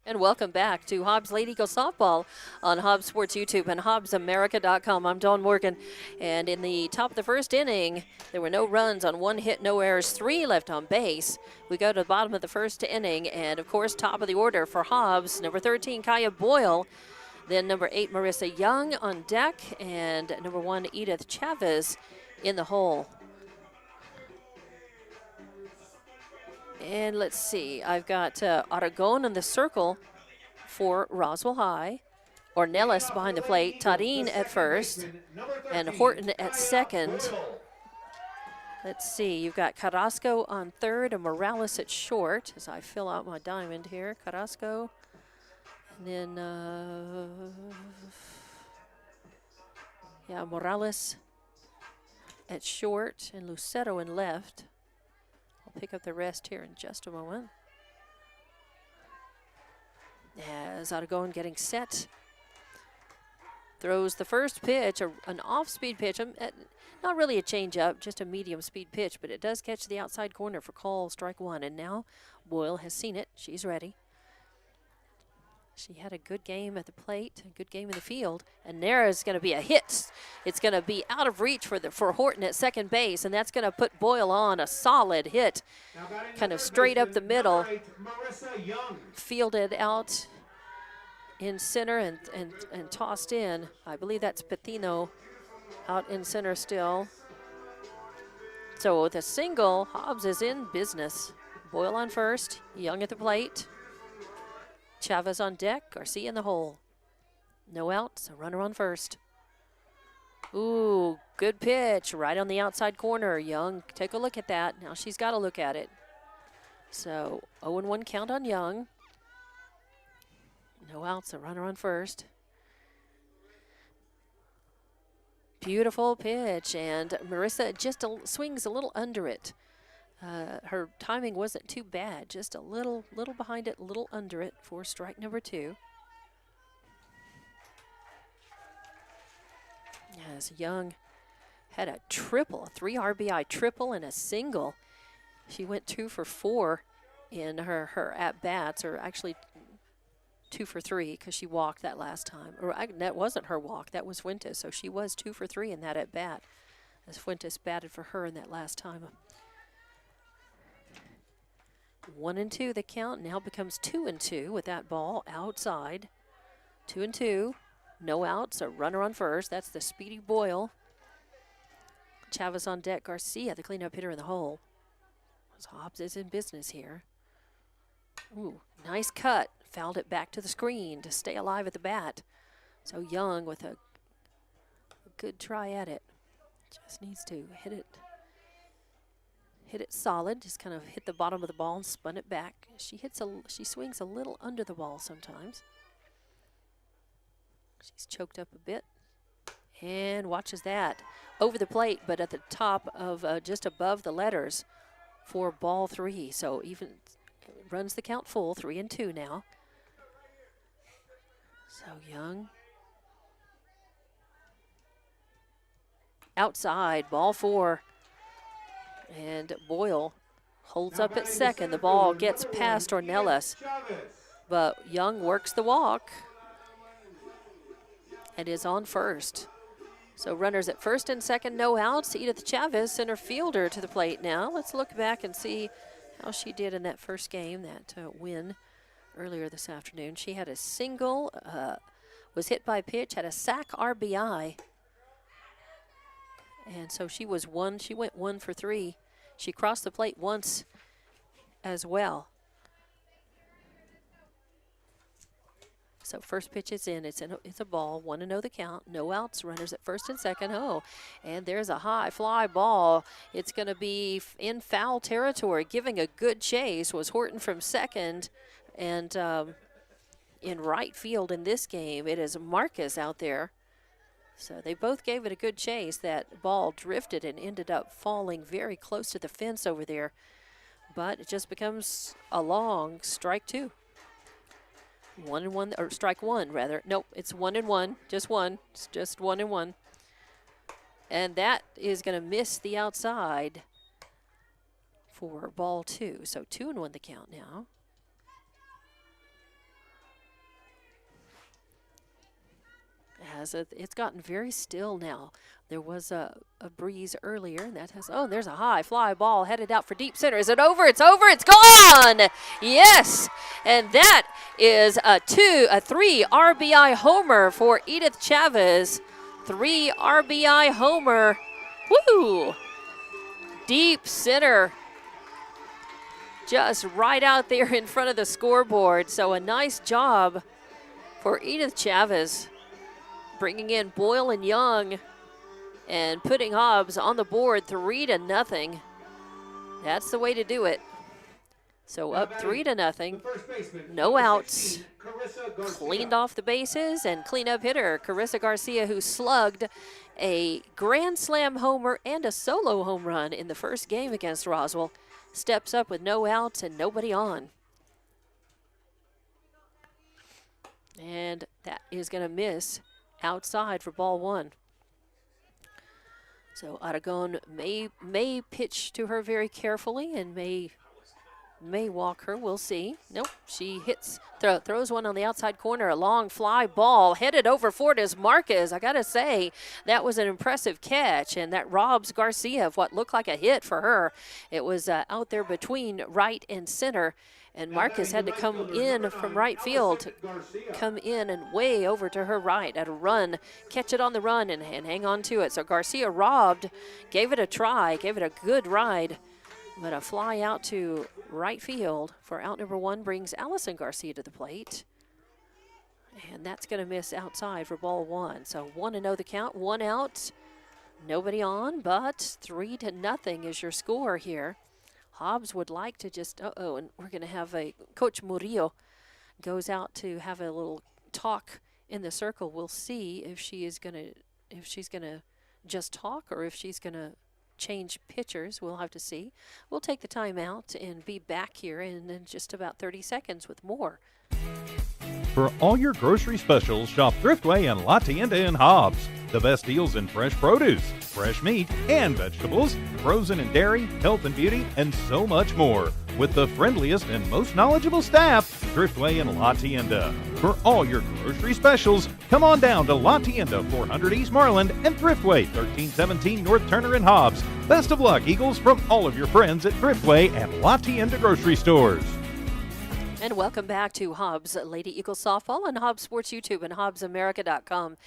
And welcome back to Hobbs Lady Eagle Softball on Hobbs Sports YouTube and HobbsAmerica.com. I'm Dawn Morgan, and in the top of the first inning, there were no runs on 1 hit, no errors, 3 left on base. We go to the bottom of the first inning, and of course, top of the order for Hobbs, number 13, Kaya Boyle. Then number 8, Marissa Young on deck, and number 1, Edith Chavez in the hole. And let's see, I've got Aragon in the circle for Roswell High. Ornelas behind the plate, Tarin at first, and Horton at second. Let's see, you've got Carrasco on third and Morales at short as I fill out my diamond here. Carrasco, and then, Morales at short and Lucero in left. I'll pick up the rest here in just a moment. As Aragon getting set. Throws the first pitch, an off-speed pitch. Not really a change-up, just a medium-speed pitch, but it does catch the outside corner for call, strike 1. And now Boyle has seen it. She's ready. She had a good game at the plate, a good game in the field, and there is going to be a hit. It's going to be out of reach for Horton at second base, and that's going to put Boyle on a solid hit, kind of straight up the middle, fielded out in center and tossed in. I believe that's Patino out in center still. So with a single, Hobbs is in business. Boyle on first, Young at the plate. Chavez on deck, Garcia in the hole. No outs, a runner on first. Ooh, good pitch, right on the outside corner. Young, take a look at that. Now she's got to look at it. So 0-1 count on Young. No outs, a runner on first. Beautiful pitch, and Marissa just swings a little under it. Her timing wasn't too bad, just a little behind it, a little under it for strike number 2. As Young had a triple, a 3 RBI triple and a single. She went 2 for 4 in her at-bats, or actually 2 for 3 because she walked that last time. That wasn't her walk, that was Fuentes, so she was 2 for 3 in that at-bat as Fuentes batted for her in that last time. 1-2 the count, now becomes 2-2 with that ball outside. 2-2, no outs, a runner on first. That's the speedy Boyle. Chavez on deck, Garcia, the cleanup hitter in the hole. Hobbs is in business here. Ooh, nice cut. Fouled it back to the screen to stay alive at the bat. So Young with a good try at it. Just needs to hit it solid, just kind of hit the bottom of the ball and spun it back. She swings a little under the ball sometimes. She's choked up a bit and watches that over the plate, but at the top of just above the letters for ball 3. So even runs the count full, 3-2 now. So Young outside, ball 4. And Boyle holds up at second. The ball gets past Ornelas, but Young works the walk and is on first. So runners at first and second, no outs. Edith Chavez, center fielder, to the plate now. Let's look back and see how she did in that first game, that win earlier this afternoon. She had a single, was hit by pitch, had a sac RBI. And so she went 1 for 3. She crossed the plate once as well. So first pitch is in. It's a ball. 1-0 the count. No outs. Runners at first and second. Oh, and there's a high fly ball. It's going to be in foul territory. Giving a good chase was Horton from second, and in right field in this game. It is Marcus out there. So they both gave it a good chase. That ball drifted and ended up falling very close to the fence over there. But it just becomes a long strike 2. 1-1, or strike 1 rather. Nope, it's 1-1, just one. It's just 1-1. And that is going to miss the outside for ball 2. So 2-1 the count now. It's gotten very still now. There was a breeze earlier, and that has, there's a high fly ball headed out for deep center. Is it over? It's over. It's gone. Yes. And that is a 3 RBI homer for Edith Chavez. 3 RBI homer. Woo! Deep center. Just right out there in front of the scoreboard. So a nice job for Edith Chavez, bringing in Boyle and Young and putting Hobbs on the board 3-0. That's the way to do it. So up 3-0. No outs. Cleaned off the bases, and cleanup hitter Carissa Garcia, who slugged a grand slam homer and a solo home run in the first game against Roswell, steps up with no outs and nobody on. And that is going to miss outside for ball 1. So Aragon may pitch to her very carefully and may walk her. We'll see. Nope, she throws one on the outside corner. A long fly ball headed over for it is Marquez. I gotta say, that was an impressive catch, and that robs Garcia of what looked like a hit for her. It was out there between right and center, and Marquez had to come in from right field, come in and way over to her right at a run, catch it on the run and hang on to it. So Garcia robbed, gave it a try, gave it a good ride, but a fly out to right field for out number 1 brings Allison Garcia to the plate. And that's going to miss outside for ball 1. So 1-0 the count, 1 out, nobody on, but 3-0 is your score here. Hobbs would like to just, and we're going to have Coach Murillo goes out to have a little talk in the circle. We'll see if she's going to just talk or if she's going to change pitchers. We'll have to see. We'll take the time out and be back here in just about 30 seconds with more.
For all your grocery specials, shop Thriftway and La Tienda in Hobbs. The best deals in fresh produce, fresh meat and vegetables, frozen and dairy, health and beauty, and so much more. With the friendliest and most knowledgeable staff, Thriftway and La Tienda. For all your grocery specials, come on down to La Tienda, 400 East Marland, and Thriftway, 1317 North Turner in Hobbs. Best of luck, Eagles, from all of your friends at Thriftway and La Tienda grocery stores.
And welcome back to Hobbs Lady Eagles Softball on Hobbs Sports YouTube and HobbsAmerica.com.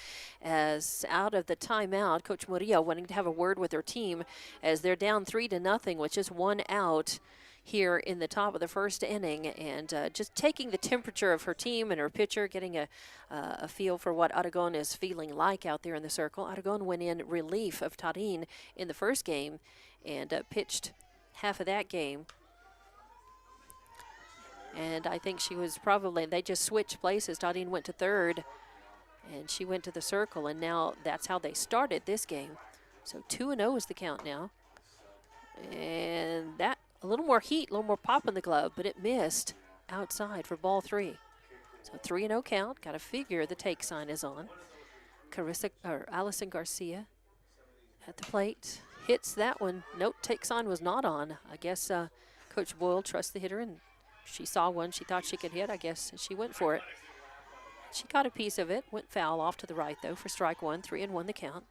As out of the timeout, Coach Murillo wanting to have a word with her team as they're down 3-0, which is 1 out here in the top of the first inning, and just taking the temperature of her team and her pitcher, getting a feel for what Aragon is feeling like out there in the circle. Aragon went in relief of Tarin in the first game and pitched half of that game. And I think she was they just switched places. Tarin went to third, and she went to the circle, and now that's how they started this game. So 2-0 is the count now. And that, a little more heat, a little more pop in the glove, but it missed outside for ball 3. So 3-0 count. Got to figure the take sign is on. Allison Garcia at the plate. Hits that one. Nope, take sign was not on. I guess Coach Boyle trusts the hitter, and she saw one she thought she could hit. I guess she went for it. She got a piece of it. Went foul off to the right, though, for strike 1. 3-1 the count.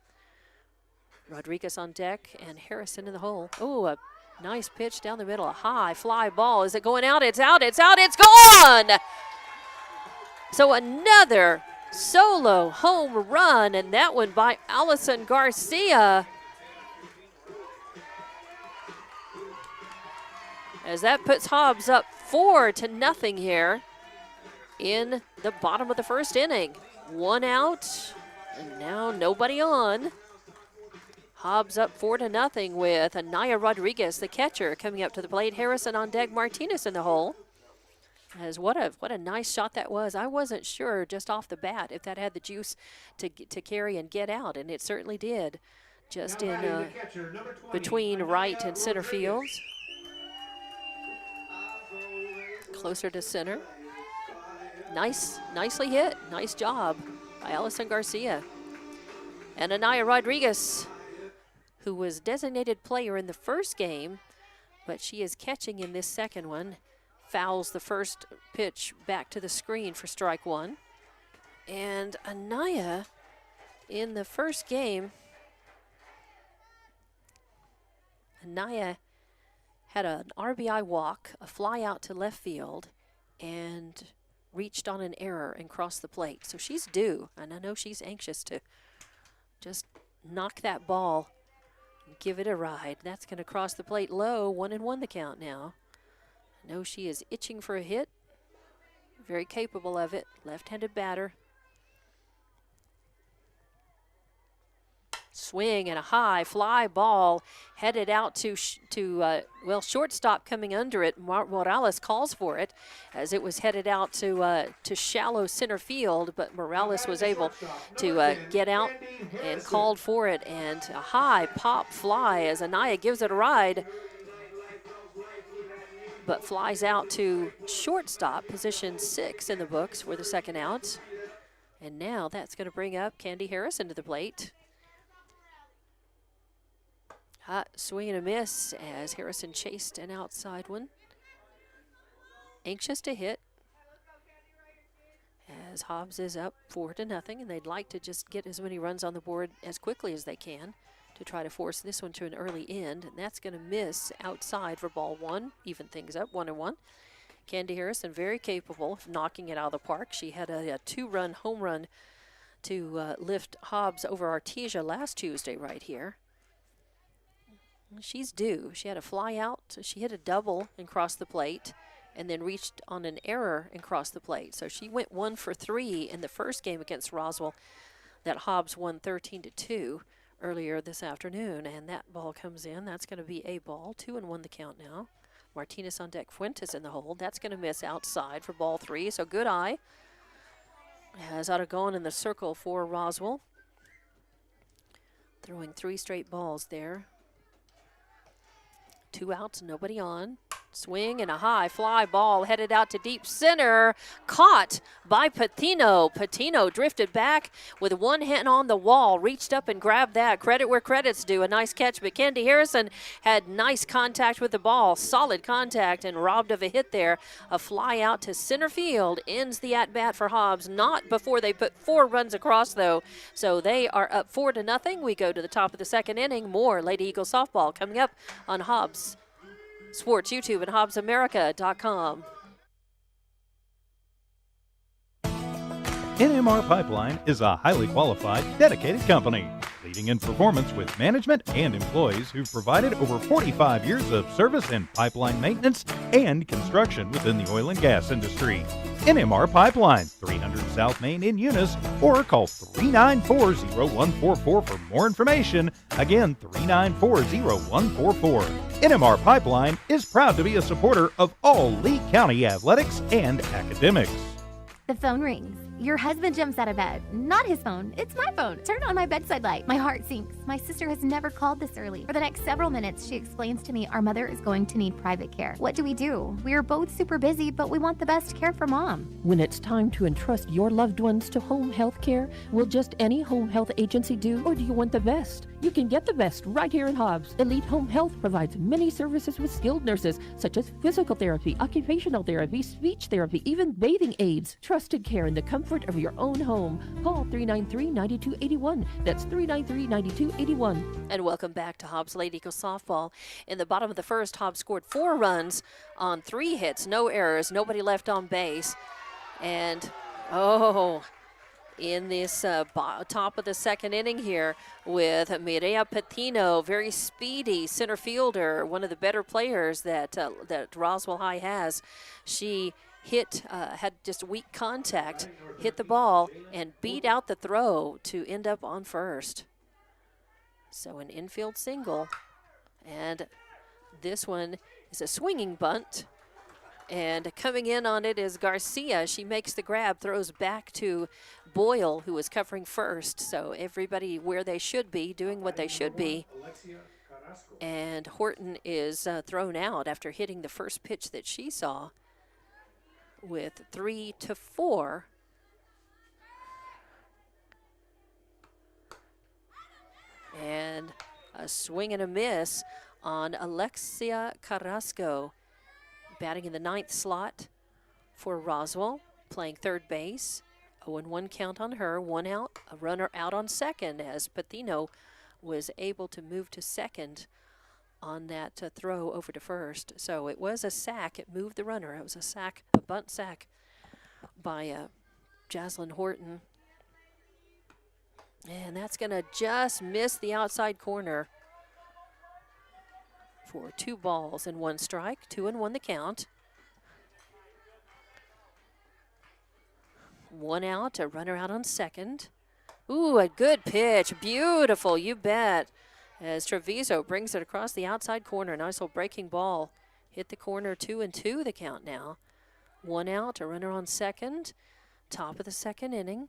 Rodriguez on deck and Harrison in the hole. Oh, a nice pitch down the middle. A high fly ball. Is it going out? It's out. It's out. It's gone! So another solo home run, and that one by Allison Garcia. As that puts Hobbs up 4-0 here in the bottom of the first inning. 1 out, and now nobody on. Hobbs up 4-0 with Anaya Rodriguez, the catcher, coming up to the plate. Harrison on deck, Martinez in the hole. As what a nice shot that was. I wasn't sure just off the bat if that had the juice to carry and get out, and it certainly did. Just in between right and center fields. Closer to center. Nicely hit. Nice job by Allison Garcia. And Anaya Rodriguez, who was designated player in the first game, but she is catching in this second one. Fouls the first pitch back to the screen for strike one. And Anaya, in the first game, Anaya had an RBI walk, a fly out to left field, and reached on an error and crossed the plate. So she's due, and I know she's anxious to just knock that ball and give it a ride. That's going to cross the plate low, 1-1 the count now. I know she is itching for a hit. Very capable of it. Left-handed batter. Swing and a high fly ball headed out to shortstop coming under it. Morales calls for it as it was headed out to shallow center field, but Morales was able to get out and called for it. And a high pop fly as Anaya gives it a ride, but flies out to shortstop, position 6 in the books for the second out. And now that's going to bring up Candy Harrison to the plate. Hot swing and a miss as Harrison chased an outside one. Anxious to hit as Hobbs is up 4-0, and they'd like to just get as many runs on the board as quickly as they can to try to force this one to an early end, and that's going to miss outside for ball one, even things up 1-1. Candy Harrison very capable of knocking it out of the park. She had a 2-run home run to lift Hobbs over Artesia last Tuesday right here. She's due. She had a fly out. She hit a double and crossed the plate and then reached on an error and crossed the plate. So she went 1 for 3 in the first game against Roswell that Hobbs won 13-2 earlier this afternoon, and that ball comes in. That's going to be a ball. 2-1 the count now. Martinez on deck, Fuentes in the hold. That's going to miss outside for ball 3, so good eye. Has out of going in the circle for Roswell. Throwing 3 straight balls there. 2 outs, nobody on. Swing and a high fly ball headed out to deep center. Caught by Patino. Patino drifted back with one hand on the wall. Reached up and grabbed that. Credit where credit's due. A nice catch, but Candy Harrison had nice contact with the ball. Solid contact and robbed of a hit there. A fly out to center field ends the at-bat for Hobbs. Not before they put 4 runs across, though. So they are up 4-0. We go to the top of the second inning. More Lady Eagle softball coming up on Hobbs Sports YouTube and HobbsAmerica.com.
NMR Pipeline is a highly qualified, dedicated company, leading in performance with management and employees who've provided over 45 years of service in pipeline maintenance and construction within the oil and gas industry. NMR Pipeline, 300 South Main in Eunice, or call 394-0144 for more information. Again, 394-0144. NMR Pipeline is proud to be a supporter of all Lee County athletics and academics.
The phone rings. Your husband jumps out of bed. Not his phone. It's my phone. Turn on my bedside light. My heart sinks. My sister has never called this early. For the next several minutes, she explains to me our mother is going to need private care. What do? We are both super busy, but we want the best care for Mom.
When it's time to entrust your loved ones to home health care, will just any home health agency do, or do you want the best? You can get the best right here in Hobbs. Elite Home Health provides many services with skilled nurses, such as physical therapy, occupational therapy, speech therapy, even bathing aids. Trusted care in the comfort of your own home. Call 393-9281. That's 393-9281.
And welcome back to Hobbs Lady Eagle softball. In the bottom of the first, Hobbs scored 4 runs on 3 hits, no errors, nobody left on base. And, in this top of the second inning here with Mireya Patino, very speedy center fielder, one of the better players that Roswell High has. She had just weak contact, hit the ball, and beat out the throw to end up on first. So an infield single, and this one is a swinging bunt And coming in on it is Garcia. She makes the grab, throws back to Boyle, who was covering first. So everybody where they should be, doing what they should be. And Horton is thrown out after hitting the first pitch that she saw with 3-4. And a swing and a miss on Alexia Carrasco, batting in the 9th slot for Roswell, playing third base. 0-1 count on her, 1 out, a runner out on second as Patino was able to move to second on that throw over to first. So it was a sack. It moved the runner. It was a sack, a bunt sack by Jaslyn Horton. And that's going to just miss the outside corner for 2 balls and 1 strike. 2-1 the count. 1 out, a runner out on second. Ooh, a good pitch. Beautiful, you bet. As Treviso brings it across the outside corner. Nice little breaking ball. Hit the corner, 2-2 the count now. 1 out, a runner on second. Top of the second inning.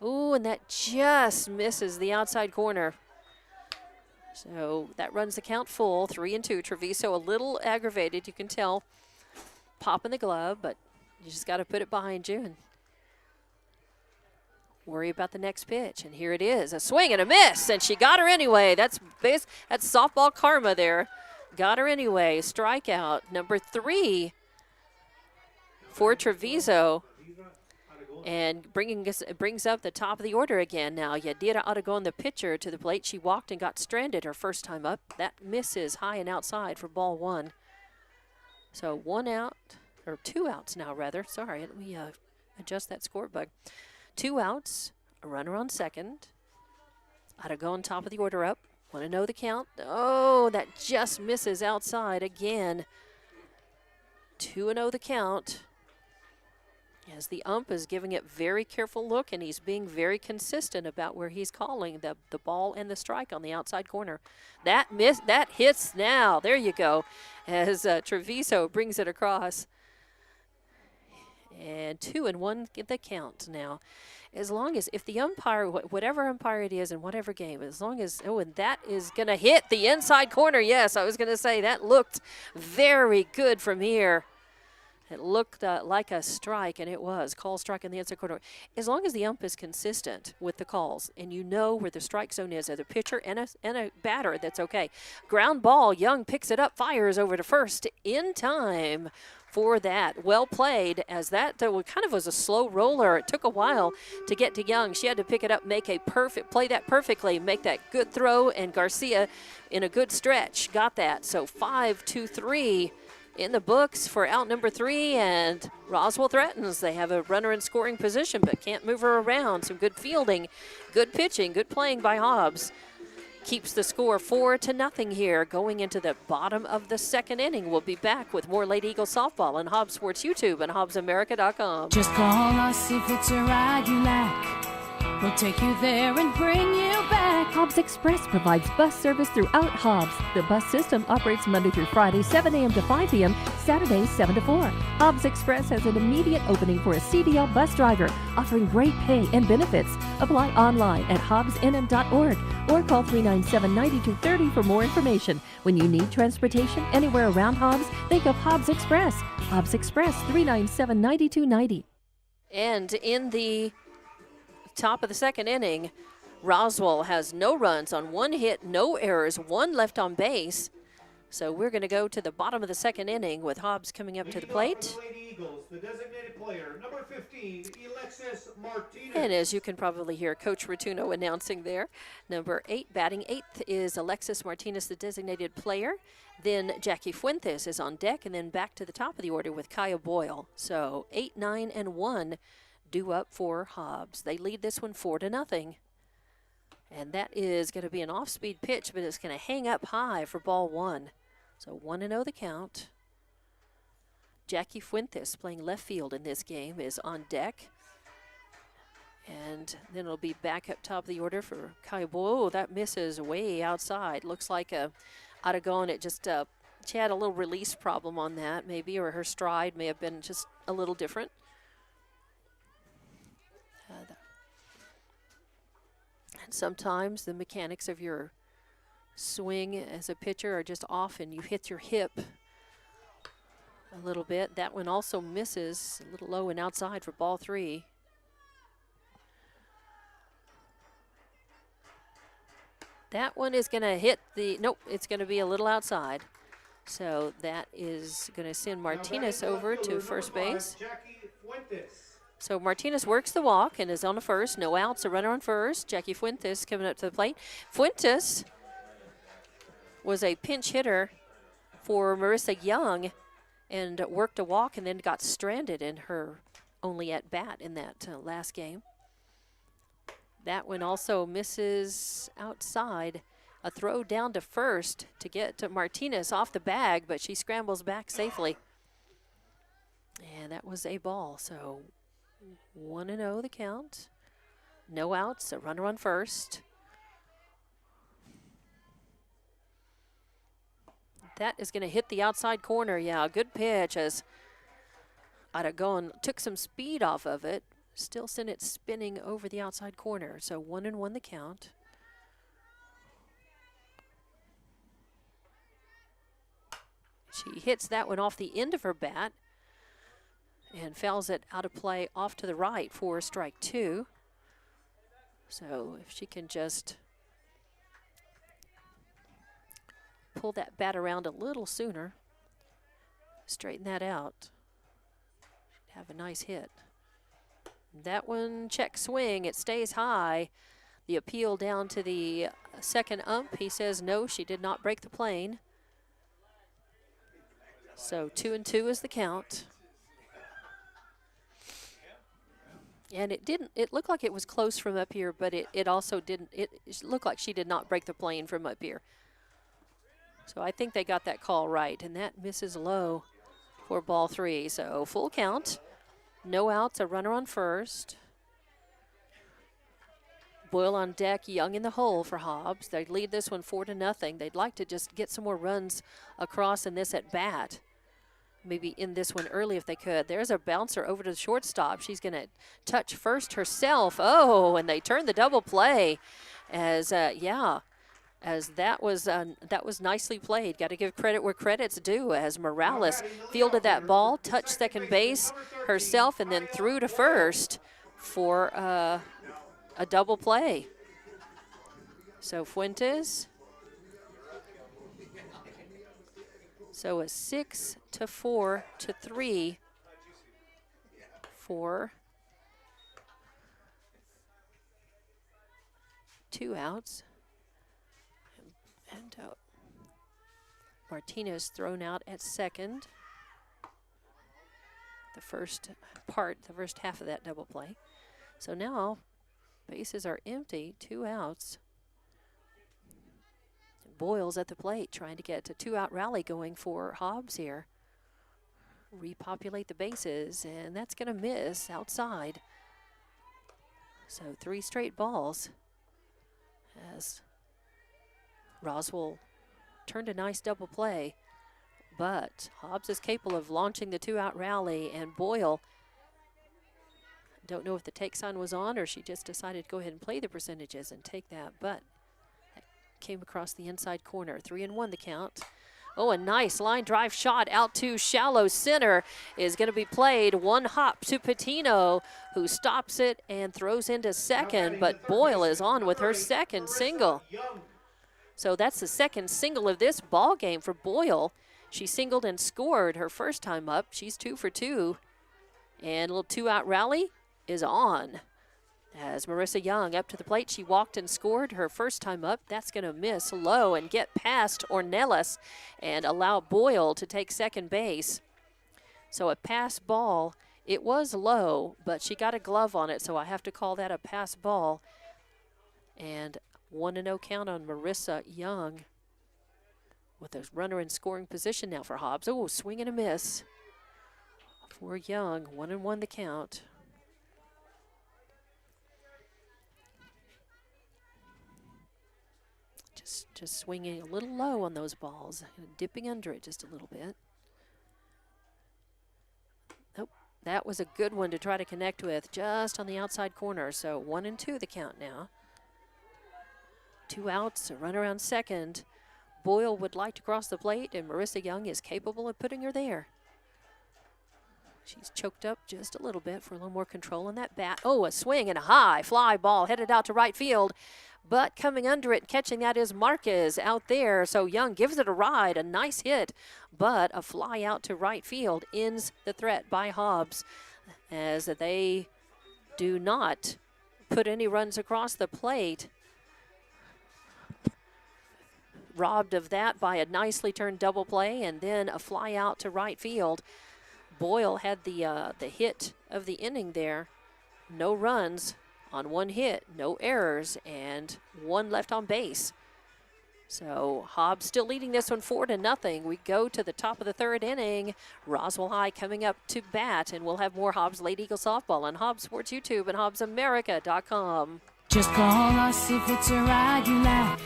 Ooh, and that just misses the outside corner. So that runs the count full, 3-2. Treviso a little aggravated, you can tell. Popping the glove, but you just got to put it behind you and worry about the next pitch. And here it is, a swing and a miss, and she got her anyway. That's softball karma there. Got her anyway. Strikeout number 3 for Treviso. And brings up the top of the order again now. Yadira Aragon, the pitcher, to the plate. She walked and got stranded her first time up. That misses high and outside for ball 1. So 1 out, or 2 outs now rather. Sorry, let me adjust that score bug. 2 outs, a runner on second. Aragon top of the order up. Want to know the count? Oh, that just misses outside again. 2-0 the count. As the ump is giving it very careful look, and he's being very consistent about where he's calling the ball and the strike on the outside corner. That hits now. There you go. As Treviso brings it across. And 2-1 the count now. As long as, if the umpire, whatever umpire it is in whatever game, as long as, and that is going to hit the inside corner. Yes, I was going to say that looked very good from here. It looked like a strike, and it was. Call strike in the inside corner. As long as the ump is consistent with the calls, and you know where the strike zone is, as a pitcher and a batter, that's okay. Ground ball, Young picks it up, fires over to first in time for that. Well played, as that kind of was a slow roller. It took a while to get to Young. She had to pick it up, play that perfectly, make that good throw, and Garcia in a good stretch got that. So 5-2-3. In the books for out number 3, and Roswell threatens. They have a runner in scoring position, but can't move her around. Some good fielding, good pitching, good playing by Hobbs. Keeps the score 4-0 here, going into the bottom of the second inning. We'll be back with more Lady Eagle softball on Hobbs Sports YouTube and HobbsAmerica.com.
Just call us if it's a ride you like. We'll take you there and bring you back.
Hobbs Express provides bus service throughout Hobbs. The bus system operates Monday through Friday, 7 a.m. to 5 p.m., Saturdays, 7 to 4. Hobbs Express has an immediate opening for a CDL bus driver, offering great pay and benefits. Apply online at hobbsnm.org or call 397-9230 for more information. When you need transportation anywhere around Hobbs, think of Hobbs Express. Hobbs Express, 397-9290.
And in the top of the second inning, Roswell has no runs on 1 hit, no errors, 1 left on base. So we're going to go to the bottom of the second inning with Hobbs coming up to the plate.
Lady Eagles, the designated player, number 15, Alexis Martinez.
And as you can probably hear Coach Rotuno announcing there, number 8, batting 8th is Alexis Martinez, the designated player. Then Jackie Fuentes is on deck, and then back to the top of the order with Kaya Boyle. So 8, 9, and 1 due up for Hobbs. They lead this one 4-0. And that is going to be an off-speed pitch, but it's going to hang up high for ball 1. So 1-0 the count. Jackie Fuentes, playing left field in this game, is on deck. And then it'll be back up top of the order for Kaibo. Oh, that misses way outside. Looks like Aragon, it just She had a little release problem on that, maybe, or her stride may have been just a little different. And sometimes the mechanics of your swing as a pitcher are just off and you hit your hip a little bit. That one also misses, a little low and outside for ball 3. That one is going to hit the, nope, it's going to be a little outside. So that is going to send Martinez over to first base. So Martinez works the walk and is on the first. No outs, a runner on first. Jackie Fuentes coming up to the plate. Fuentes was a pinch hitter for Marissa Young and worked a walk and then got stranded in her only at bat in that last game. That one also misses outside. A throw down to first to get to Martinez off the bag, but she scrambles back safely. And that was a ball, so 1-0 the count. No outs, a runner on first. That is going to hit the outside corner. Yeah, good pitch as Aragon took some speed off of it. Still sent it spinning over the outside corner. So 1-1 the count. She hits that one off the end of her bat and fouls it out of play off to the right for strike 2. So if she can just pull that bat around a little sooner, straighten that out, she'd have a nice hit. That one, check swing, it stays high. The appeal down to the second ump. He says no, she did not break the plane. So 2-2 is the count. And it looked like it was close from up here, but it also didn't, it looked like she did not break the plane from up here. So I think they got that call right, and that misses low for ball 3. So full count, no outs, a runner on first. Boyle on deck, Young in the hole for Hobbs. They lead this one 4-0. They'd like to just get some more runs across in this at bat. Maybe in this one early if they could. There's a bouncer over to the shortstop. She's going to touch first herself. Oh, and they turn the double play as, as that was nicely played. Got to give credit where credit's due as Morales fielded that ball, touched second base herself, and then threw to first for a double play. So Fuentes. So a 6-4-3 for 2 outs. And Martinez thrown out at second. The first half of that double play. So now bases are empty, 2 outs. Boyle's at the plate trying to get a 2-out rally going for Hobbs here. Repopulate the bases, and that's going to miss outside. So 3 straight balls as Roswell turned a nice double play, but Hobbs is capable of launching the 2-out rally, and Boyle, don't know if the take sign was on or she just decided to go ahead and play the percentages and take that, but came across the inside corner. 3-1 the count. Oh, a nice line drive shot out to shallow center is going to be played. One hop to Patino, who stops it and throws into second, but Boyle is on with her second single. So that's the second single of this ball game for Boyle. She singled and scored her first time up. She's 2 for 2. And a little 2-out rally is on. As Marissa Young up to the plate, she walked and scored her first time up. That's going to miss low and get past Ornelas and allow Boyle to take second base. So a pass ball. It was low, but she got a glove on it, so I have to call that a pass ball. And 1-0 count on Marissa Young with a runner in scoring position now for Hobbs. Oh, swing and a miss for Young. 1-1 the count. Just swinging a little low on those balls, dipping under it just a little bit. Nope, that was a good one to try to connect with, just on the outside corner. So 1-2 the count now. 2 outs, a runner on second. Boyle would like to cross the plate, and Marissa Young is capable of putting her there. She's choked up just a little bit for a little more control on that bat. Oh, a swing and a high fly ball headed out to right field. But coming under it, catching that is Marquez out there. So Young gives it a ride, a nice hit, but a fly out to right field ends the threat by Hobbs, as they do not put any runs across the plate. Robbed of that by a nicely turned double play and then a fly out to right field. Boyle had the hit of the inning there. No runs on 1 hit, no errors, and 1 left on base. So Hobbs still leading this one 4-0. We go to the top of the 3rd inning. Roswell High coming up to bat, and we'll have more Hobbs Late Eagle softball on Hobbs Sports YouTube and HobbsAmerica.com.
Just call us if it's a ride you like.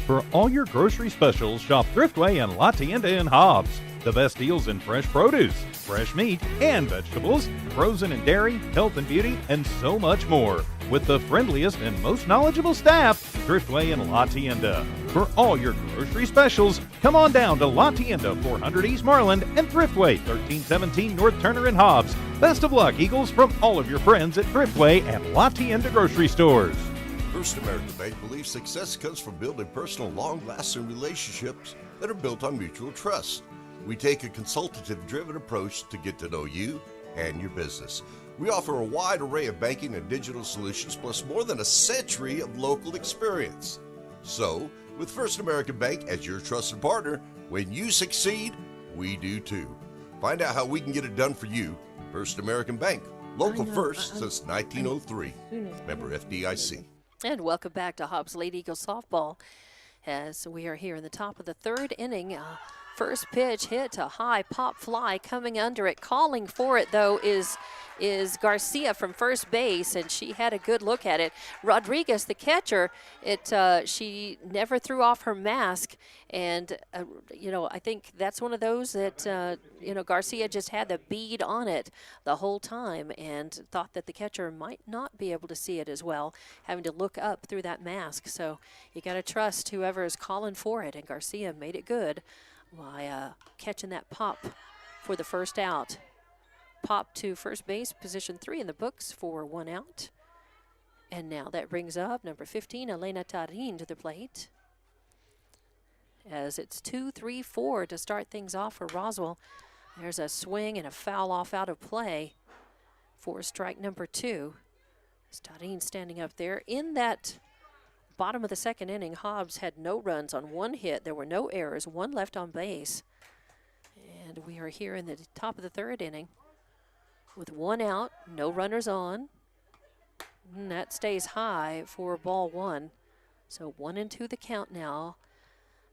For all your grocery specials, shop Thriftway and La Tienda in Hobbs. The best deals in fresh produce, fresh meat, and vegetables, frozen and dairy, health and beauty, and so much more. With the friendliest and most knowledgeable staff, Thriftway and La Tienda. For all your grocery specials, come on down to La Tienda, 400 East Marland, and Thriftway, 1317 North Turner in Hobbs. Best of luck, Eagles, from all of your friends at Thriftway and La Tienda grocery stores.
First American Bank believes success comes from building personal, long-lasting relationships that are built on mutual trust. We take a consultative-driven approach to get to know you and your business. We offer a wide array of banking and digital solutions, plus more than a century of local experience. So, with First American Bank as your trusted partner, when you succeed, we do too. Find out how we can get it done for you. First American Bank, local first since 1903. Member FDIC.
And welcome back to Hobbs Late Eagle softball, as we are here in the top of the 3rd inning. First pitch hit, a high pop fly coming under it. Calling for it, though, is Garcia from first base, and she had a good look at it. Rodriguez, the catcher, she never threw off her mask, and I think that's one of those that Garcia just had the bead on it the whole time and thought that the catcher might not be able to see it as well, having to look up through that mask. So you got to trust whoever is calling for it, and Garcia made it good by catching that pop for the first out. Pop to first base, position 3 in the books for 1 out. And now that brings up number 15, Elena Tarin, to the plate, as it's 2-3-4 to start things off for Roswell. There's a swing and a foul off out of play for strike number 2. Tarin standing up there. In that bottom of the 2nd inning, Hobbs had no runs on 1 hit. There were no errors, 1 left on base. And we are here in the top of the 3rd inning with 1 out, no runners on. And that stays high for ball 1. So 1-2 the count now.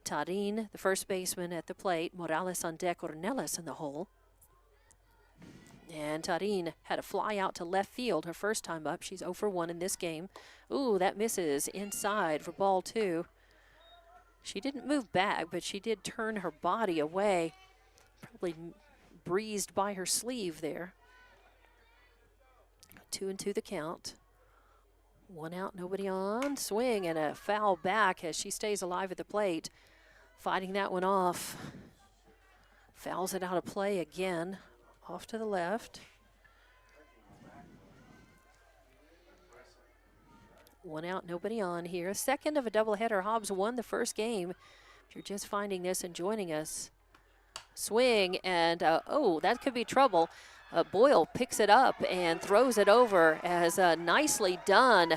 Tarin, the first baseman, at the plate. Morales on deck, Ornelas in the hole. And Tarin had a fly out to left field her first time up. She's 0 for 1 in this game. Ooh, that misses inside for ball 2. She didn't move back, but she did turn her body away. Probably breezed by her sleeve there. 2-2 the count. 1 out, nobody on. Swing and a foul back as she stays alive at the plate. Fighting that one off. Fouls it out of play again. Off to the left. 1 out, nobody on here. Second of a doubleheader. Hobbs won the first game. If you're just finding this and joining us. Swing and, that could be trouble. Boyle picks it up and throws it over, as nicely done,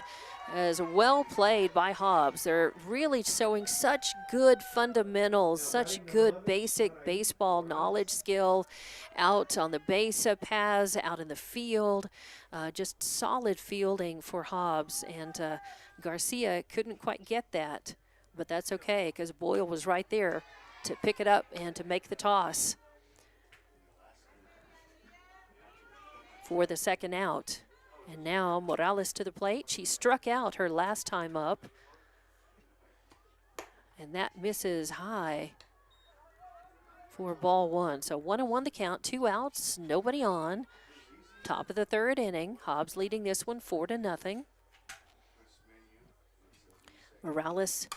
as well played by Hobbs. They're really showing such good fundamentals, such good basic baseball knowledge, skill out on the base paths, out in the field. Just solid fielding for Hobbs, and Garcia couldn't quite get that, but that's okay because Boyle was right there to pick it up and to make the toss for the second out. And now Morales to the plate. She struck out her last time up. And that misses high for ball one. So 1-1 the count, 2 outs, nobody on. Top of the third inning. Hobbs leading this one 4-0. Morales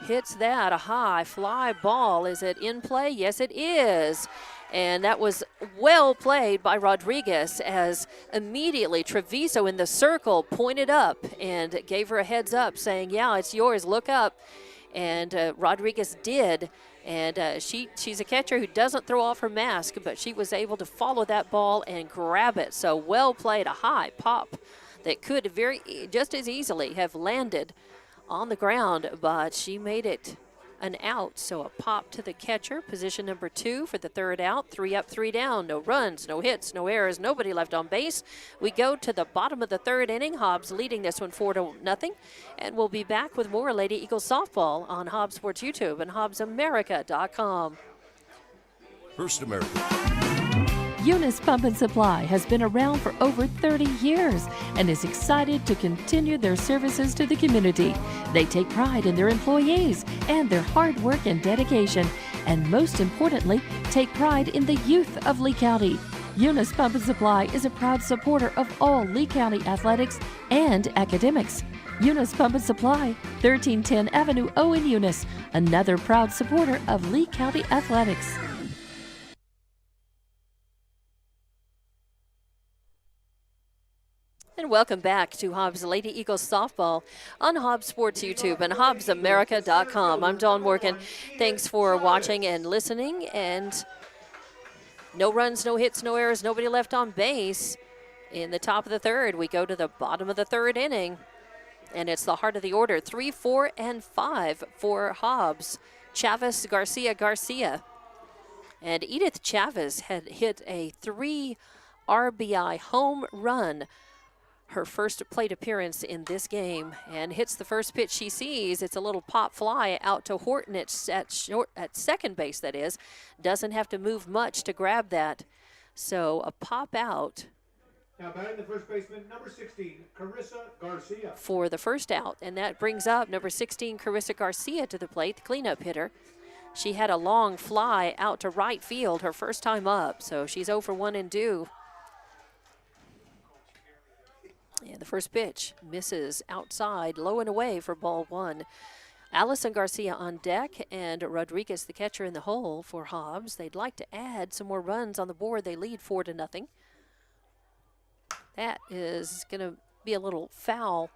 hits that, a high fly ball. Is it in play? Yes, it is. And that was well played by Rodriguez, as immediately Treviso in the circle pointed up and gave her a heads up saying, yeah, it's yours, look up. And Rodriguez did. And she's a catcher who doesn't throw off her mask, but she was able to follow that ball and grab it. So well played, a high pop that could just as easily have landed on the ground, but she made it an out. So a pop to the catcher, position number 2 for the third out. 3 up, 3 down, no runs, no hits, no errors, nobody left on base. We go to the bottom of the third inning. Hobbs leading this one 4-0, and we'll be back with more Lady Eagles softball on Hobbs Sports YouTube and HobbsAmerica.com.
First American.
Eunice Pump and Supply has been around for over 30 years and is excited to continue their services to the community. They take pride in their employees and their hard work and dedication, and most importantly, take pride in the youth of Lee County. Eunice Pump and Supply is a proud supporter of all Lee County athletics and academics. Eunice Pump and Supply, 1310 Avenue O in Eunice, another proud supporter of Lee County athletics.
And welcome back to Hobbs Lady Eagles softball on Hobbs Sports YouTube and HobbsAmerica.com. I'm Dawn Morgan. Thanks for watching and listening. And no runs, no hits, no errors, nobody left on base. In the top of the third, we go to the bottom of the third inning. And it's the heart of the order, 3, 4, and 5 for Hobbs. Chavez, Garcia, Garcia. And Edith Chavez had hit a 3 RBI home run, her first plate appearance in this game, and hits the first pitch she sees. It's a little pop fly out to Horton at second base, that is. Doesn't have to move much to grab that. So a pop out.
Now batting the first baseman, number 16, Carissa Garcia.
For the first out, and that brings up number 16, Carissa Garcia, to the plate, the cleanup hitter. She had a long fly out to right field her first time up, so she's 0 for 1 and due. And the first pitch misses outside, low and away for ball one. Allison Garcia on deck and Rodriguez, the catcher, in the hole for Hobbs. They'd like to add some more runs on the board. They lead 4-0. That is going to be a little foul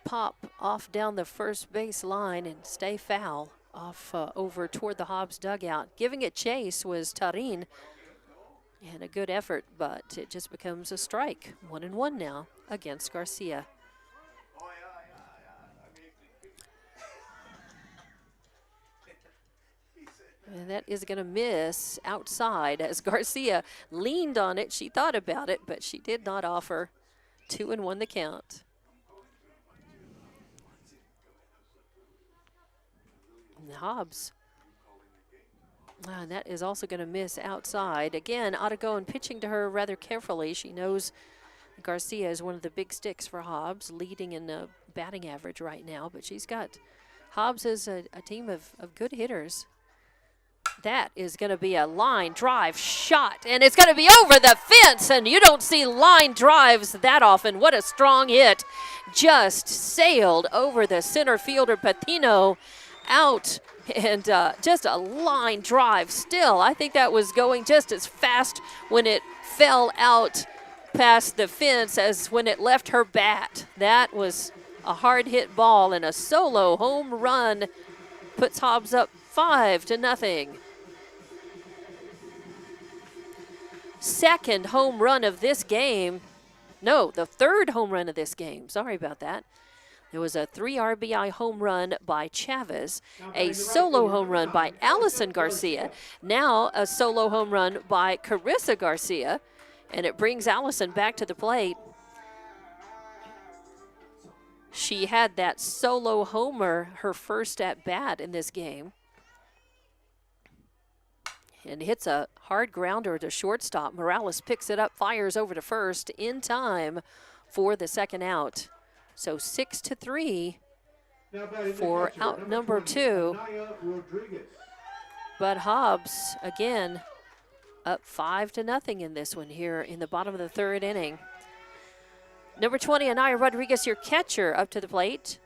pop off down the first base line and stay foul off over toward the Hobbs dugout. Giving it chase was Tarin. And a good effort, but it just becomes a strike. 1-1 now against Garcia. And that is going to miss outside as Garcia leaned on it. She thought about it, but she did not offer. 2-1 the count. And the Hobbs. And that is also going to miss outside. Again, ought to go and pitching to her rather carefully. She knows Garcia is one of the big sticks for Hobbs, leading in batting average right now. But she's got, Hobbs is a team of good hitters. That is going to be a line drive shot, and it's going to be over the fence, and you don't see line drives that often. What a strong hit. Just sailed over the center fielder, Patino, out. And just a line drive still. I think that was going just as fast when it fell out past the fence as when it left her bat. That was a hard hit ball, and a solo home run puts Hobbs up 5-0. Second home run of this game. No, the third home run of this game. Sorry about that. There was a 3 RBI home run by Chavez, a solo home run by Allison Garcia, now a solo home run by Carissa Garcia, and it brings Allison back to the plate. She had that solo homer, her first at bat in this game, and hits a hard grounder to shortstop. Morales picks it up, fires over to first in time for the second out. So 6-3 for out number 2. But Hobbs, again, up 5-0 in this one here in the bottom of the 3rd inning. Number 20, Anaya Rodriguez, your catcher, up to the plate.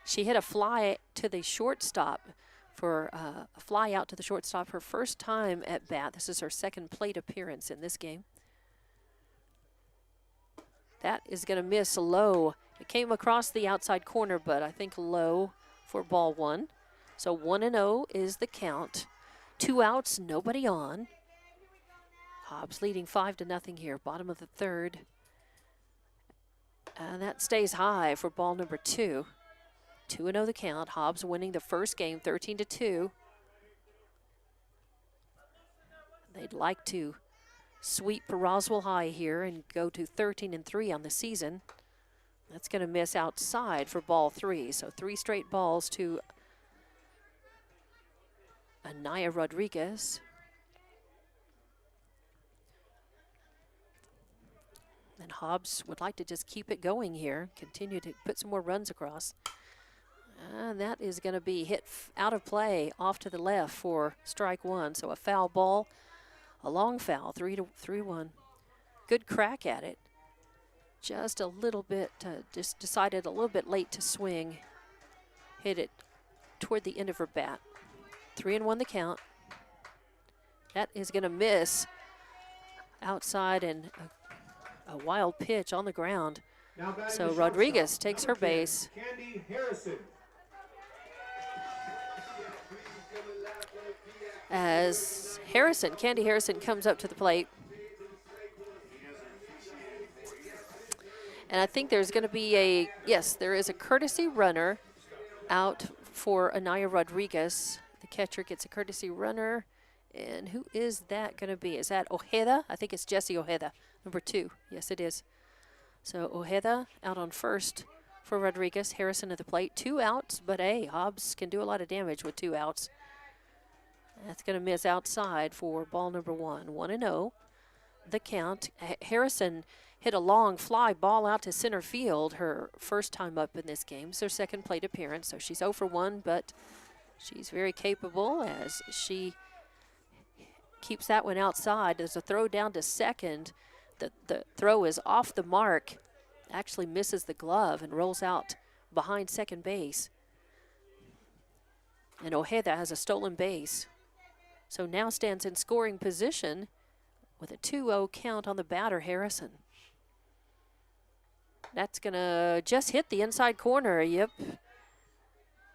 She hit a fly to the shortstop for a fly out to the shortstop her first time at bat. This is her 2nd plate appearance in this game. That is going to miss low. It came across the outside corner, but I think low for ball 1. So 1-0 is the count. 2 outs, nobody on. Hobbs leading 5-0 here, bottom of the 3rd. And that stays high for ball number 2. 2-0 the count. Hobbs winning the first game 13-2. They'd like to sweep Roswell High here and go to 13-3 on the season. That's going to miss outside for ball 3. So 3 straight balls to Anaya Rodriguez. And Hobbs would like to just keep it going here, continue to put some more runs across. And that is going to be hit out of play off to the left for strike 1. So a foul ball, a long foul, 3-1. Good crack at it. Just a little bit, just decided a little bit late to swing. Hit it toward the end of her bat. 3-1 the count. That is going to miss outside and a wild pitch on the ground. So Rodriguez takes her base.
Candy Harrison.
As Candy Harrison comes up to the plate. And I think there's going to be there is a courtesy runner out for Anaya Rodriguez. The catcher gets a courtesy runner. And who is that going to be? Is that Ojeda? I think it's Jesse Ojeda, number 2. Yes, it is. So Ojeda out on first for Rodriguez. Harrison at the plate. 2 outs, but hey, Hobbs can do a lot of damage with 2 outs. That's going to miss outside for ball number 1. 1-0. The count. Harrison hit a long fly ball out to center field her first time up in this game. It's her 2nd plate appearance, so she's 0 for 1, but she's very capable as she keeps that one outside. There's a throw down to second. The throw is off the mark, actually misses the glove and rolls out behind second base. And Ojeda has a stolen base. So now stands in scoring position with a 2-0 count on the batter, Harrison. That's going to just hit the inside corner,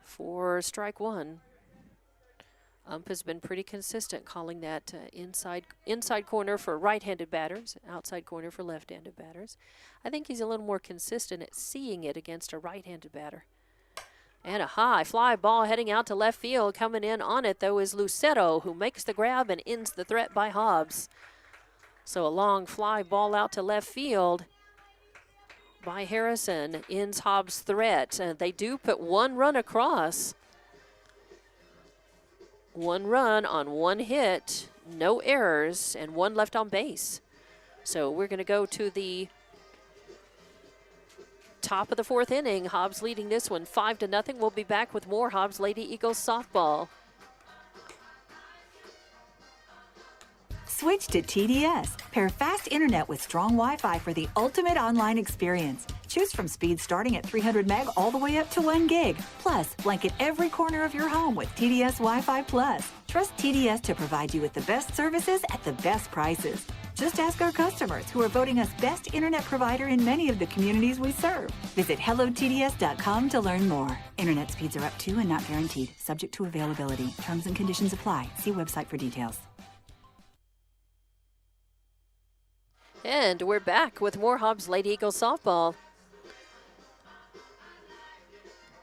for strike 1. Ump has been pretty consistent calling that inside corner for right-handed batters, outside corner for left-handed batters. I think he's a little more consistent at seeing it against a right-handed batter. And a high fly ball heading out to left field. Coming in on it, though, is Lucero, who makes the grab and ends the threat by Hobbs. So a long fly ball out to left field by Harrison ends Hobbs' threat. They do put 1 run across. 1 run on 1 hit, no errors, and 1 left on base. So we're going to go to the top of the 4th inning. Hobbs leading this one 5-0. We'll be back with more Hobbs Lady Eagles softball.
Switch to TDS. Pair fast internet with strong Wi-Fi for the ultimate online experience. Choose from speeds starting at 300 meg all the way up to 1 gig. Plus, blanket every corner of your home with TDS Wi-Fi Plus. Trust TDS to provide you with the best services at the best prices. Just ask our customers who are voting us best internet provider in many of the communities we serve. Visit hellotds.com to learn more. Internet speeds are up to and not guaranteed. Subject to availability. Terms and conditions apply. See website for details.
And we're back with more Hobbs Lady Eagles softball.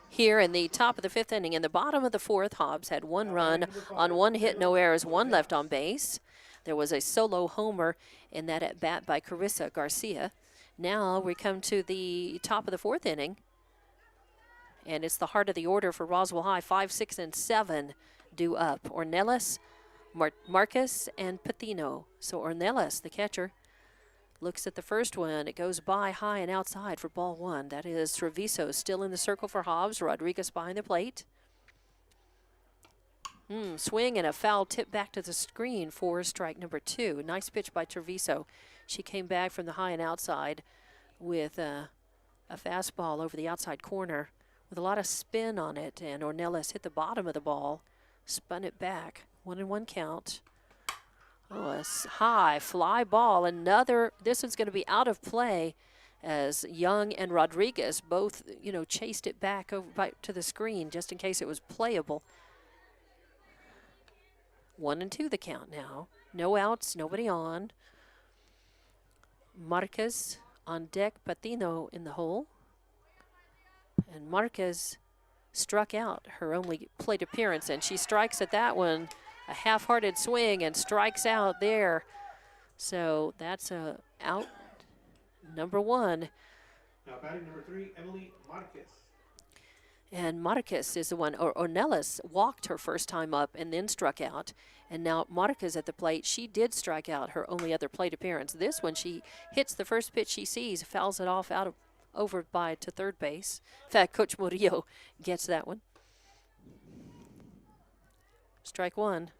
Here in the top of the 5th inning, in the bottom of the 4th, Hobbs had 1 run on 1 hit, no errors, 1 left on base. There was a solo homer in that at bat by Carissa Garcia. Now we come to the top of the 4th inning, and it's the heart of the order for Roswell High. 5, 6, and 7 due up. Ornelas, Marcus, and Patino. So Ornelas, the catcher, Looks at the first one. It goes by high and outside for ball one. That is Treviso still in the circle for Hobbs. Rodriguez behind the plate. Swing and a foul tip back to the screen for strike number 2. Nice pitch by Treviso. She came back from the high and outside with a fastball over the outside corner with a lot of spin on it, and Ornelas hit the bottom of the ball, spun it back. 1-1 count. Oh, a high fly ball. This one's going to be out of play as Young and Rodriguez both, chased it back over to the screen just in case it was playable. 1-2 the count now. No outs, nobody on. Marquez on deck, Patino in the hole. And Marquez struck out her only plate appearance, and she strikes at that one. A half-hearted swing and strikes out there. So that's a out number 1.
Now batting number 3, Emily Marquez.
And Marquez is the one, or Ornelas walked her first time up and then struck out. And now Marquez at the plate. She did strike out her only other plate appearance. This one, she hits the first pitch she sees, fouls it off over to third base. In fact, Coach Murillo gets that one. Strike 1.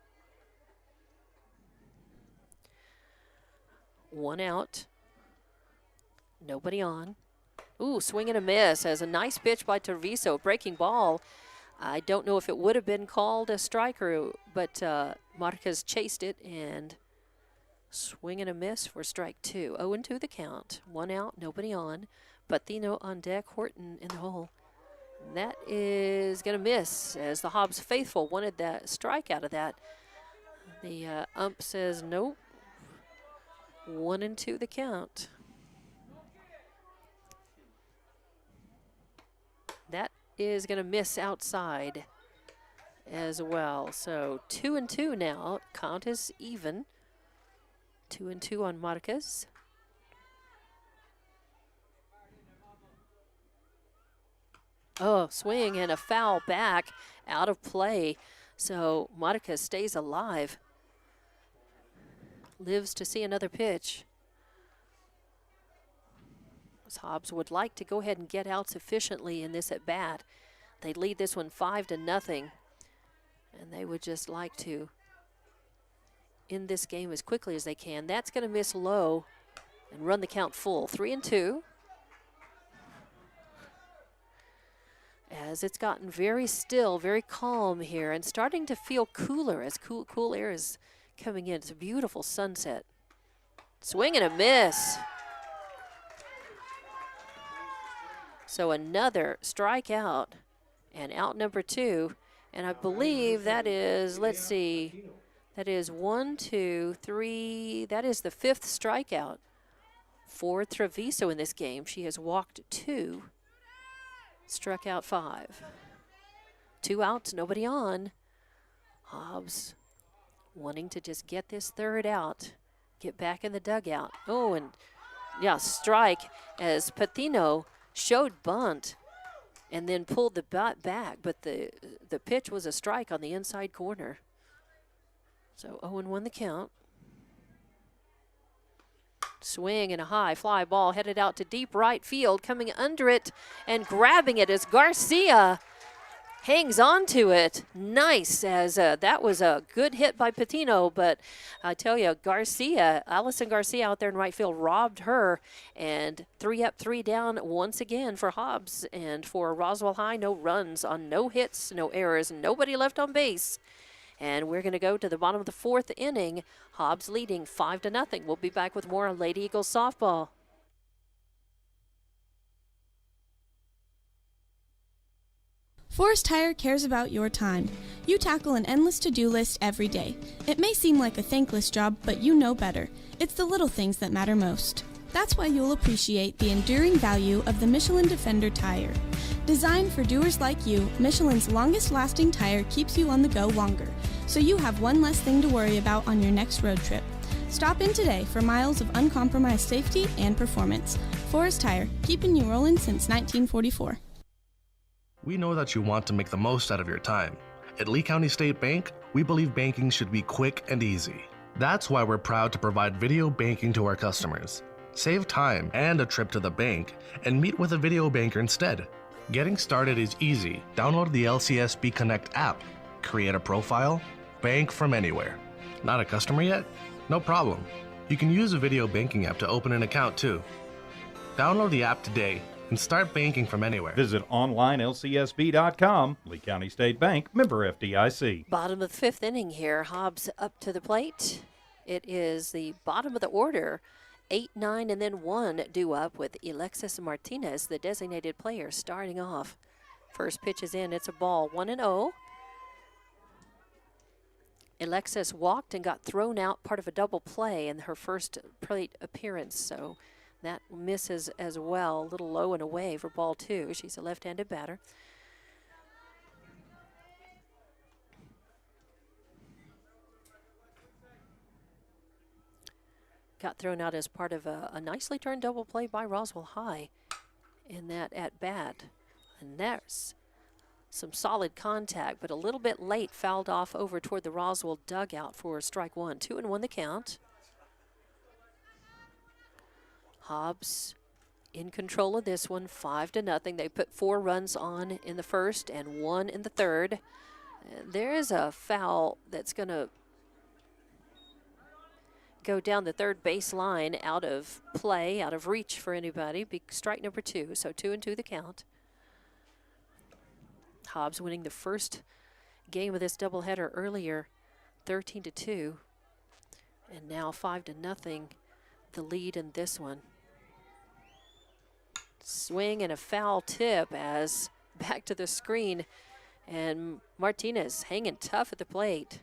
1 out. Nobody on. Ooh, swing and a miss as a nice pitch by Treviso. Breaking ball. I don't know if it would have been called a striker, but Marquez chased it and swing and a miss for strike 2. 0-2 the count. 1 out, nobody on. Patino on deck, Horton in the hole. That is going to miss as the Hobbs faithful wanted that strike out of that. The ump says nope. 1-2 the count. That is going to miss outside as well. So 2-2 now. Count is even. 2-2 on Marquez. Oh, swing and a foul back out of play. So Marquez stays alive. Lives to see another pitch. Hobbs would like to go ahead and get out sufficiently in this at bat. They lead this one 5-0, and they would just like to end this game as quickly as they can. That's going to miss low and run the count full. 3-2. As it's gotten very still, very calm here, and starting to feel cooler as cool air is coming in. It's a beautiful sunset. Swing and a miss. So another strikeout and out number 2. And I believe that is, let's see, that is 1, 2, 3. That is the 5th strikeout for Treviso in this game. She has walked 2, struck out 5. 2 outs, nobody on. Hobbs wanting to just get this 3rd out, get back in the dugout. Oh, and yeah, strike as Patino showed bunt and then pulled the bat back, but the pitch was a strike on the inside corner. So 0-1 the count. Swing and a high fly ball headed out to deep right field. Coming under it and grabbing it as Garcia hangs on to it. Nice, as that was a good hit by Patino, but I tell you, Allison Garcia out there in right field robbed her, and 3 up, 3 down once again for Hobbs. And for Roswell High, no runs on no hits, no errors, nobody left on base. And we're going to go to the bottom of the 4th inning. Hobbs leading 5-0. We'll be back with more on Lady Eagles softball.
Forest Tire cares about your time. You tackle an endless to-do list every day. It may seem like a thankless job, but you know better. It's the little things that matter most. That's why you'll appreciate the enduring value of the Michelin Defender tire. Designed for doers like you, Michelin's longest-lasting tire keeps you on the go longer, so you have one less thing to worry about on your next road trip. Stop in today for miles of uncompromised safety and performance. Forest Tire, keeping you rolling since 1944.
We know that you want to make the most out of your time. At Lee County State Bank, we believe banking should be quick and easy. That's why we're proud to provide video banking to our customers. Save time and a trip to the bank and meet with a video banker instead. Getting started is easy. Download the LCSB Connect app, create a profile, bank from anywhere. Not a customer yet? No problem. You can use a video banking app to open an account too. Download the app today and start banking from anywhere.
Visit onlinelcsb.com. Lee County State Bank, member FDIC.
Bottom of the fifth inning here. Hobbs up to the plate. It is the bottom of the order. 8, 9, and then 1 due up with Alexis Martinez, the designated player, starting off. First pitch is in. It's a ball. 1-0. Alexis walked and got thrown out, part of a double play in her first plate appearance, so that misses as well. A little low and away for ball 2. She's a left-handed batter. Got thrown out as part of a nicely turned double play by Roswell High in that at-bat. And there's some solid contact, but a little bit late, fouled off over toward the Roswell dugout for strike 1. 2-1 the count. Hobbs in control of this one, 5-0. They put 4 runs on in the first and 1 in the third. There is a foul that's going to go down the third base line, out of play, out of reach for anybody. Be strike number 2, so 2-2 the count. Hobbs winning the first game of this doubleheader earlier, 13-2, and now 5-0, the lead in this one. Swing and a foul tip as back to the screen, and Martinez hanging tough at the plate,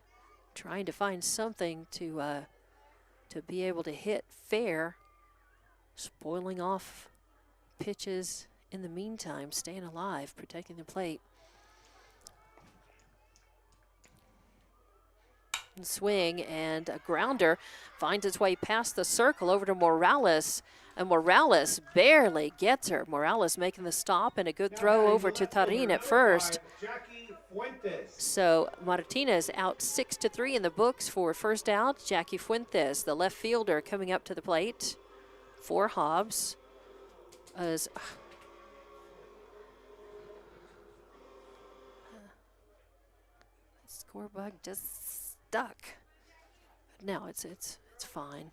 trying to find something to be able to hit fair, spoiling off pitches in the meantime, staying alive, protecting the plate. And swing, and a grounder finds its way past the circle over to Morales, and Morales barely gets her. Morales making the stop, and a good throw over to Tarin at first. So Martinez out 6-3 in the books for first out. Jackie Fuentes, the left fielder, coming up to the plate for Hobbs. Score bug just stuck. Now it's fine.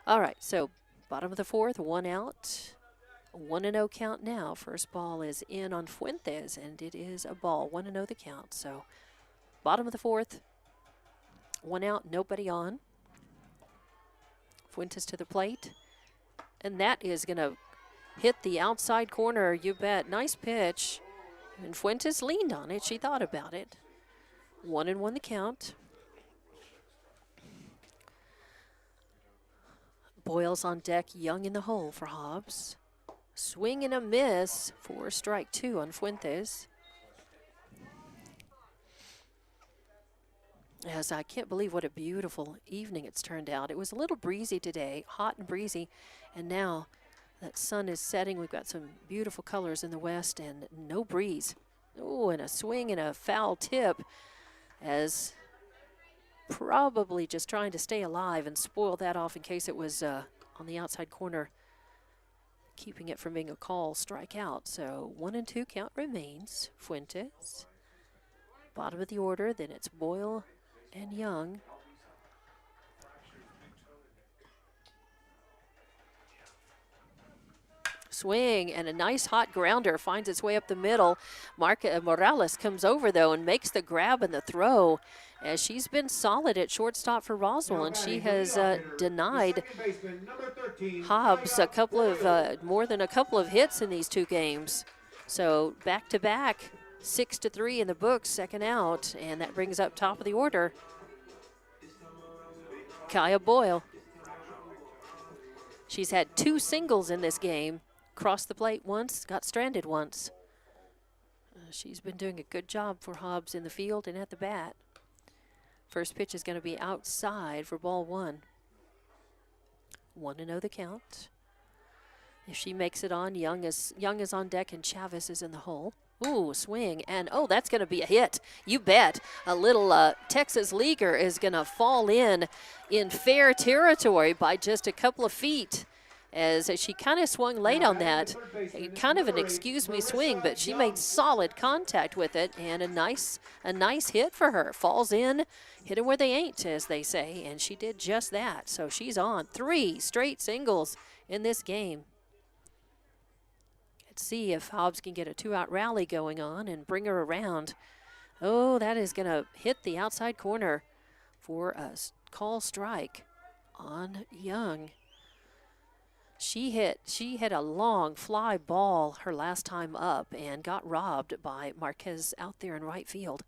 All right, so bottom of the fourth, 1 out. 1-0 count now. First ball is in on Fuentes, and it is a ball. 1-0 the count. So bottom of the fourth, 1 out, nobody on. Fuentes to the plate, and that is going to hit the outside corner, you bet. Nice pitch, and Fuentes leaned on it. She thought about it. 1-1 the count. Boyles on deck, Young in the hole for Hobbs. Swing and a miss for strike 2 on Fuentes. As I can't believe what a beautiful evening it's turned out. It was a little breezy today, hot and breezy, and now that sun is setting. We've got some beautiful colors in the west and no breeze. Oh, and a swing and a foul tip, as probably just trying to stay alive and spoil that off in case it was on the outside corner, keeping it from being a call strikeout. So 1-2 count remains. Fuentes, bottom of the order, then it's Boyle and Young. Swing and a nice hot grounder finds its way up the middle. Morales comes over though and makes the grab and the throw, as she's been solid at shortstop for Roswell, and she has denied Hobbs a couple of more than a couple of hits in these 2 games. So back to back, 6-3 in the books, second out, and that brings up top of the order Kaya Boyle. She's had 2 singles in this game. Crossed the plate once, got stranded once. She's been doing a good job for Hobbs in the field and at the bat. First pitch is going to be outside for ball 1. 1-0 the count. If she makes it on, Young is on deck and Chavez is in the hole. Ooh, swing, and oh, that's going to be a hit. You bet. A little Texas leaguer is going to fall in fair territory by just a couple of feet. as she kind of swung late on that. Kind of an excuse me swing, but she made solid contact with it, and a nice hit for her. Falls in, hit them where they ain't, as they say, and she did just that. So she's on 3 straight singles in this game. Let's see if Hobbs can get a 2-out rally going on and bring her around. Oh, that is going to hit the outside corner for a call strike on Young. She hit a long fly ball her last time up and got robbed by Marquez out there in right field.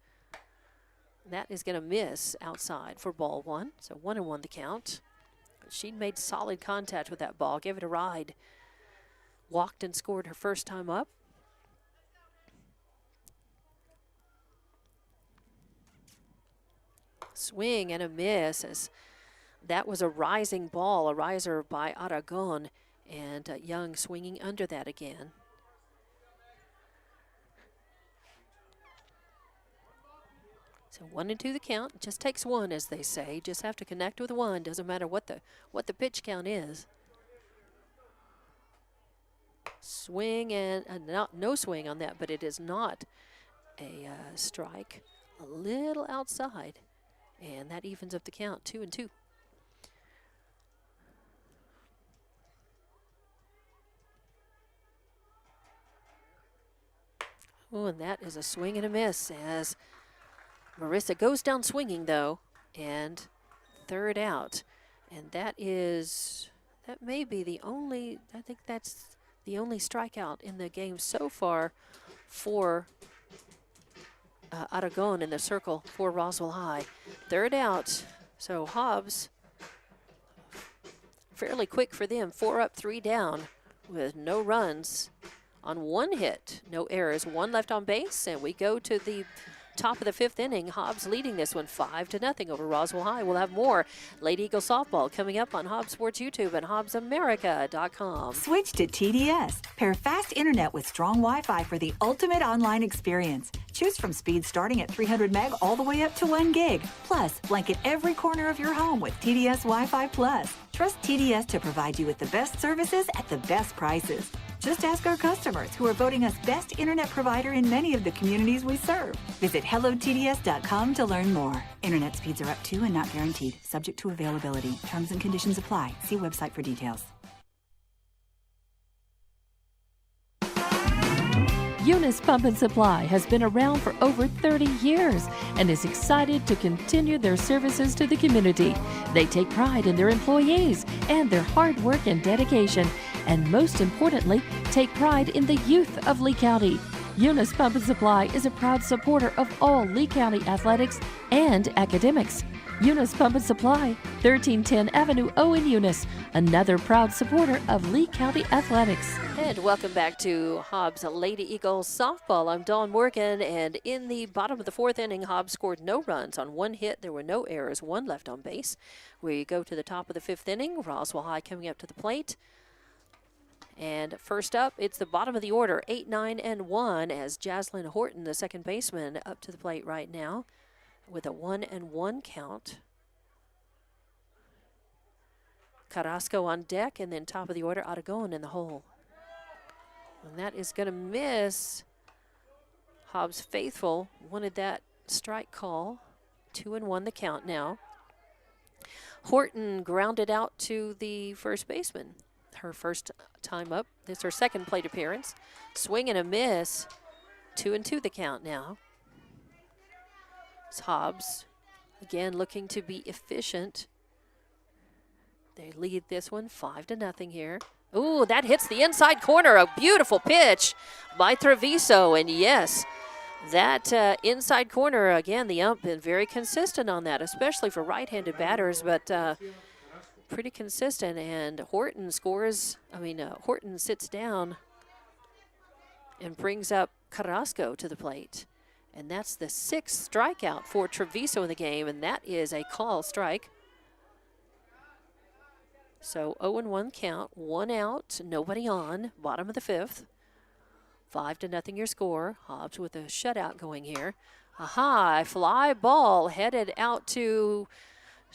That is going to miss outside for ball 1. So 1-1 the count. She made solid contact with that ball, gave it a ride. Walked and scored her first time up. Swing and a miss, as that was a rising ball, a riser by Aragon, and Young swinging under that again. So 1-2 the count. Just takes one, as they say. Just have to connect with one. Doesn't matter what the pitch count is. Swing and no swing on that, but it is not a strike. A little outside, and that evens up the count, 2-2. Oh, and that is a swing and a miss, as Marissa goes down swinging, though, and 3rd out. And that may be the only, I think that's the only strikeout in the game so far for Aragon in the circle for Roswell High. 3rd out, so Hobbs, fairly quick for them, 4 up, 3 down with no runs on 1 hit, no errors, 1 left on base, and we go to the top of the 5th inning. Hobbs leading this one 5-0 over Roswell High. We'll have more Lady Eagle softball coming up on Hobbs Sports YouTube and HobbsAmerica.com.
Switch to TDS. Pair fast internet with strong Wi-Fi for the ultimate online experience. Choose from speeds starting at 300 meg all the way up to 1 gig. Plus, blanket every corner of your home with TDS Wi-Fi Plus. Trust TDS to provide you with the best services at the best prices. Just ask our customers, who are voting us best internet provider in many of the communities we serve. Visit hellotds.com to learn more. Internet speeds are up to and not guaranteed, subject to availability. Terms and conditions apply. See website for details.
Eunice Pump and Supply has been around for over 30 years and is excited to continue their services to the community. They take pride in their employees and their hard work and dedication, and most importantly, take pride in the youth of Lee County. Eunice Pump and Supply is a proud supporter of all Lee County athletics and academics. Eunice Pump and Supply, 1310 Avenue O in Eunice, another proud supporter of Lee County athletics.
And welcome back to Hobbs Lady Eagles softball. I'm Dawn Morgan, and in the bottom of the 4th inning, Hobbs scored no runs on 1 hit. There were no errors, 1 left on base. We go to the top of the 5th inning. Roswell High coming up to the plate. And first up, it's the bottom of the order, 8, 9, and 1, as Jaslyn Horton, the second baseman, up to the plate right now with a 1-1 count. Carrasco on deck, and then top of the order, Aragon in the hole. And that is going to miss. Hobbs faithful wanted that strike call. 2-1 the count now. Horton grounded out to the first baseman. Her first time up. This is her second plate appearance. Swing and a miss. 2-2 the count now. It's Hobbs again looking to be efficient. They lead this one 5-0 here. Ooh, that hits the inside corner. A beautiful pitch by Treviso. And yes, that inside corner, again, the ump been very consistent on that, especially for right-handed batters, but pretty consistent. And Horton scores, Horton sits down and brings up Carrasco to the plate. And that's the 6th strikeout for Treviso in the game, and that is a call strike. So 0-1 count, 1 out, nobody on, bottom of the 5th. 5-0 your score. Hobbs with a shutout going here. A high fly ball headed out to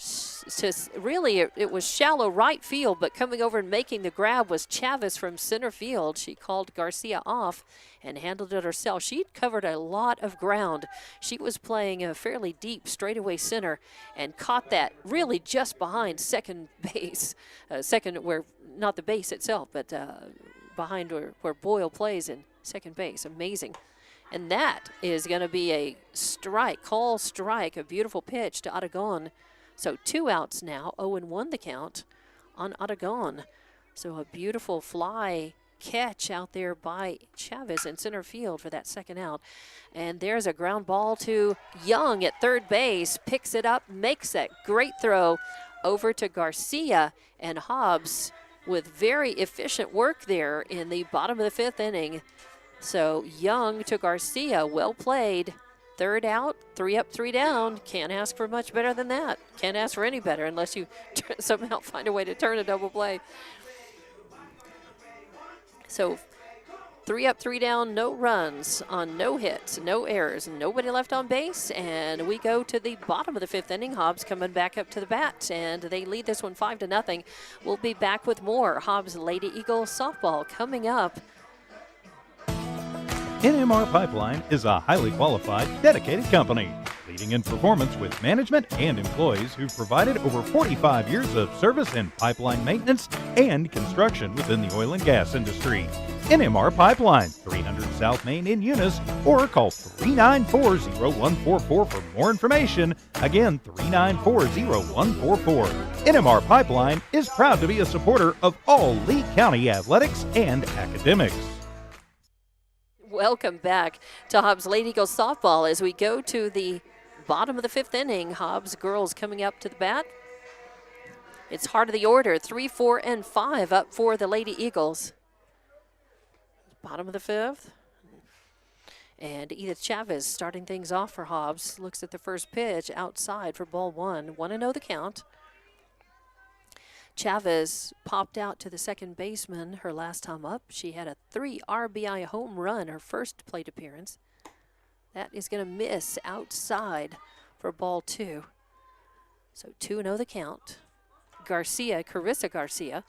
Just really, it was shallow right field, but coming over and making the grab was Chavez from center field. She called Garcia off and handled it herself. She'd covered a lot of ground. She was playing a fairly deep straightaway center and caught that really just behind second base. Second, where not the base itself, but behind where Boyle plays in second base. Amazing. And that is going to be a strike, call strike, a beautiful pitch to Aragon. So 2 outs now, 0-1 the count on Aragon. So a beautiful fly catch out there by Chavez in center field for that second out. And there's a ground ball to Young at third base, picks it up, makes that great throw over to Garcia, and Hobbs with very efficient work there in the bottom of the 5th inning. So Young to Garcia, well played. 3rd out, 3 up, 3 down. Can't ask for much better than that. Can't ask for any better unless you somehow find a way to turn a double play. So 3 up, 3 down, no runs on no hits, no errors, nobody left on base. And we go to the bottom of the 5th inning. Hobbs coming back up to the bat, and they lead this one 5-0. We'll be back with more Hobbs Lady Eagles softball coming up.
NMR Pipeline is a highly qualified, dedicated company, leading in performance with management and employees who've provided over 45 years of service in pipeline maintenance and construction within the oil and gas industry. NMR Pipeline, 300 South Main in Eunice, or call 394-0144 for more information. Again, 394-0144. NMR Pipeline is proud to be a supporter of all Lee County athletics and academics.
Welcome back to Hobbs Lady Eagles softball as we go to the bottom of the 5th inning. Hobbs girls coming up to the bat. It's heart of the order, 3, 4, and 5 up for the Lady Eagles. Bottom of the 5th. And Edith Chavez starting things off for Hobbs. Looks at the first pitch outside for ball 1. 1-0 the count. Chavez popped out to the second baseman her last time up. She had a 3 RBI home run her first plate appearance. That is going to miss outside for ball 2. So 2-0 the count. Garcia, Carissa Garcia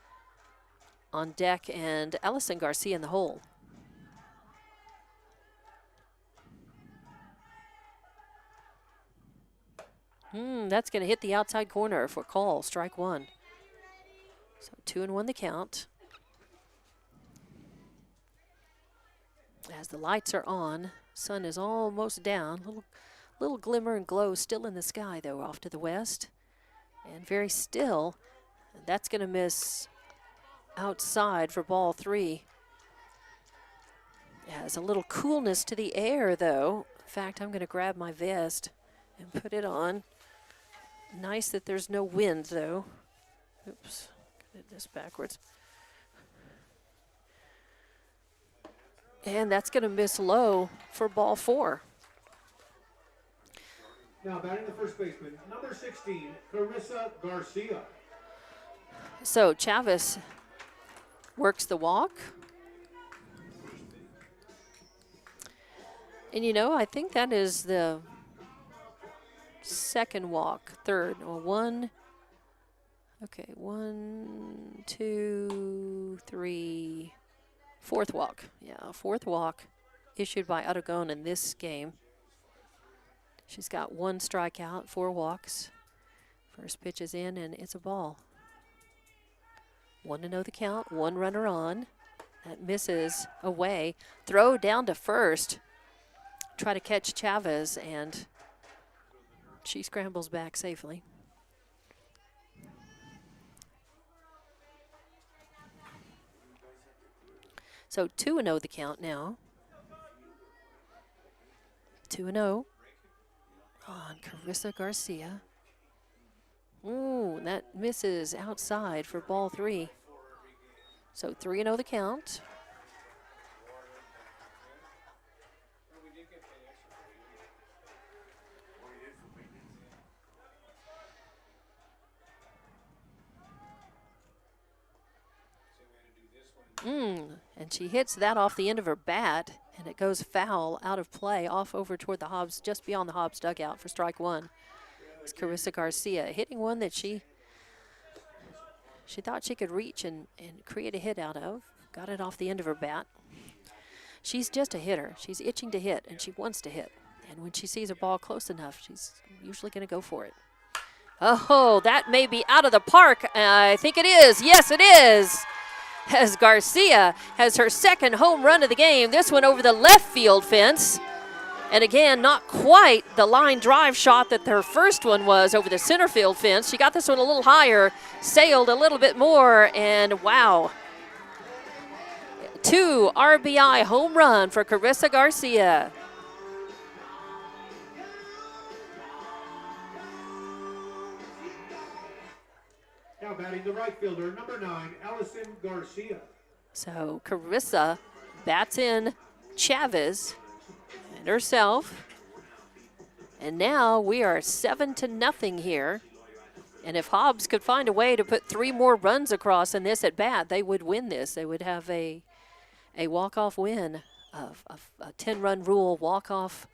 on deck, and Ellison Garcia in the hole. That's going to hit the outside corner for call, strike 1. So 2-1 the count. As the lights are on, sun is almost down. Little glimmer and glow still in the sky, though, off to the west. And very still. That's going to miss outside for ball 3. Has a little coolness to the air, though. In fact, I'm going to grab my vest and put it on. Nice that there's no wind, though. Oops. Did this backwards. And that's going to miss low for ball 4.
Now batting the first baseman, number 16, Carissa Garcia.
So Chavez works the walk. And you know, I think that is the second walk, third, or 1. Okay, 1, 2, 3, 4th walk. Yeah, 4th walk issued by Aragon in this game. She's got 1 strikeout, 4 walks. First pitch is in, and it's a ball. 1-0 the count, 1 runner on. That misses away. Throw down to first. Try to catch Chavez, and she scrambles back safely. So 2-0 the count now. 2-0 on Carissa Garcia. Ooh, that misses outside for ball 3. So 3-0 the count. And she hits that off the end of her bat, and it goes foul out of play off over toward the Hobbs, just beyond the Hobbs dugout for strike 1. It's Carissa Garcia hitting one that she thought she could reach and create a hit out of. Got it off the end of her bat. She's just a hitter. She's itching to hit, and she wants to hit. And when she sees a ball close enough, she's usually going to go for it. Oh, that may be out of the park. I think it is. Yes, it is. As Garcia has her second home run of the game. This one over the left field fence. And again, not quite the line drive shot that her first one was over the center field fence. She got this one a little higher, sailed a little bit more, and wow. 2 RBI home run for Carissa Garcia.
Now batting the right fielder, number 9, Allison Garcia.
So Carissa bats in Chavez and herself. And now we are 7-0 here. And if Hobbs could find a way to put 3 more runs across in this at bat, they would win this. They would have a walk-off win, a 10-run rule walk-off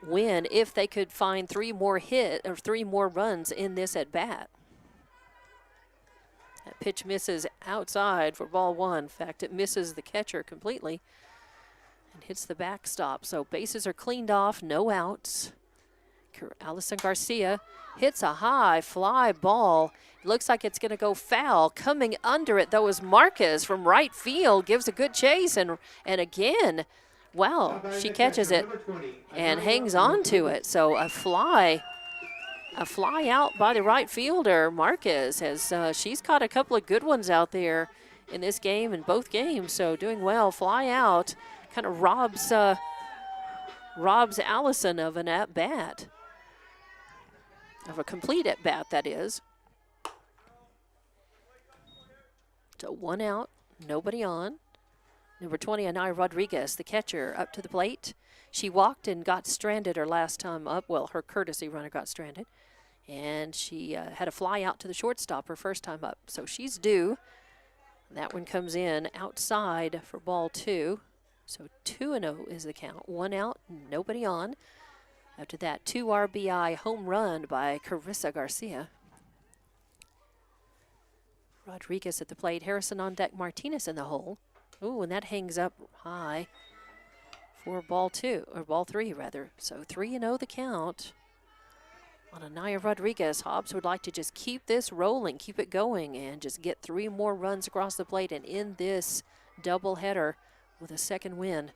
win if they could find 3 more runs in this at bat. That pitch misses outside for ball 1. In fact, it misses the catcher completely and hits the backstop. So bases are cleaned off, no outs. Allison Garcia hits a high fly ball. It looks like it's going to go foul. Coming under it, though, is Marquez from right field. Gives a good chase, and again, wow, she catches it and hangs on to it. So a fly out by the right fielder. Marquez has she's caught a couple of good ones out there in this game, in both games. So doing well. Fly out kind of robs Allison of an at bat. Of a complete at bat, that is. So 1 out, nobody on. Number 20, Anaya Rodriguez, the catcher, up to the plate. She walked and got stranded her last time up. Well, her courtesy runner got stranded. And she had a fly out to the shortstop her first time up. So she's due. That one comes in outside for ball 2. So 2-0 is the count. 1 out, nobody on. After that, 2 RBI home run by Carissa Garcia. Rodriguez at the plate, Harrison on deck, Martinez in the hole. Ooh, and that hangs up high for ball 2, or ball 3 rather. So 3-0 the count on Anaya Rodriguez. Hobbs would like to just keep this rolling, keep it going, and just get 3 more runs across the plate and end this doubleheader with a second win.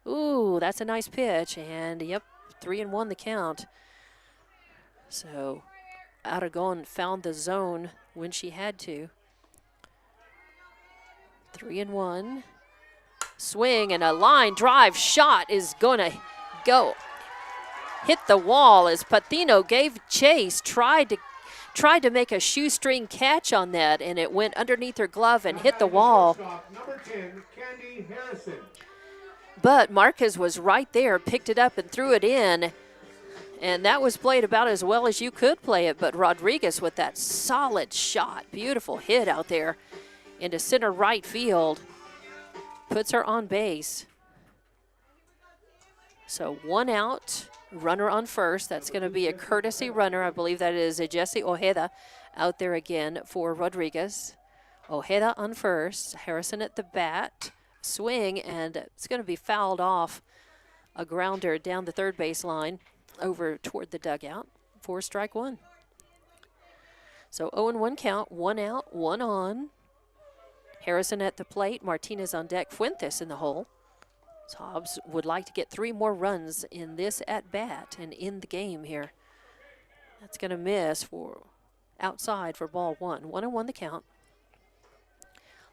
Ooh, that's a nice pitch, and yep, 3-1 the count. So Aragon found the zone when she had to. 3-1. Swing and a line drive shot is going to go. Hit the wall as Patino gave chase, tried to make a shoestring catch on that, and it went underneath her glove and hit the wall.
Number 10, Candy Harrison.
But Marquez was right there, picked it up and threw it in. And that was played about as well as you could play it. But Rodriguez with that solid shot, beautiful hit out there into center right field, puts her on base. So 1 out, runner on first. That's going to be a courtesy runner. I believe that is a Jesse Ojeda out there again for Rodriguez. Ojeda on first, Harrison at the bat. Swing, and it's going to be fouled off. A grounder down the third base line over toward the dugout for strike 1. So 0-1 count, 1 out, 1 on. Harrison at the plate, Martinez on deck, Fuentes in the hole. So Hobbs would like to get 3 more runs in this at bat and in the game here. That's going to miss for outside for ball 1. 1-1 the count.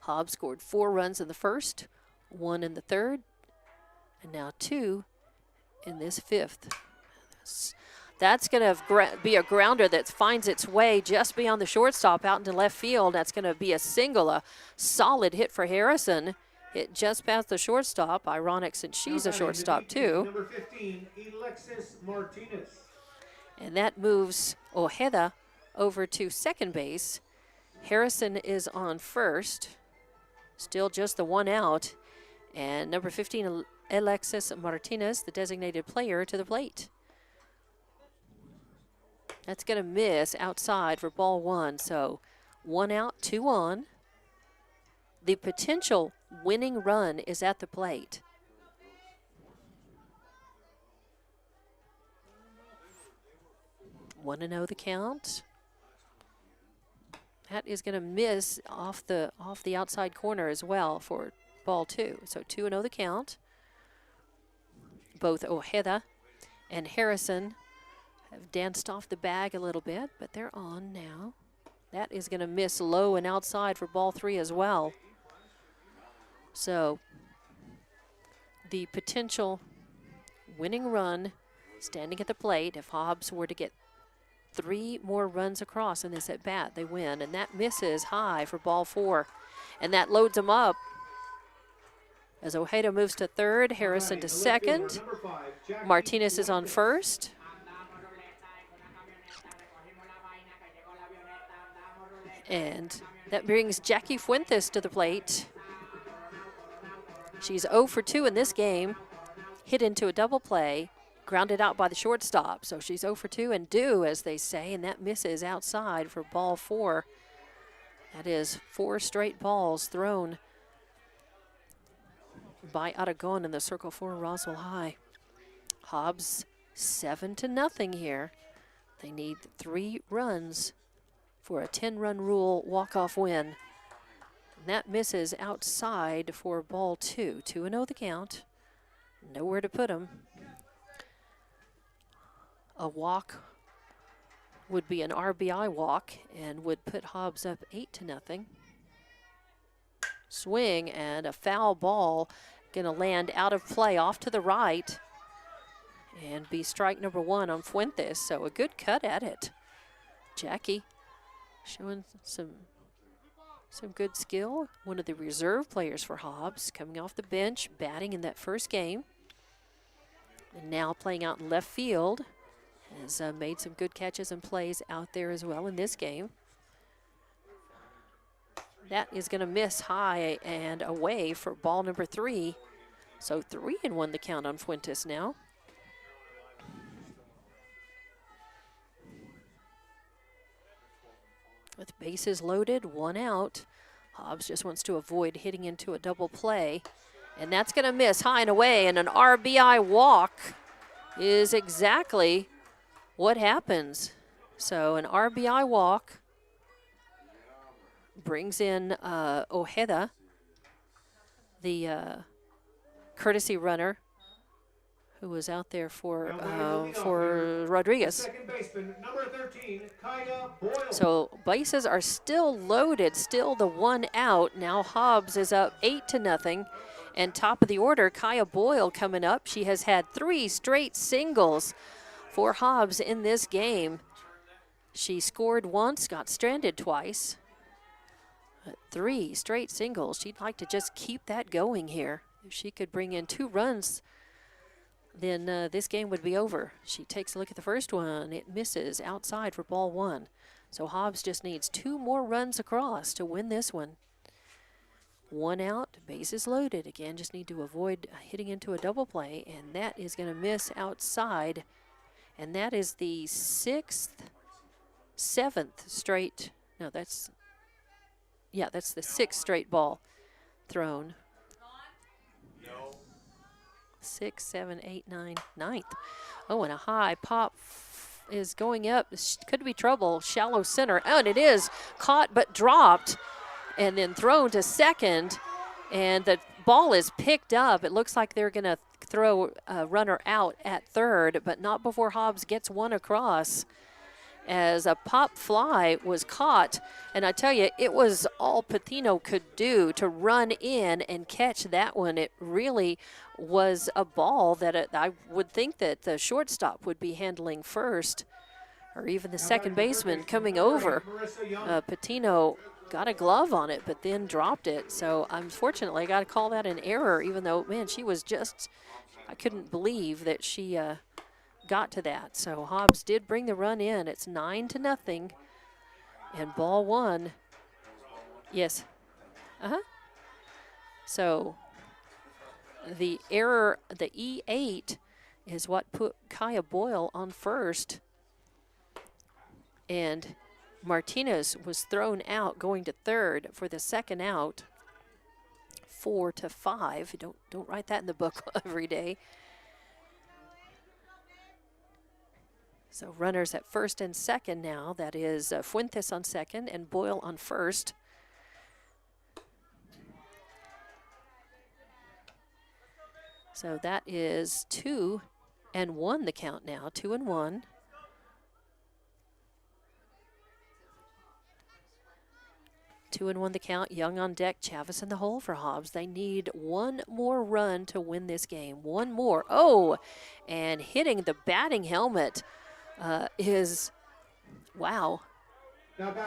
Hobbs scored 4 runs in the first, 1 in the third, and now 2 in this 5th. That's going to be a grounder that finds its way just beyond the shortstop out into left field. That's going to be a single, a solid hit for Harrison. Hit just past the shortstop. Ironic since she's a shortstop too.
Number 15, Alexis Martinez.
And that moves Ojeda over to second base. Harrison is on first. Still just the 1 out. And number 15, Alexis Martinez, the designated player, to the plate. That's going to miss outside for ball 1. So 1 out, 2 on. The potential winning run is at the plate. Want to know the count? That is going to miss off the outside corner as well for ball 2. So 2-0 the count. Both Ojeda and Harrison have danced off the bag a little bit, but they're on now. That is going to miss low and outside for ball 3 as well. So the potential winning run standing at the plate, if Hobbs were to get 3 more runs across in this at bat, they win. And that misses high for ball 4. And that loads them up as Ojeda moves to third, Harrison to second. Martinez is on first. And that brings Jackie Fuentes to the plate. She's 0 for 2 in this game. Hit into a double play. Grounded out by the shortstop. So she's 0 for 2 and due, as they say, and that misses outside for ball 4. That is 4 straight balls thrown by Aragon in the circle for Roswell High. Hobbs 7-0 here. They need 3 runs for a 10-run rule walk-off win. And that misses outside for ball 2. 2-0 the count. Nowhere to put them. A walk would be an RBI walk and would put Hobbs up 8-0. Swing and a foul ball going to land out of play off to the right and be strike number 1 on Fuentes. So a good cut at it. Jackie showing some good skill. One of the reserve players for Hobbs coming off the bench, batting in that first game. And now playing out in left field. Has made some good catches and plays out there as well in this game. That is going to miss high and away for ball number 3. So 3-1 the count on Fuentes now. With bases loaded, 1 out. Hobbs just wants to avoid hitting into a double play. And that's going to miss high and away, and an RBI walk is exactly what happens. So an RBI walk brings in Ojeda, the courtesy runner who was out there for Rodriguez.
Second baseman, number 13, Kaya Boyle.
So bases are still loaded, still the 1 out. Now Hobbs is up 8-0. And top of the order, Kaya Boyle coming up. She has had 3 straight singles for Hobbs in this game. She scored once, got stranded twice. But 3 straight singles. She'd like to just keep that going here. If she could bring in 2 runs, then this game would be over. She takes a look at the first one. It misses outside for ball 1. So Hobbs just needs 2 more runs across to win this one. 1 out, bases loaded. Again, just need to avoid hitting into a double play, and that is going to miss outside. And that is the 7th straight. No, that's the 6th straight ball thrown. 6, 7, 8, 9, 9th. Oh, and a high pop is going up. Could be trouble. Shallow center. Oh, and it is caught but dropped and then thrown to second. And the ball is picked up. It looks like they're going to throw a runner out at third, but not before Hobbs gets 1 across, as a pop fly was caught. And I tell you, it was all Patino could do to run in and catch that one. It really was a ball that I would think that the shortstop would be handling first, or even the second baseman coming over. Patino got a glove on it, but then dropped it. So unfortunately, I got to call that an error, even though, man, she was just, I couldn't believe that she got to that. So Hobbs did bring the run in. It's 9-0, and ball 1. Yes. So the error, the E8, is what put Kaya Boyle on first. And Martinez was thrown out going to third for the second out. 4-5. Don't write that in the book every day. So runners at first and second now. That is Fuentes on second and Boyle on first. So that is 2-1 the count now. 2-1. Two and one the count. Young on deck. Chavis in the hole for Hobbs. They need one more run to win this game. One more. Oh, and hitting the batting helmet is, wow.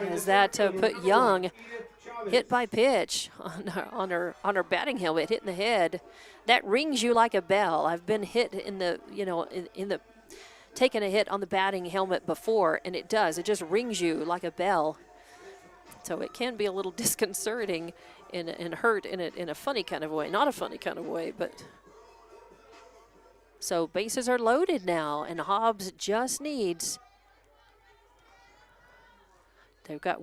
Is that put Young hit by pitch on her batting helmet, hitting the head. That rings you like a bell. I've been hit in the, in the taken a hit on the batting helmet before, and it does. It just rings you like a bell. So it can be a little disconcerting and hurt in a funny kind of way. Not a funny kind of way, but. So bases are loaded now, and Hobbs just needs. They've got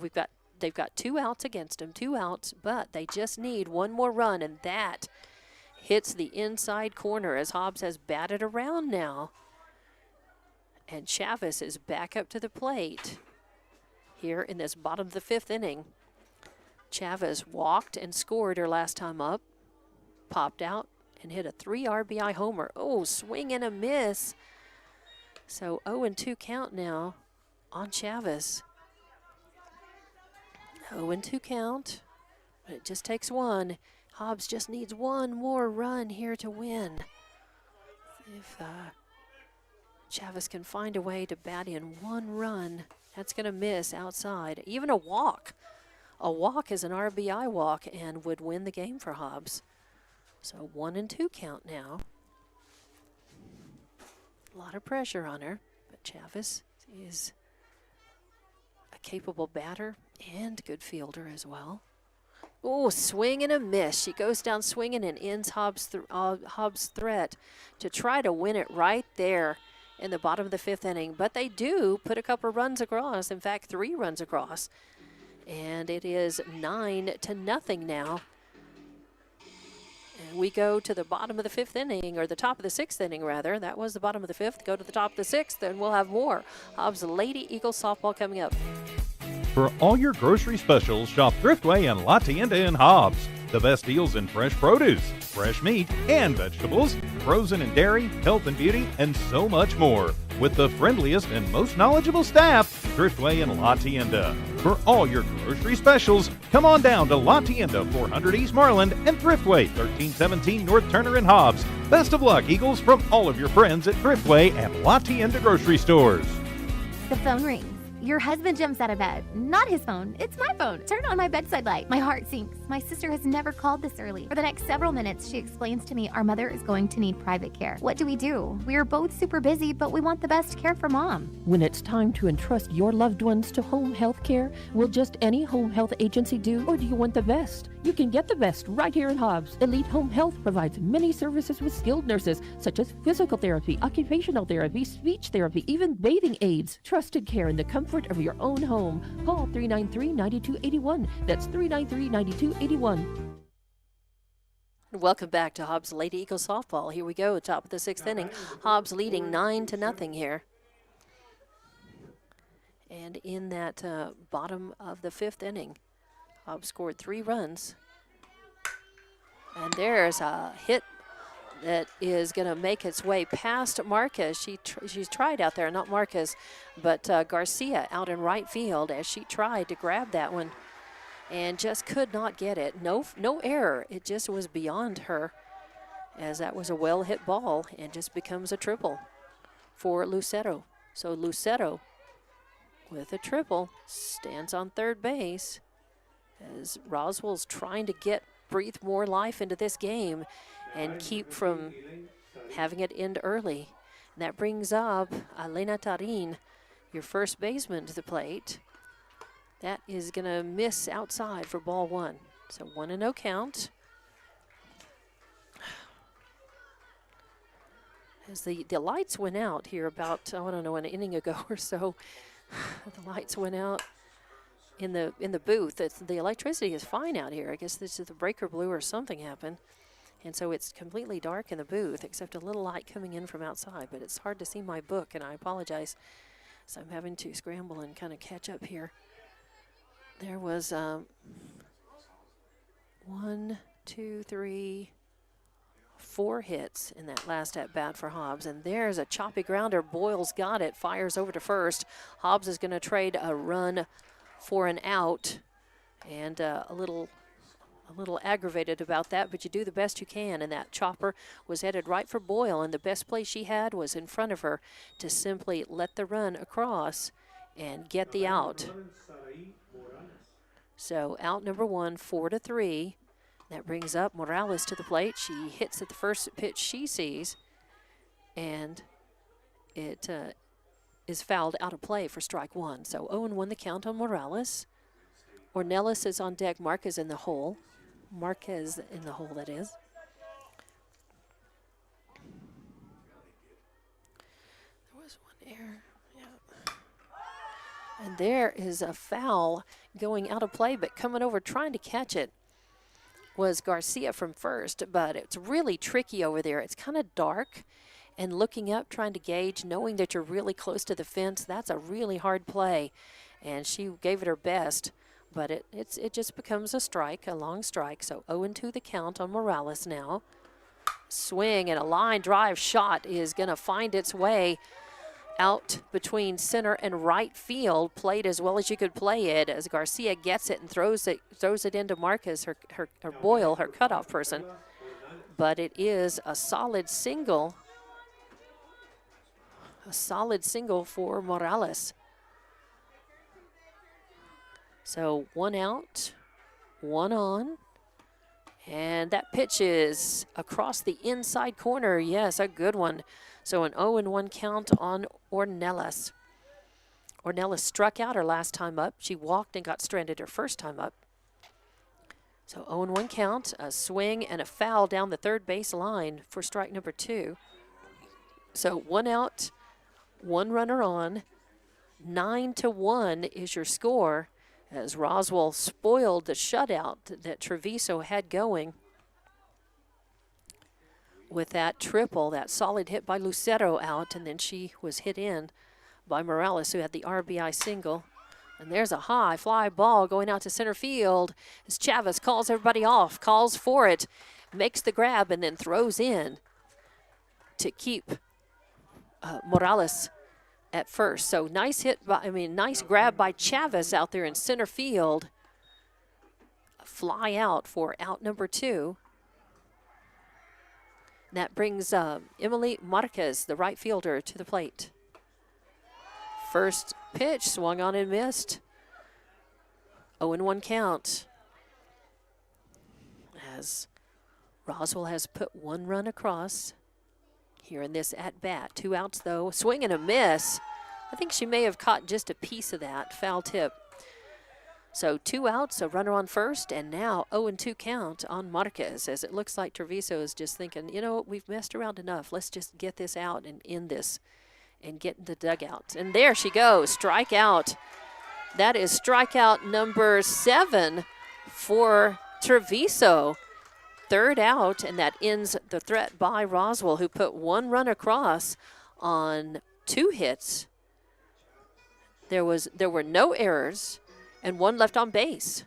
2 outs against them, 2 outs, but they just need one more run, and that hits the inside corner as Hobbs has batted around now. And Chavis is back up to the plate. Here in this bottom of the 5th inning. Chavis walked and scored her last time up, popped out and hit a 3 RBI homer. Oh, swing and a miss. So 0-2 count now on Chavis. 0-2 count, but it just takes one. Hobbs just needs one more run here to win. If Chavis can find a way to bat in one run, that's going to miss outside. Even a walk. A walk is an RBI walk and would win the game for Hobbs. So 1-2 count now. A lot of pressure on her, but Chavis is a capable batter and good fielder as well. Oh, swing and a miss. She goes down swinging and ends Hobbs' threat to try to win it right there in the bottom of the 5th inning. But they do put a couple runs across. In fact, 3 runs across. And it is 9-0 now. And we go to the bottom of the 5th inning, or the top of the 6th inning, rather. That was the bottom of the 5th. Go to the top of the 6th, and we'll have more Hobbs Lady Eagle softball coming up.
For all your grocery specials, shop Thriftway and La Tienda in Hobbs. The best deals in fresh produce, fresh meat, and vegetables, frozen and dairy, health and beauty, and so much more. With the friendliest and most knowledgeable staff, Thriftway and La Tienda. For all your grocery specials, come on down to La Tienda, 400 East Marland, and Thriftway, 1317 North Turner in Hobbs. Best of luck, Eagles, from all of your friends at Thriftway and La Tienda grocery stores.
The phone rings. Your husband jumps out of bed. Not his phone. It's my phone. Turn on my bedside light. My heart sinks. My sister has never called this early. For the next several minutes, she explains to me our mother is going to need private care. What do? We are both super busy, but we want the best care for Mom.
When it's time to entrust your loved ones to home health care, will just any home health agency do, or do you want the best? You can get the best right here in Hobbs. Elite Home Health provides many services with skilled nurses, such as physical therapy, occupational therapy, speech therapy, even bathing aids. Trusted care in the comfort of your own home. Call 393-9281. That's 393-9281.
Welcome back to Hobbs Lady Eagle softball. Here we go, top of the 6th inning. Hobbs leading 9-0 here. And in that bottom of the 5th inning, Hobbs scored 3 runs. And there's a hit that is going to make its way past Marquez. She's tried out there, not Marquez, but Garcia out in right field as she tried to grab that one and just could not get it. No error. It just was beyond her, as that was a well-hit ball and just becomes a triple for Lucero. So Lucero, with a triple, stands on third base as Roswell's trying to breathe more life into this game and keep from having it end early. And that brings up Elena Tarin, your first baseman, to the plate. That is going to miss outside for ball 1. So 1-0 count. As the lights went out here about, I don't know, an inning ago or so, The lights went out in the booth. The electricity is fine out here. I guess this is the breaker blew or something happened. And so it's completely dark in the booth except a little light coming in from outside. But it's hard to see my book, and I apologize. So I'm having to scramble and kind of catch up here. There was 1, 2, 3, 4 hits in that last at-bat for Hobbs. And there's a choppy grounder. Boyle's got it, fires over to first. Hobbs is going to trade a run for an out, and a little aggravated about that, but you do the best you can, and that chopper was headed right for Boyle, and the best play she had was in front of her to simply let the run across and get the out. So out number 1, 4-3. That brings up Morales to the plate. She hits at the first pitch she sees, and it is fouled out of play for strike 1. So 0-1 the count on Morales. Ornelas is on deck. Marquez in the hole. Marquez in the hole, that is. There was one error. Yeah. And there is a foul going out of play, but coming over trying to catch it was Garcia from first, but it's really tricky over there. It's kind of dark, and looking up, trying to gauge, knowing that you're really close to the fence, that's a really hard play. And she gave it her best, but it just becomes a strike, a long strike. So 0-2 the count on Morales now. Swing, and a line drive shot is going to find its way out between center and right field. Played as well as you could play it, as Garcia gets it and throws it into Marquez, her Boyle, her cutoff person. But it is a solid single. A solid single for Morales. So 1 out, 1 on. And that pitch is across the inside corner. Yes, a good one. So an 0-1 count on Ornelas. Ornelas struck out her last time up. She walked and got stranded her first time up. So 0-1 count, a swing and a foul down the third base line for strike number 2. So 1 out, 1 runner on. 9-1 is your score, as Roswell spoiled the shutout that Treviso had going with that triple, that solid hit by Lucero out, and then she was hit in by Morales, who had the RBI single. And there's a high fly ball going out to center field as Chavez calls everybody off, calls for it, makes the grab, and then throws in to keep Morales at first. So nice nice grab by Chavez out there in center field. A fly out for out number 2. That brings Emily Marquez, the right fielder, to the plate. First pitch swung on and missed. 0-1 count. As Roswell has put 1 run across here in this at-bat. 2 outs, though. Swing and a miss. I think she may have caught just a piece of that foul tip. So 2 outs, a runner on first, and now 0-2 count on Marquez, as it looks like Treviso is just thinking, you know, we've messed around enough. Let's just get this out and end this and get in the dugout. And there she goes, strikeout. That is strikeout number 7 for Treviso. 3rd out, and that ends the threat by Roswell, who put 1 run across on 2 hits. There were no errors and 1 left on base.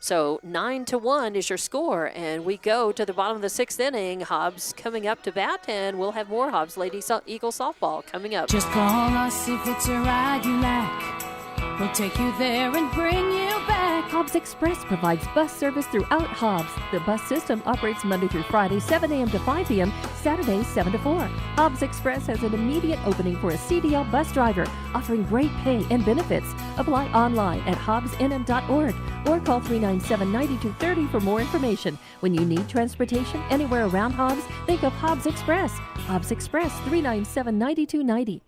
So 9-1 is your score, and we go to the bottom of the 6th inning. Hobbs coming up to bat, and we'll have more Hobbs Lady Eagle softball coming up.
Just call us if it's a ride you like. We'll take you there and bring you back.
Hobbs Express provides bus service throughout Hobbs. The bus system operates Monday through Friday, 7 a.m. to 5 p.m., Saturdays, 7 to 4. Hobbs Express has an immediate opening for a CDL bus driver, offering great pay and benefits. Apply online at hobbsnm.org or call 397-9230 for more information. When you need transportation anywhere around Hobbs, think of Hobbs Express. Hobbs Express, 397-9290.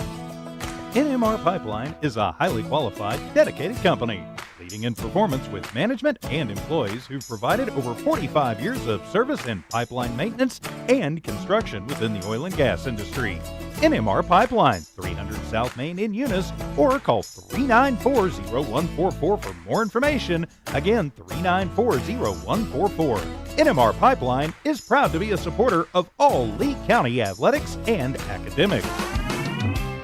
NMR Pipeline is a highly qualified, dedicated company, leading in performance with management and employees who've provided over 45 years of service in pipeline maintenance and construction within the oil and gas industry. NMR Pipeline, 300 South Main in Eunice, or call 394-0144 for more information. Again, 394-0144. NMR Pipeline is proud to be a supporter of all Lee County athletics and academics.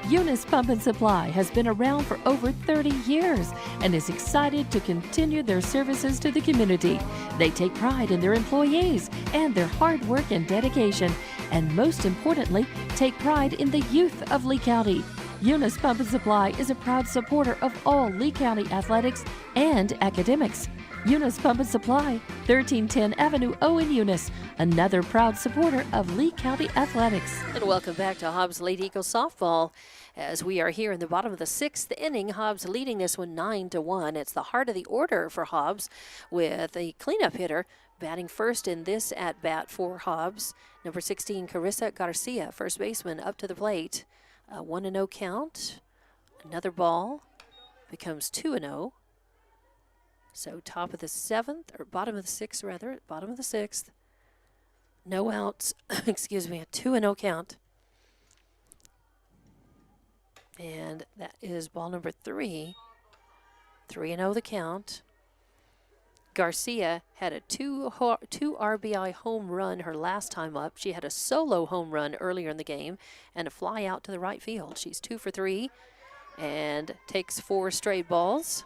Eunice Pump and Supply has been around for over 30 years and is excited to continue their services to the community. They take pride in their employees and their hard work and dedication, and most importantly, take pride in the youth of Lee County. Eunice Pump and Supply is a proud supporter of all Lee County athletics and academics. Eunice Pump and Supply, 1310 Avenue O in Eunice, another proud supporter of Lee County athletics.
And welcome back to Hobbs Lady Eagles softball. As we are here in the bottom of the 6th inning, Hobbs leading this one 9-1. It's the heart of the order for Hobbs, with a cleanup hitter batting first in this at bat for Hobbs. Number 16, Carissa Garcia, first baseman, up to the plate. 1-0 count. Another ball becomes 2-0. So top of the 7th, or bottom of the 6th rather, bottom of the 6th. No outs, excuse me, a 2-0 count. And that is ball number 3. 3-0 the count. Garcia had a two RBI home run her last time up. She had a solo home run earlier in the game and a fly out to the right field. She's 2 for 3 and takes 4 straight balls.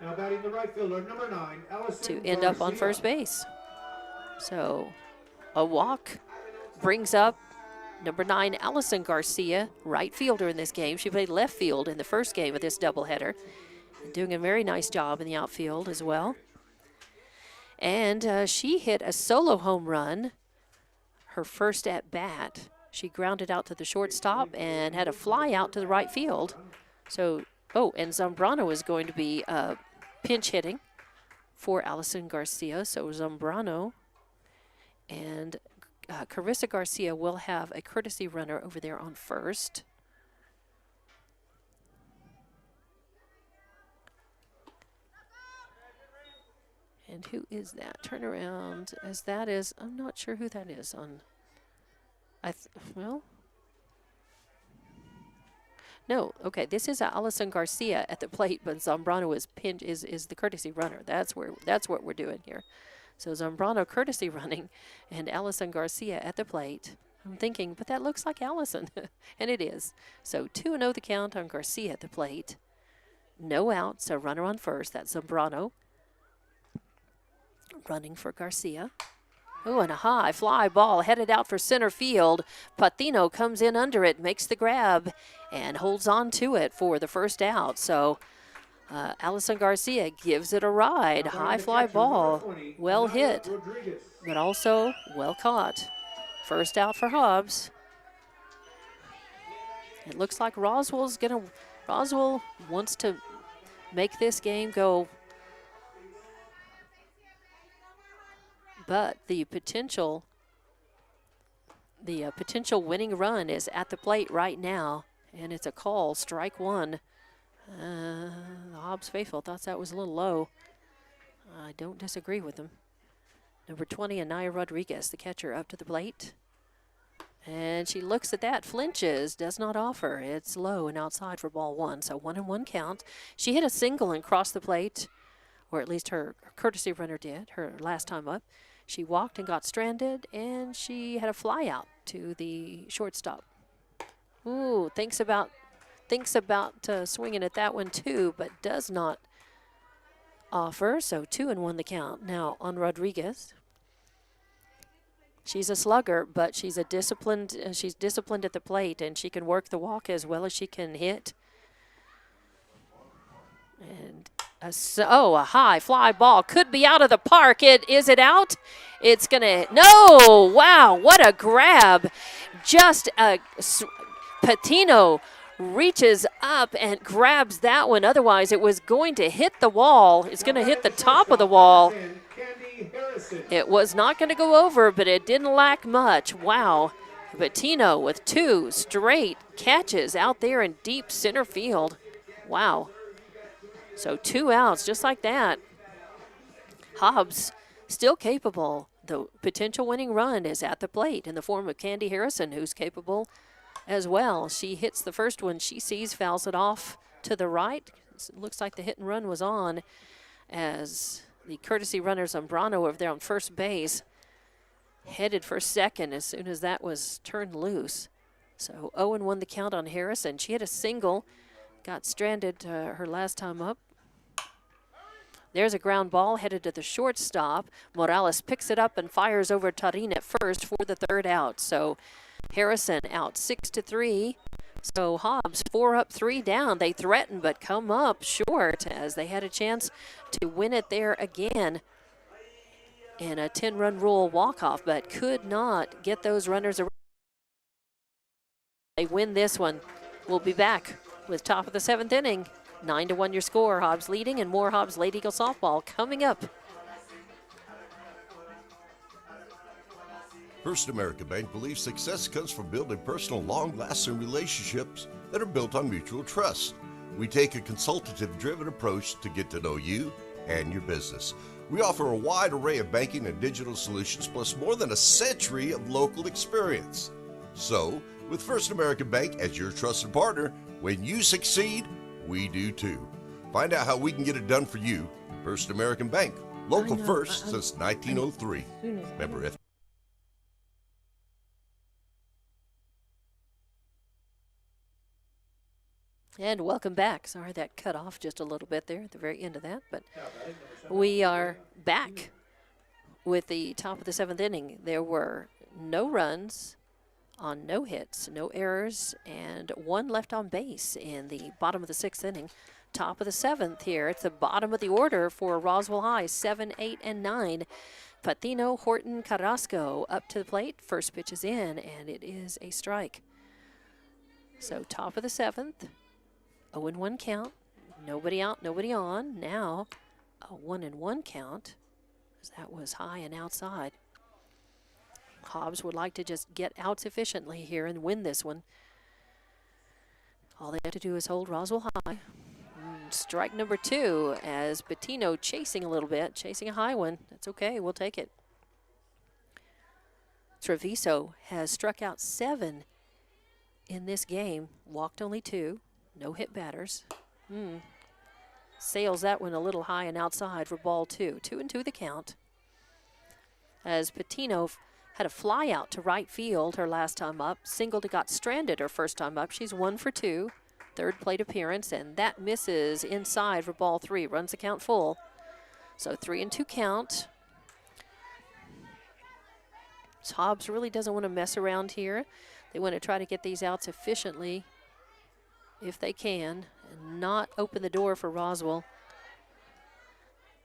Now batting the right fielder, number 9, Allison
to end up on first base. So a walk brings up number 9, Allison Garcia, right fielder in this game. She played left field in the first game of this doubleheader, doing a very nice job in the outfield as well. And she hit a solo home run her first at bat. She grounded out to the shortstop and had a fly out to the right field. So, and Zambrano is going to be pinch hitting for Allison Garcia. So Zambrano and Carissa Garcia will have a courtesy runner over there on first. And who is that? Turnaround, as that is, I'm not sure who that is on. No, okay, this is Allison Garcia at the plate, but Zambrano is the courtesy runner. That's what we're doing here. So Zambrano courtesy running and Allison Garcia at the plate. I'm thinking, but that looks like Allison, and it is. So 2-0 the count on Garcia at the plate. No outs, a runner on first. That's Zambrano running for Garcia. Oh, and a high fly ball headed out for center field. Patino comes in under it, makes the grab, and holds on to it for the first out. So Allison Garcia gives it a ride. High fly ball, well hit, but also well caught. First out for Hobbs. It looks like Roswell wants to make this game go. But the potential winning run is at the plate right now, and it's a call, strike one. The Hobbs faithful thought that was a little low. I don't disagree with them. Number 20, Anaya Rodriguez, the catcher, up to the plate. And she looks at that, flinches, does not offer. It's low and outside for ball 1, so 1-1 count. She hit a single and crossed the plate, or at least her courtesy runner did, her last time up. She walked and got stranded, and she had a fly out to the shortstop. Ooh, thinks about swinging at that one too, but does not offer. So 2-1 the count. Now on Rodriguez. She's a slugger, but she's disciplined at the plate, and she can work the walk as well as she can hit. And a high fly ball could be out of the park. Is it out? It's gonna, no, wow, what a grab. Just Patino reaches up and grabs that one. Otherwise, it was going to hit the wall. It's going to hit the top of the wall. It was not going to go over, but it didn't lack much. Wow. Patino with 2 straight catches out there in deep center field. Wow. So 2 outs, just like that. Hobbs still capable. The potential winning run is at the plate in the form of Candy Harrison, who's capable as well. She hits the first one she sees, fouls it off to the right. It looks like the hit and run was on as the courtesy runners Zambrano over there on first base headed for second as soon as that was turned loose. So 0-1 the count on Harrison. She hit a single, got stranded her last time up. There's a ground ball headed to the shortstop. Morales picks it up and fires over Tarin at first for the third out. So Harrison out 6-3. So Hobbs 4 up, 3 down. They threaten but come up short as they had a chance to win it there again in a 10-run rule walk-off, but could not get those runners around. They win this one. We'll be back with top of the 7th inning. 9-1 your score. Hobbs leading, and more Hobbs Lady Eagle softball coming up.
First American Bank believes success comes from building personal, long-lasting relationships that are built on mutual trust. We take a consultative-driven approach to get to know you and your business. We offer a wide array of banking and digital solutions, plus more than a century of local experience. So, with First American Bank as your trusted partner, when you succeed, we do too. Find out how we can get it done for you. First American Bank, local first since 1903. Member F.
And welcome back. Sorry that cut off just a little bit there at the very end of that, but we are back with the top of the 7th inning. There were no runs on no hits, no errors, and 1 left on base in the bottom of the 6th inning. Top of the 7th here. It's the bottom of the order for Roswell High, 7, 8, and 9. Patino, Horton, Carrasco up to the plate. First pitch is in, and it is a strike. So top of the 7th, 0-1 count. Nobody out, nobody on. Now a 1-1 count, as that was high and outside. Hobbs would like to just get outs efficiently here and win this one. All they have to do is hold Roswell High. Strike number 2 as Patino chasing a little bit, chasing a high one. That's okay, we'll take it. Treviso has struck out 7 in this game, walked only 2, no hit batters. Sails that one a little high and outside for ball 2. 2-2 the count. As Patino had a fly out to right field her last time up. Singled got stranded her first time up. She's 1 for 2. Third plate appearance, and that misses inside for ball 3. Runs the count full. So 3-2 count. Hobbs really doesn't want to mess around here. They want to try to get these outs efficiently if they can and not open the door for Roswell.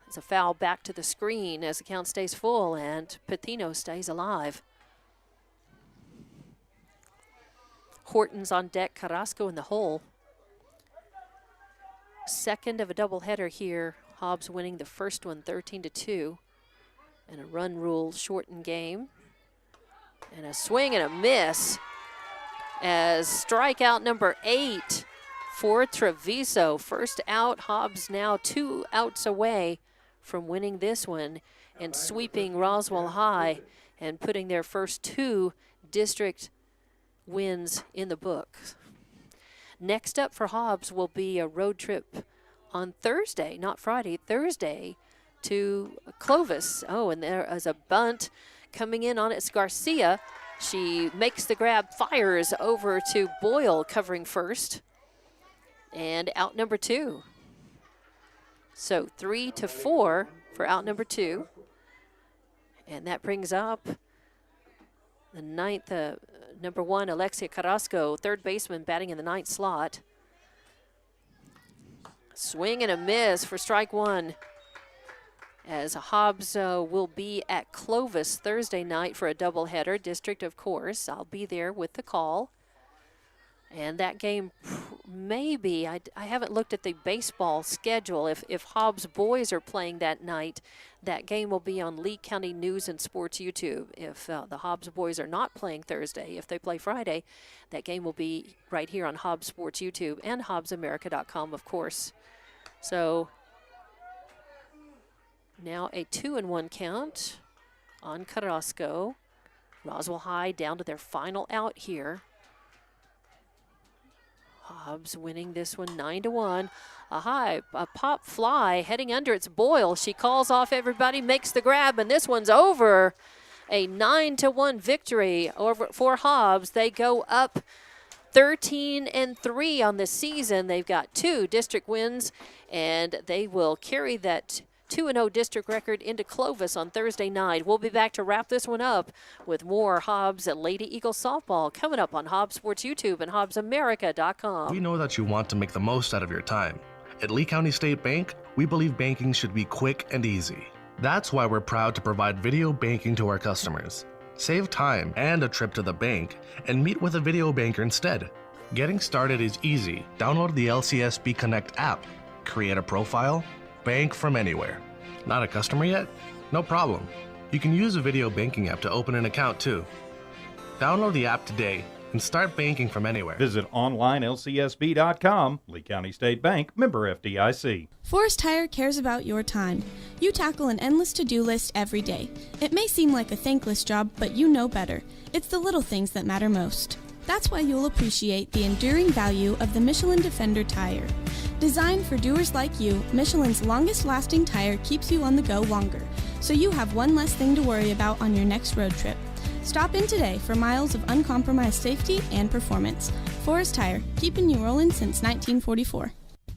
It's a foul back to the screen as the count stays full, and Patino stays alive. Horton's on deck, Carrasco in the hole. Second of a doubleheader here. Hobbs winning the first one 13-2. And a run rule shortened game. And a swing and a miss as strikeout number 8 for Treviso. First out, Hobbs now 2 outs away from winning this one and sweeping Roswell High and putting their first 2 district wins in the book. Next up for Hobbs will be a road trip on Thursday, not Friday, Thursday to Clovis. Oh, and there is a bunt coming in on it. It's Garcia. She makes the grab, fires over to Boyle covering first. And out number 2. So 3-4 for out number 2. And that brings up the 9th, number 1, Alexia Carrasco, third baseman, batting in the 9th slot. Swing and a miss for strike 1. As Hobbs will be at Clovis Thursday night for a doubleheader. District, of course. I'll be there with the call. And that game, maybe, I haven't looked at the baseball schedule. If Hobbs boys are playing that night, that game will be on Lee County News and Sports YouTube. If the Hobbs boys are not playing Thursday, if they play Friday, that game will be right here on Hobbs Sports YouTube and HobbsAmerica.com, of course. So now a 2-1 count on Carrasco. Roswell High down to their final out here. Hobbs winning this one 9-1. A pop fly heading under its boil. She calls off everybody, makes the grab, and this one's over. A 9-1 victory over for Hobbs. They go up 13-3 on the season. They've got 2 district wins, and they will carry that 2-0 district record into Clovis on Thursday night. We'll be back to wrap this one up with more Hobbs at Lady Eagles softball coming up on Hobbs Sports YouTube and HobbsAmerica.com.
We know that you want to make the most out of your time. At Lee County State Bank, we believe banking should be quick and easy. That's why we're proud to provide video banking to our customers. Save time and a trip to the bank and meet with a video banker instead. Getting started is easy. Download the LCSB Connect app, create a profile, bank from anywhere. Not a customer yet? No problem. You can use a video banking app to open an account too. Download the app today and start banking from anywhere.
Visit onlinelcsb.com. Lee County State Bank, member FDIC.
Forest Tire cares about your time. You tackle an endless to-do list every day. It may seem like a thankless job, but you know better. It's the little things that matter most. That's why you'll appreciate the enduring value of the Michelin Defender tire. Designed for doers like you, Michelin's longest-lasting tire keeps you on the go longer, so you have one less thing to worry about on your next road trip. Stop in today for miles of uncompromised safety and performance. Forest Tire, keeping you rolling since 1944.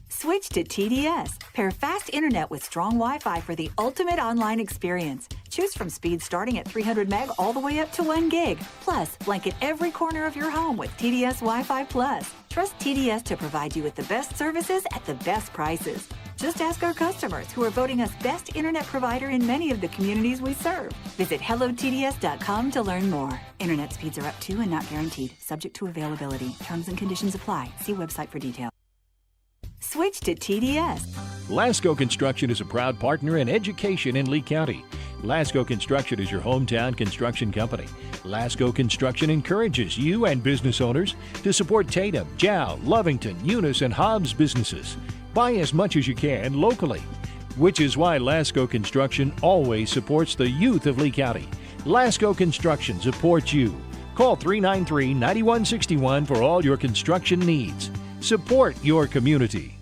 Switch to TDS. Pair fast internet with strong Wi-Fi for the ultimate online experience. Choose from speeds starting at 300 meg all the way up to 1 gig. Plus, blanket every corner of your home with TDS Wi-Fi Plus. Trust TDS to provide you with the best services at the best prices. Just ask our customers who are voting us best internet provider in many of the communities we serve. Visit hellotds.com to learn more. Internet speeds are up to and not guaranteed. Subject to availability. Terms and conditions apply. See website for details. Switch to TDS.
Lasco Construction is a proud partner in education in Lee County. Lasco Construction is your hometown construction company. Lasco Construction encourages you and business owners to support Tatum, Jow, Lovington, Eunice, and Hobbs businesses. Buy as much as you can locally, which is why Lasco Construction always supports the youth of Lee County. Lasco Construction supports you. Call 393-9161 for all your construction needs. Support your community.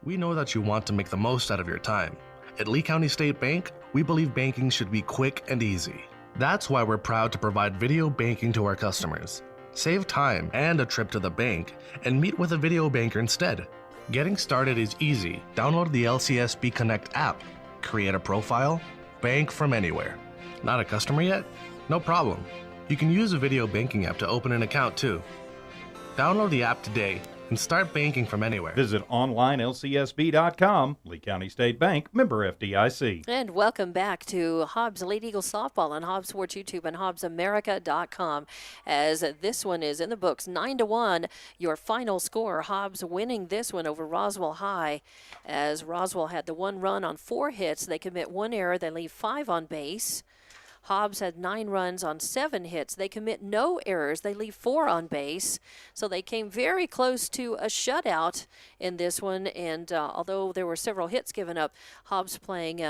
We know that you want to make the most out of your time. At Lee County State Bank, we believe banking should be quick and easy. That's why we're proud to provide video banking to our customers. Save time and a trip to the bank and meet with a video banker instead. Getting started is easy. Download the LCSB Connect app, create a profile, bank from anywhere. Not a customer yet? No problem. You can use a video banking app to open an account too. Download the app today and start banking from anywhere.
Visit onlinelcsb.com. Lee County State Bank, member FDIC.
And welcome back to Hobbs Lady Eagles softball on Hobbs Sports YouTube and HobbsAmerica.com. As this one is in the books, 9-1, your final score. Hobbs winning this one over Roswell High, as Roswell had the 1 run on 4 hits. They commit 1 error. They leave 5 on base. Hobbs had 9 runs on 7 hits. They commit no errors. They leave 4 on base. So they came very close to a shutout in this one. And although there were several hits given up, Hobbs playing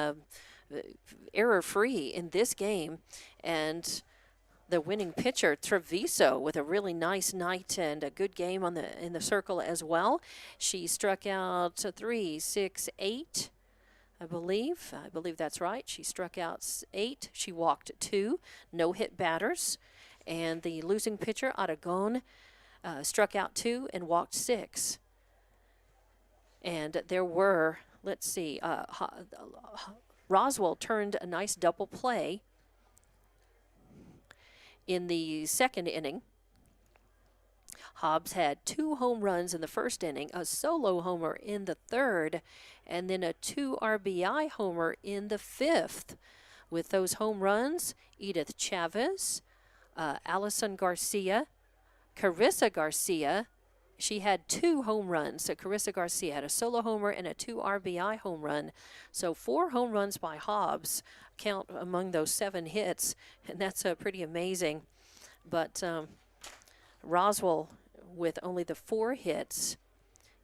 error-free in this game. And the winning pitcher, Treviso, with a really nice night and a good game in the circle as well. She struck out 3, 6, 8. I believe that's right. She struck out 8. She walked 2. No hit batters. And the losing pitcher, Aragon, struck out 2 and walked 6. And there were, let's see, Roswell turned a nice double play in the 2nd inning. Hobbs had 2 home runs in the 1st inning, a solo homer in the 3rd, and then a 2 RBI homer in the 5th. With those home runs, Edith Chavez, Allison Garcia, Carissa Garcia, she had 2 home runs. So Carissa Garcia had a solo homer and a 2 RBI home run. So 4 home runs by Hobbs count among those 7 hits, and that's pretty amazing. But Roswell with only the 4 hits,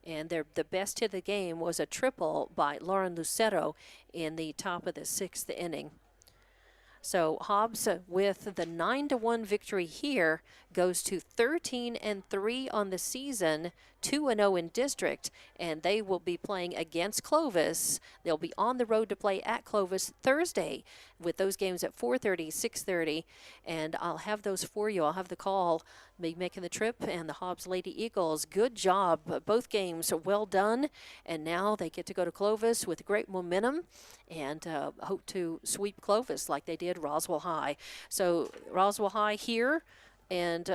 and the best hit of the game was a triple by Lauren Lucero in the top of the 6th inning. So Hobbs, with the 9-1 victory here, goes to 13-3 on the season, 2-0 in district, and they will be playing against Clovis. They'll be on the road to play at Clovis Thursday, with those games at 4:30, 6:30, and I'll have those for you. I'll have the call, be making the trip, and the Hobbs Lady Eagles. Good job. Both games are well done, and now they get to go to Clovis with great momentum and hope to sweep Clovis like they did Roswell High. So Roswell High here, and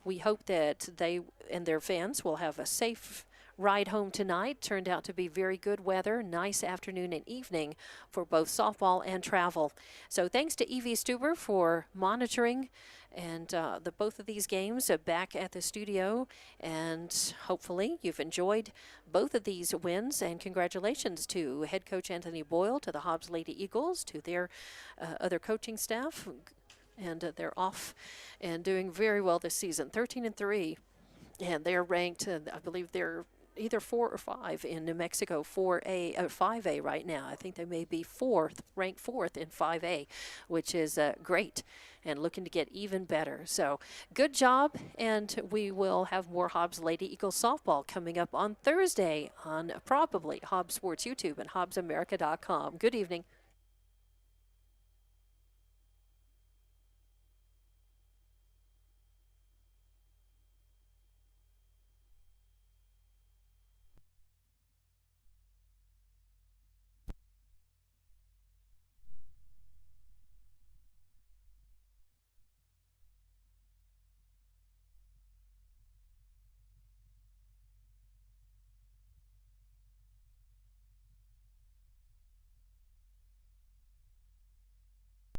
we hope that they and their fans will have a safe ride home tonight. Turned out to be very good weather, nice afternoon and evening for both softball and travel. So thanks to Evie Stuber for monitoring and the both of these games back at the studio, and hopefully you've enjoyed both of these wins, and congratulations to head coach Anthony Boyle, to the Hobbs Lady Eagles, to their other coaching staff, and they're off and doing very well this season, 13-3, and they're ranked, I believe they're either 4 or 5 in New Mexico, 5A right now. I think they may be ranked fourth in 5A, which is great, and looking to get even better. So good job, and we will have more Hobbs Lady Eagles softball coming up on Thursday on probably Hobbs Sports YouTube and HobbsAmerica.com. Good evening.